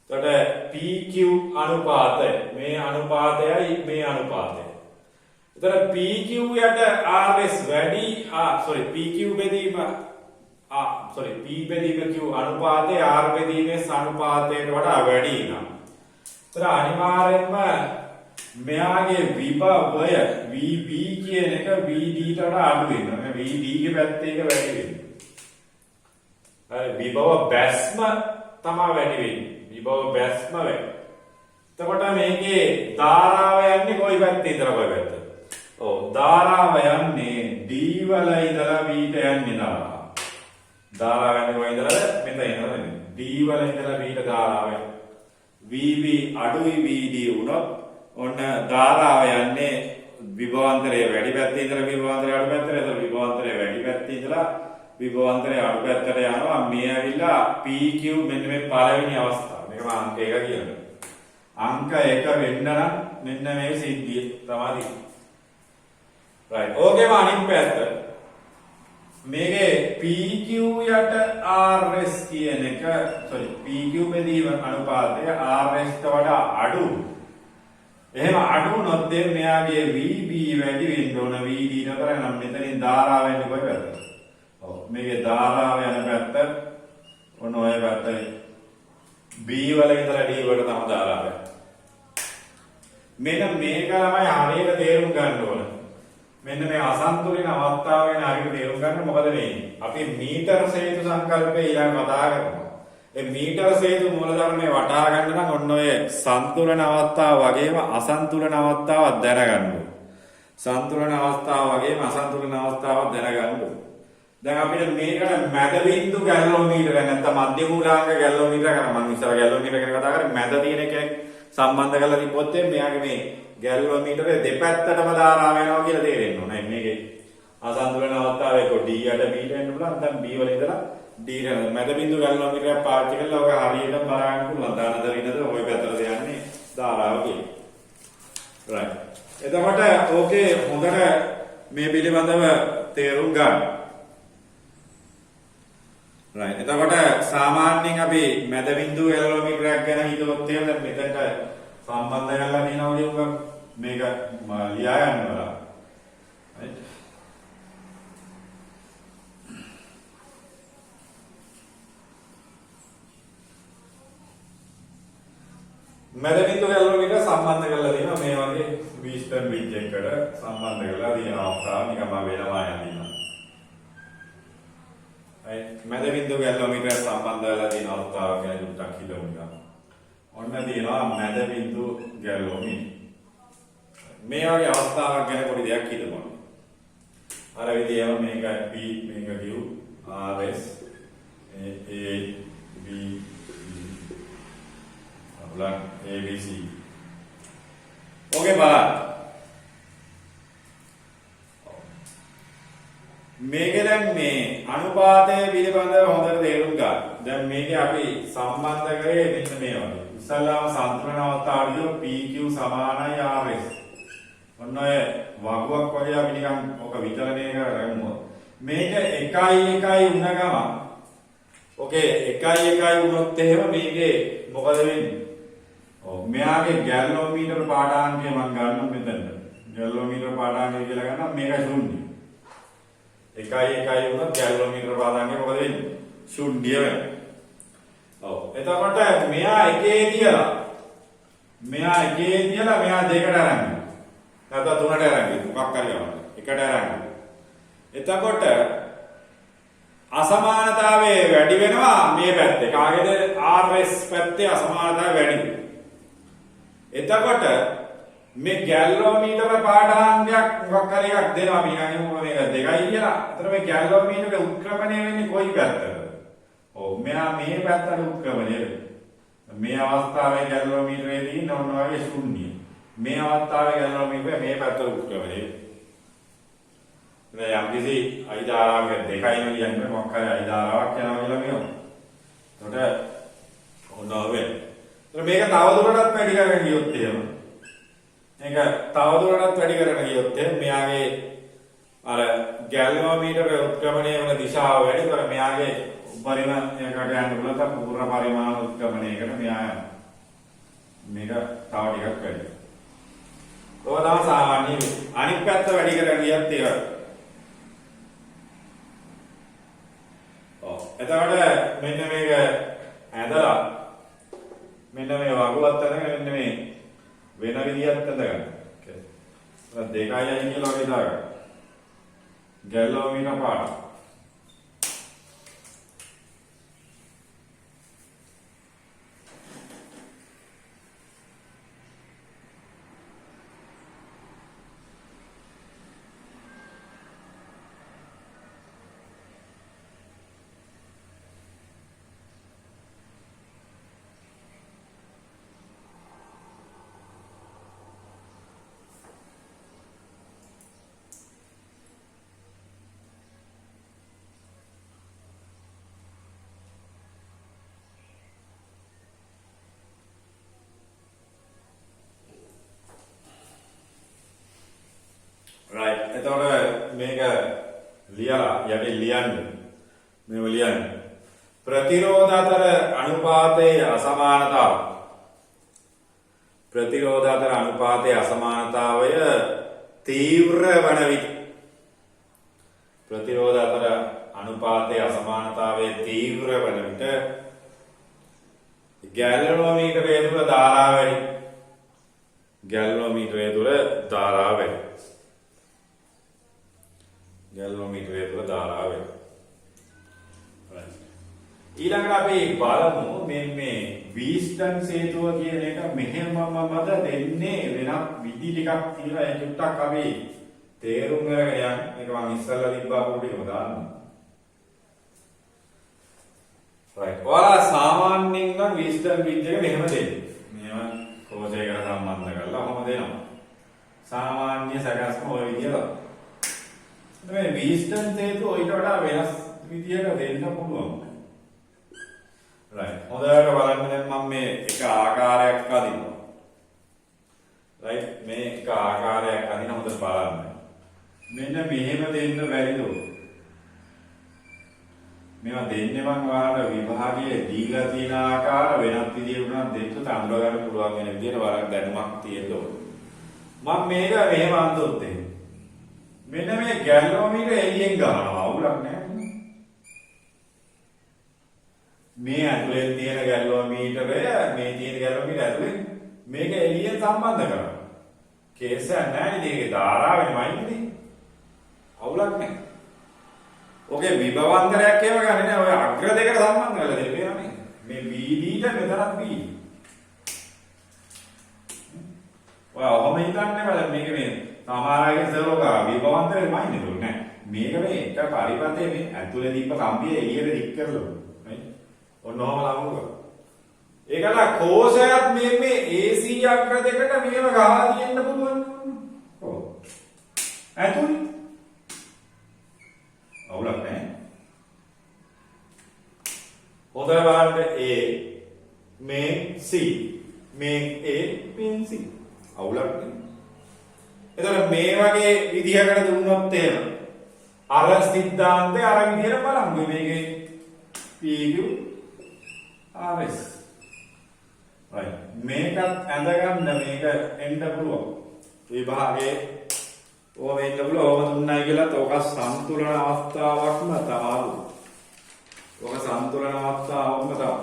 එතකොට PQ අනුපාතය මේ අනුපාතයයි මේ අනුපාතය. එතකොට PQ යට RS වැඩි PQ බෙදීම P බෙදීම Q අනුපාතය R බෙදීමේ අනුපාතයට වඩා වැඩි නම් එතකොට අනිවාර්යෙන්ම මෙයාගේ විභවය VB කියන එක VD ට වඩා අඩු වෙනවා. මේ VD ගේ පැත්තේ එක වැඩි වෙනවා. හරි විභව බැස්ම තමයි වැඩි වෙන්නේ. විභව බැස්ම වැඩි. එතකොට මේකේ ධාරාව යන්නේ කොයි පැත්තේ ඉඳලා කොයි පැත්තට? ඔව් ධාරාව යන්නේ D වල ඉඳලා V ට යන්නේ ධාරාව. ධාරාව යන්නේ කොයි ඉඳලාද? මෙතන ඉඳලා D වල ඉඳලා V ට ධාරාව යන්නේ. VB අඩුයි VD උනොත් ඔන්න ධාරාව යන්නේ විභවාන්තරය වැඩි පැත්තේ ඉඳලා විභවාන්තරය අඩු පැත්තට. එතකොට විභවාන්තරය වැඩි පැත්තේ ඉඳලා විභවාන්තරය අඩු පැත්තට යනවා. මේ ඇවිල්ලා PQ මෙන්න මේ පළවෙනි අවස්ථාව. මේක මම අංක 1 කියනවා. අංක 1 වෙන්න නම් මෙන්න මේ සිද්ධිය තමයි. right. ඕකේම අනිත් පැත්ත. මේකේ PQ යට RS කියන එක PQ බෙදීම අනුපාතය RS ට වඩා අඩු. එහෙම අඩු වුණොත් මෙයාගේ VB වැඩි වෙන්න ඕන VD නතර නම් මෙතනින් ධාරාව එන්නේ කොයි පැත්තද? ඔව් මේකේ ධාරාව යන පැත්ත ඔන්න ඔය පැත්තනේ. B වල ඉඳලා D වලට තම ධාරාව. මෙන්න මේක ළමයි හරියට තේරුම් ගන්න ඕන. මෙන්න මේ අසන්තුලිත අවස්ථාව ගැන හරියට තේරුම් ගන්න මොකද මේ අපි මීටර සේතු සංකල්පය ඊළඟ කතා කරනවා. ඒ මීටර සේතු මූලධර්මයේ වටහා ගන්න නම් ඔන්න ඔය සන්තුලන අවස්ථාව වගේම අසන්තුලන අවස්ථාවක් දැනගන්න ඕනේ. සන්තුලන අවස්ථාව වගේම අසන්තුලන අවස්ථාවක් දැනගන්න ඕනේ. දැන් අපිට මේකට මැද බින්දු ගැලෝමීටර නැත්නම් මධ්‍ය මූලාංග ගැලෝමීටර කරා මම ඉස්සර ගැලෝමීටර ගැන කතා කරේ මැද තියෙන එකෙන් සම්බන්ධ කරලා තිබ්බොත් මෙයාගේ මේ ගැලෝමීටරේ දෙපැත්තටම ධාරාව යනවා කියලා තේරෙන්න ඕනේ. මේකේ අසන්තුලන අවස්ථාවේ කො D යට B ට එන්න පුළුවන්. දැන් B වල ඉඳලා D මැද බින්දු ගැලෝමීටරයක් පාවිච්චි කරලා ඔය හරියටම බලන්න පුළුවන්. දානද විනද ඔය පැත්තට යන්නේ ධාරාව කියලා. right. එතකොට ඕකේ හොඳට මේ පිළිබඳව තේරුම් ගන්න. right. එතකොට සාමාන්‍යයෙන් අපි මැද බින්දු ගැලෝමීටරයක් ගැන හිතුවොත් එහෙම දැන් මෙතනට සම්බන්ධ කරලා තියෙනවා කියුවා මේක ලියා ගන්න බලන්න. right. මැද බින්දු ගැලෝමීටර සම්බන්ධ කරලා තියෙනවා මේ වගේ වීස්ටර්න් බ්‍රිජ් එකකට සම්බන්ධ කරලා තියෙන අවස්ථාව නිකම්ම වෙනවා යනවා. right. මැද බින්දු ගැලෝමීටර සම්බන්ධ කරලා තියෙන අවස්ථාව ගැන චුට්ටක් හිතමු. ඔන්න තියෙනවා මැද බින්දු ගැලෝමීටර. මේ වගේ අවස්ථාවක් ගැන පොඩි දෙයක් හිතමු. අර විදිහම මේක P මේක Q RS A B බලන්න ABC. ඕකේ බලන්න. මේකේ දැන් මේ අනුපාතය පිළිබඳව හොඳට තේරුම් ගන්න. දැන් මේකේ අපි සම්බන්ධ කරේ මෙන්න මේ වගේ. ඉස්සල්ලාම සම්තුලන අවස්ථාවේදී PQ සමානයි RS. ඔන්න ඔය වගුවක් වගේ අපි නිකන් ඔක විතරණය කරගමු. මේක 1 1 වුණ ගමන් ඕකේ 1 1 වුණොත් එහෙම මේකේ මොකද වෙන්නේ? ඔව් මෙයාගේ ගැලෝමීටර පාඩාංකය මම ගන්නවා මෙතන. ගැලෝමීටර පාඩාංකය කියලා ගන්නම් මේක ශුන්‍ය. 1 1 වුණොත් ගැලෝමීටර පාඩාංකය මොකද වෙන්නේ? ශුන්‍ය වෙනවා. ඔව් එතකොට මෙයා එකේ තියලා මෙයා දෙකට අරන් නැත්නම් තුනට අරන් මොකක් හරි ගන්න. එකට අරන්. එතකොට අසමානතාවය වැඩි වෙනවා මේ පැත්තේ. කාගේද? RS පැත්තේ අසමානතාවය වැඩි වෙනවා. එතකොට මේ ගැලෝමීටර පාඩාංගයක් මොකක් හරි එකක් දෙනවා අපි නිකන් මේක 2යි කියලා. එතන මේ ගැලෝමීටරේ උත්ක්‍රමණය වෙන්නේ කොයි පැත්තටද? ඔව් මෙයා මේ පැත්තට උත්ක්‍රමණය වෙනවා. මේ අවස්ථාවේ ගැලෝමීටරේ තියෙන ඔන්න වගේ ශුන්‍ය. මේ අවස්ථාවේ ගැලෝමීටරේ මේ පැත්තට උත්ක්‍රමණය වෙනවා. දැන් යම්කිසි අයිදාරාවක් 2යිම කියන්නේ මොකක් හරි අයිදාරාවක් යනවා කියලා කියමු. එතකොට ඔන්න ඔය මේක තවදුරටත් වැඩි කරගෙන ගියොත් එහෙම මේක තවදුරටත් වැඩි කරගෙන ගියොත් එහෙම මෙයාගේ අර ගැල්වෝමීටර් උත්ක්‍රමණය වෙන දිශාව වැඩි කර මෙයාගේ පරිමාණයකට යන්න පුළුවන් පූර්ණ පරිමාණ උත්ක්‍රමණයකට මෙයා යනවා. මේක තව ටිකක් වැඩි. ඔය තමයි සාමාන්‍ය අනිත් පැත්ත වැඩි කරගෙන ගියත් ඒක. එතකොට මෙන්න මේක ඇඳලා මෙන්න මේ වගුවත් අරගෙන මෙන්න මේ වෙන විදියක් ඇඳගන්න. දෙකයි අයින් කියලා වගේ දාගන්න. ගැල්වෝමීටර් පාට. right එතකොට මේක ලියලා යටි ලියන්න මේව ලියන්න ප්‍රතිරෝධ අතර අනුපාතයේ අසමානතාව ප්‍රතිරෝධ අතර අනුපාතයේ අසමානතාවය තීව්‍ර වන විට ප්‍රතිරෝධ අතර අනුපාතයේ අසමානතාවය තීව්‍ර වන විට ගැල්වෝමීටරය තුළ ධාරාව වැඩි ගැල්වෝමීටරය තුළ ධාරාව වැඩි ගැල්වෝමීටරය තුළ ධාරාව වැඩි ඊළඟට අපි බලමු මේ වීස්ටන් සේතුව කියන එක මෙහෙමම මත දෙන්නේ වෙනත් විදි ටිකක් තියෙනවා ඒ චුට්ටක් අපි තේරුම් ගන්න යන්න මේක මම ඉස්සෙල්ලා තිබ්බා පොඩිම දාන්න right ඔයාලා සාමාන්‍යයෙන් නම් වීස්ටන් බ්‍රිජ් එක මෙහෙම දෙන්නේ මේව කෝෂයකට සම්බන්ධ කරලා කොහොම දෙනවා සාමාන්‍ය සැකස්ම ඔය විදියට මේ වීස්ටන් සේතුව ඊට වඩා වෙනස් විදියට දෙන්න පුළුවන් right හොඳට බලන්න දැන් මම මේ එක ආකාරයක් අදිනවා right මේ එක ආකාරයක් අදින හොඳට බලන්න මෙන්න මෙහෙම දෙන්න බැරිද මේවා දෙන්නේ මම ඔයාලට විභාගයේ දීලා තියෙන ආකාර වෙනත් විදිහකට උනත් දෙන්න තඳුර ගන්න පුළුවන් වෙන විදිහට වරක් දැනුමක් තියෙන්න ඕනේ මම මේක මෙහෙම අන්තොත් මෙන්න මේ ගැල්වෝමීටර් එළියෙන් ගන්නවා අවුලක් නැහැ මේ ඇතුලේ තියෙන ගැල්වෝමීටරය මේ තියෙන ගැල්වෝමීටර ඇතුලේ මේක එළියෙන් සම්බන්ධ කරනවා කේස් එක නැහැ නේද ඒකේ ධාරාවෙමයි නේද අවුලක් නැහැ ඔගේ විභවාන්තරයක් ඒව ගන්නේ නැහැ ඔය අග්‍ර දෙකට සම්බන්ධ කරලා දෙන්නේ නේ මේ BD ට මෙතනත් B ඔය ඔහොම හිතන්නේ බලන්න මේක මේ සමහරගේ සර්වක විභවාන්තරෙමයි නේද නෑ මේක මේ එක පරිපතේ මේ ඇතුලේ දීප කම්බිය එළියට දික් කරලා ඔන්නෝම ලඟු කරා. ඒකල කෝෂයත් මේ AC අග්‍ර දෙකට මේව ගහලා තියෙන්න පුළුවන්. ඔව්. ඇතුලේ. අවුලක් නැහැ. හොඳට බලන්න A මේ C මේ A මේ C. අවුලක් නැහැ. එතකොට මේ වගේ විදිහකට දුන්නොත් එහෙම අර සිද්ධාන්තය අර විදිහට බලමු මේකේ PQ RS right මේකත් ඇඳගන්න මේක එන්න පුළුවන් විභාගයේ ඕව වෙන්න පුළුවන් ඕව දුන්නයි කියලාත් ඕක සම්තුලන අවස්ථාවක්ම තමයි ඕක සම්තුලන අවස්ථාවක්ම තමයි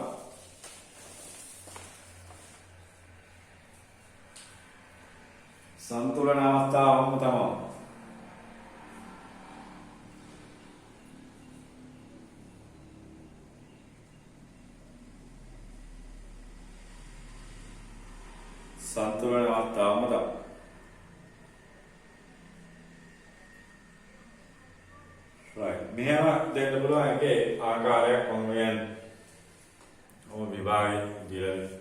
සම්තුලන අවස්ථාවක්ම තමයි සම්තුලන අවස්ථාවම තමයි right මෙහෙම දෙන්න පුළුවන් එකේ ආකාරයක් මොන කියන්නේ ඕ විභාගයේ දීලා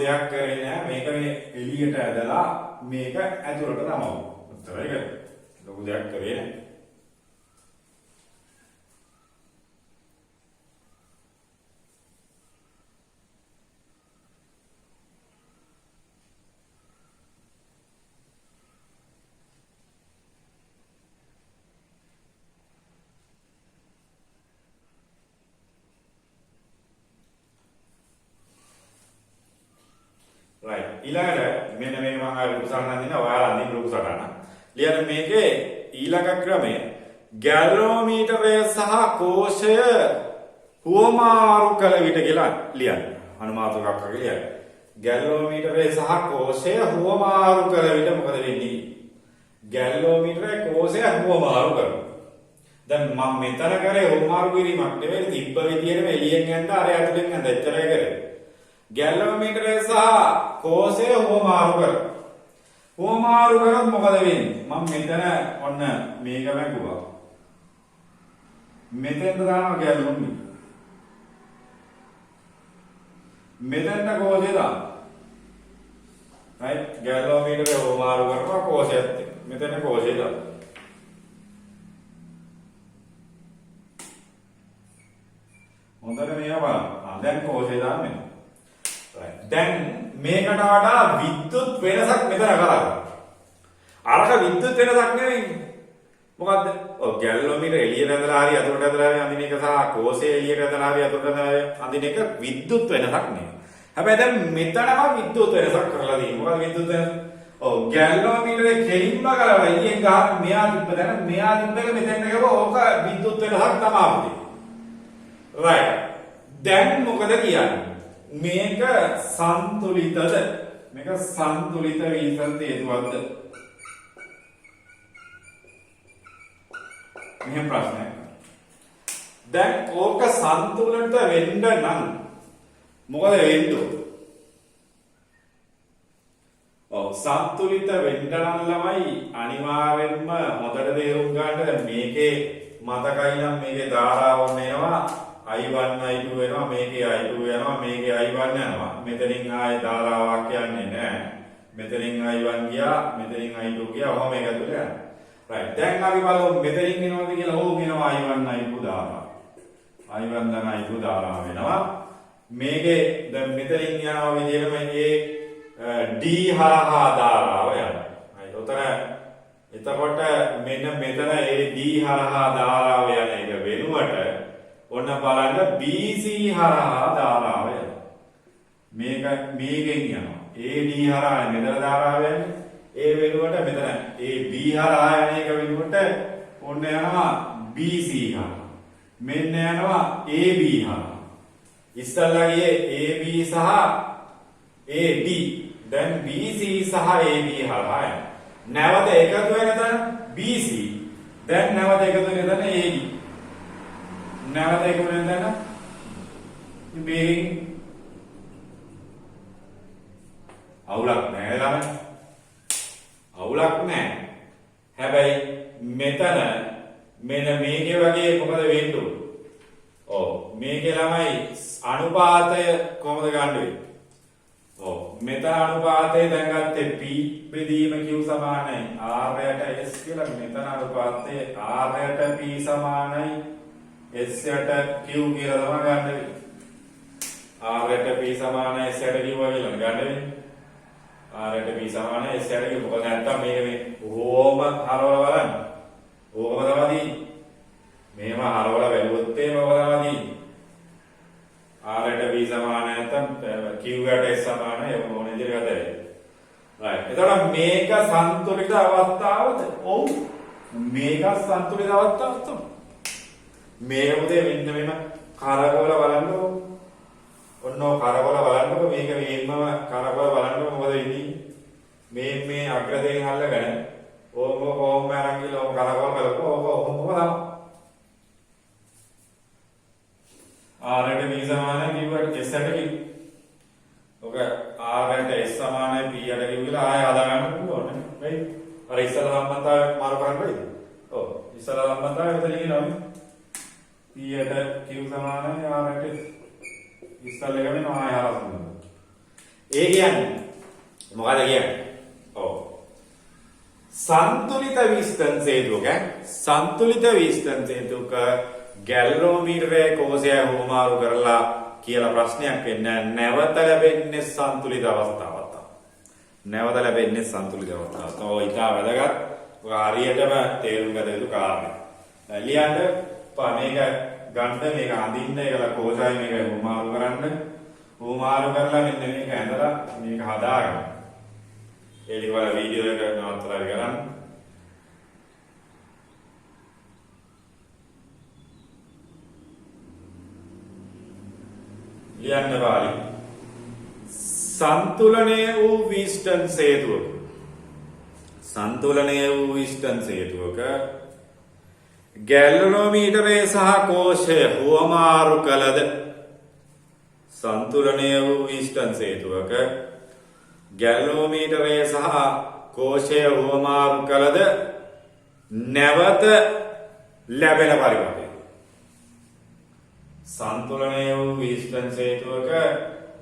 දෙයක් කරේ නෑ මේක මේ එළියට ඇදලා මේක ඇතුළට තමවුවා. උත්තරයි ඒක. ලොකු දෙයක් කරේ නෑ. right ඊළඟට මෙන්න මේක මම ආයෙ උදාහරණ දෙනවා ඔයාලා අනිත් ගෲප් සටහන. ලියන්න මේකේ ඊළඟ ක්‍රමය ගැලෝමීටරය සහ කෝෂය හුවමාරු කළ විට කියලා ලියන්න. අනුමාතකයක් වගේ ලියන්න. ගැලෝමීටරය සහ කෝෂය හුවමාරු කළ විට මොකද වෙන්නේ? ගැලෝමීටරය කෝෂය හුවමාරු කරනවා. දැන් මම මෙතන කරේ හුවමාරු කිරීමක් නෙවෙයි තිබ්බ විදියටම එළියෙන් යන්න අර ඇතුලෙන් යන්න එච්චරයි කරේ. ගැලෝමීටරය සහ කෝෂය හුවමාරු කරනවා. හුවමාරු කරොත් මොකද වෙන්නේ? මම මෙතන ඔන්න මේක වැගුවා. මෙතෙන්ද දානවා ගැලෝමීටර. මෙතෙන්ට කෝෂය දානවා. right ගැලෝමීටරය හුවමාරු කරනවා කෝෂයත් එක්ක. මෙතන කෝෂය දානවා. හොඳට මේක බලන්න. දැන් කෝෂය දාන්නේ. දැන් මේකට වඩා විද්‍යුත් වෙනසක් මෙතන කරා. අරක විද්‍යුත් වෙනසක් නෙවෙයි. මොකද්ද? ඔව් ගැලෝමීටර එළියට ඇදලා හරි අතුරට ඇදලා හරි අඳින එක සහ කෝෂය එළියට ඇදලා හරි අතුරට ඇදලා අඳින එක විද්‍යුත් වෙනසක් නෙවෙයි. හැබැයි දැන් මෙතනම විද්‍යුත් වෙනසක් කරලා තියෙනවා. මොකද විද්‍යුත් වෙනස? ඔව් ගැලෝමීටරේ කෙලින්ම කරලා එළියෙන් ගහන මෙයා තිබ්බ දැන් මෙයා තිබ්බක මෙතෙන් ගිහුව ඕක විද්‍යුත් වෙනසක් තමයි. right දැන් මොකද කියන්නේ? මේක සන්තුලිතද? මේක සන්තුලිත වීසන් හේතුවක්ද? මෙහෙම ප්‍රශ්නයක්. දැන් ඕක සන්තුලිත වෙන්න නම් මොකද වෙන්නේ? ඔව් සන්තුලිත වෙන්න නම් ළමයි අනිවාර්යෙන්ම හොඳට තේරුම් ගන්න මේකේ මතකයි නම් මේකේ ධාරාව වෙනවා I1 I2 වෙනවා මේකේ I2 යනවා මේකේ I1 යනවා මෙතනින් ආයේ ධාරාවක් යන්නේ නැහැ මෙතනින් I1 ගියා මෙතනින් I2 ගියා ඔහොම එක තුල යනවා right දැන් අපි බලමු මෙතනින් එනවද කියලා ඕක එනවා I1 I2 ධාරාව I1 දැන් I2 ධාරාව වෙනවා මේකේ දැන් මෙතනින් යනවා විදිහටම මේ D හරහා ධාරාව යනවා right උතන එතකොට මෙන්න මෙතන ඒ D හරහා ධාරාව යන එක වෙනුවට ඔන්න බලන්න BC හරහා ධාරාව යනවා. මේක මේකෙන් යනවා. AD හරහා මෙතන ධාරාව යන්නේ. ඒ වෙනුවට මෙතන AB හරහා යන එක වෙනුවට ඔන්න යනවා BC හරහා. මෙන්න යනවා AB හරහා. ඉස්සල්ලා ගියේ AB සහ AD. දැන් BC සහ AB හරහා යනවා. නැවත එකතු වෙන තැන BC. දැන් නැවත එකතු වෙන තැන AD. නැවත එක වෙන තැන මේකින් අවුලක් නැහැ ළමයි අවුලක් නැහැ හැබැයි මෙතන මෙන්න මේකේ වගේ මොකද වෙන්න ඕන ඔව් මේකේ ළමයි අනුපාතය කොහොමද ගන්න වෙන්නේ ඔව් මෙතන අනුපාතය දැන් ගත්තේ P බෙදීම Q සමානයි R යට S කියලා මෙතන අනුපාතය R යට P සමානයි S යට Q කියලා තමයි ගන්න වෙන්නේ. R යට P සමානයි S යට Q කියලා ගන්න වෙන්නේ. R යට P සමානයි S යට Q මොකද නැත්තම් මේක මේ ඕම හරවලා බලන්න. ඕකම තමයි. මේව හරවලා බැලුවොත් එහෙම ඕක තමයි. R යට P සමානයි නැත්තම් Q යට S සමානයි ඔය මොන විදිහට ගතයි. right. එතකොට මේක සන්තුලිත අවස්ථාවද? ඔව්. මේක සන්තුලිත අවස්ථාවක් තමයි. මේක උදේ මෙන්න මෙම කරකවල බලන්නකො ඔන්න කරකවල බලන්නකො මේක මේන්ම කරකවල බලන්නකො මොකද වෙන්නේ මේ අග්‍රයෙන් අල්ලගෙන ඕම අරන් ගිහලා ඕම කරකවල බලපුවා ඕක ඔහොම තමයි R ට B සමානයි කිව්වට S ට කිව්ව ඔක R ට S සමානයි P ට කිව්වලා ආයෙ හදා ගන්න පුළුවන් නේ අර ඉස්සලා සම්බන්ධතාවය මාරු කරන්න බෑද ඔව් ඉස්සලා සම්බන්ධතාවය මෙතන කියනවා P යට Q සමානයි R ට ඉස්සල්ල එක වෙනවා ආය හරස් වෙනවා. ඒ කියන්නේ මොකද කියන්නේ? ඔව්. සන්තුලිත විස්තන් හේතුක සන්තුලිත විස්තන් හේතුක ගැලනෝමීටරයේ කෝෂය හුවමාරු කරලා කියලා ප්‍රශ්නයක් වෙන්නේ නැවත ලැබෙන්නේ සන්තුලිත අවස්ථාවක් තමයි. නැවත ලැබෙන්නේ සන්තුලිත අවස්ථාවක්. ඔය ඊට වැදගත් හරියටම තේරුම් ගත යුතු කාරණා. ලියන්න මේක ගන්න මේක අඳින්න ඒකලා කෝෂය මේක හුවමාරු කරන්න. හුවමාරු කරලා මෙන්න මේක ඇඳලා මේක හදාගන්න. ඒ වල වීඩියෝ එක නවත්තලා ගන්න. ලියන්න වාලි. සන්තුලනය වූ විස්ටන් හේතුවක සන්තුලනය වූ විස්ටන් හේතුවක ගැලනෝමීටරයේ සහ කෝෂය හුවමාරු කළද සන්තුලනය වූ විස්ටන් හේතුවක ගැලනෝමීටරයේ සහ කෝෂය හුවමාරු කළද නැවත ලැබෙන පරිවර්තනය සන්තුලනය වූ විස්ටන් හේතුවක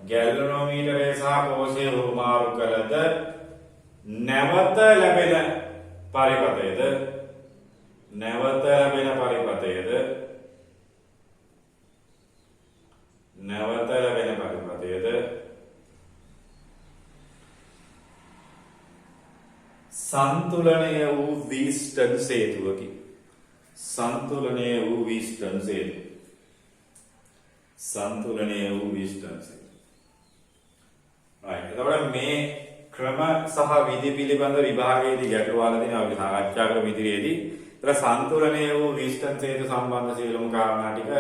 ගැලනෝමීටරයේ සහ කෝෂය හුවමාරු කළද නැවත ලැබෙන පරිපතයද නැවත ලැබෙන පරිපතයද නැවත ලැබෙන පරිපතයද සන්තුලනය වූ විස්ටන් හේතුවකි. සන්තුලනය වූ විස්ටන් හේතුව සන්තුලනය වූ විස්ටන් හේතුව. right. එතකොට මේ ක්‍රම සහ විධි පිළිබඳ විභාගයේදී ගැටළු වල තියෙන අපි සාකච්ඡා කරමු ඉදිරියේදී. ඒතර සන්තුලනය වූ විස්ටන් හේතු සම්බන්ධ සියලුම කාරණා ටික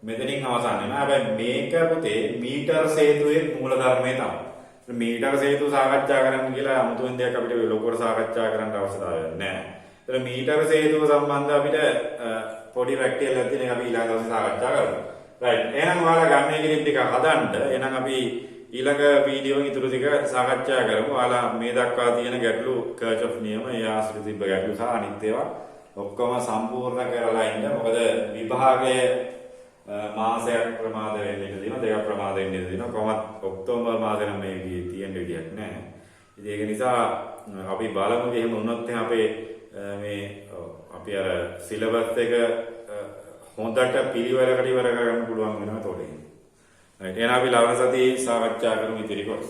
මෙතනින් අවසන් වෙනවා. හැබැයි මේක පුතේ මීටර් හේතුවේ මූල ධර්මයේ තමයි. මීටර් හේතු සාකච්ඡා කරන්න කියලා අමුතුවෙන් දෙයක් අපිට ලොකුවට සාකච්ඡා කරන්න අවශ්‍යතාවයක් නැහැ. ඒතර මීටර් හේතුව සම්බන්ධ අපිට පොඩි ප්‍රැක්ටිකල් එකක් තියෙන එක අපි ඊළඟ දවසේ සාකච්ඡා කරමු. right. එහෙනම් ඔයාලා ගන්න මේ ක්ලිප් ටික හදන්න. එහෙනම් අපි ඊළඟ වීඩියෝ ඉතුරු ටික සාකච්ඡා කරමු. ඔයාලා මේ දක්වා තියෙන ගැටලු කර්චොෆ් නියම ඒ ආශ්‍රිත තිබ්බ ගැටලු සහ අනිත් ඒවා ඔක්කොම සම්පූර්ණ කරලා ඉන්න. මොකද විභාගයේ මාසයක් ප්‍රමාද වෙන්න ඉඩ තියෙනවා. දෙකක් ප්‍රමාද වෙන්න ඉඩ තියෙනවා. කොහොමත් ඔක්තෝබර් මාසෙ නම් මේ විදිහේ තියෙන විදියක් නැහැ. ඉතින් ඒක නිසා අපි බලමු එහෙම වුණොත් අපේ මේ අපි අර සිලබස් එක හොඳට පිළිවෙලකට ඉවර කරගන්න පුළුවන් වෙනවා තෝරේ. right. එහෙනම් අපි ලබන සතියේ සාකච්ඡා කරමු ඉතිරි කොටස.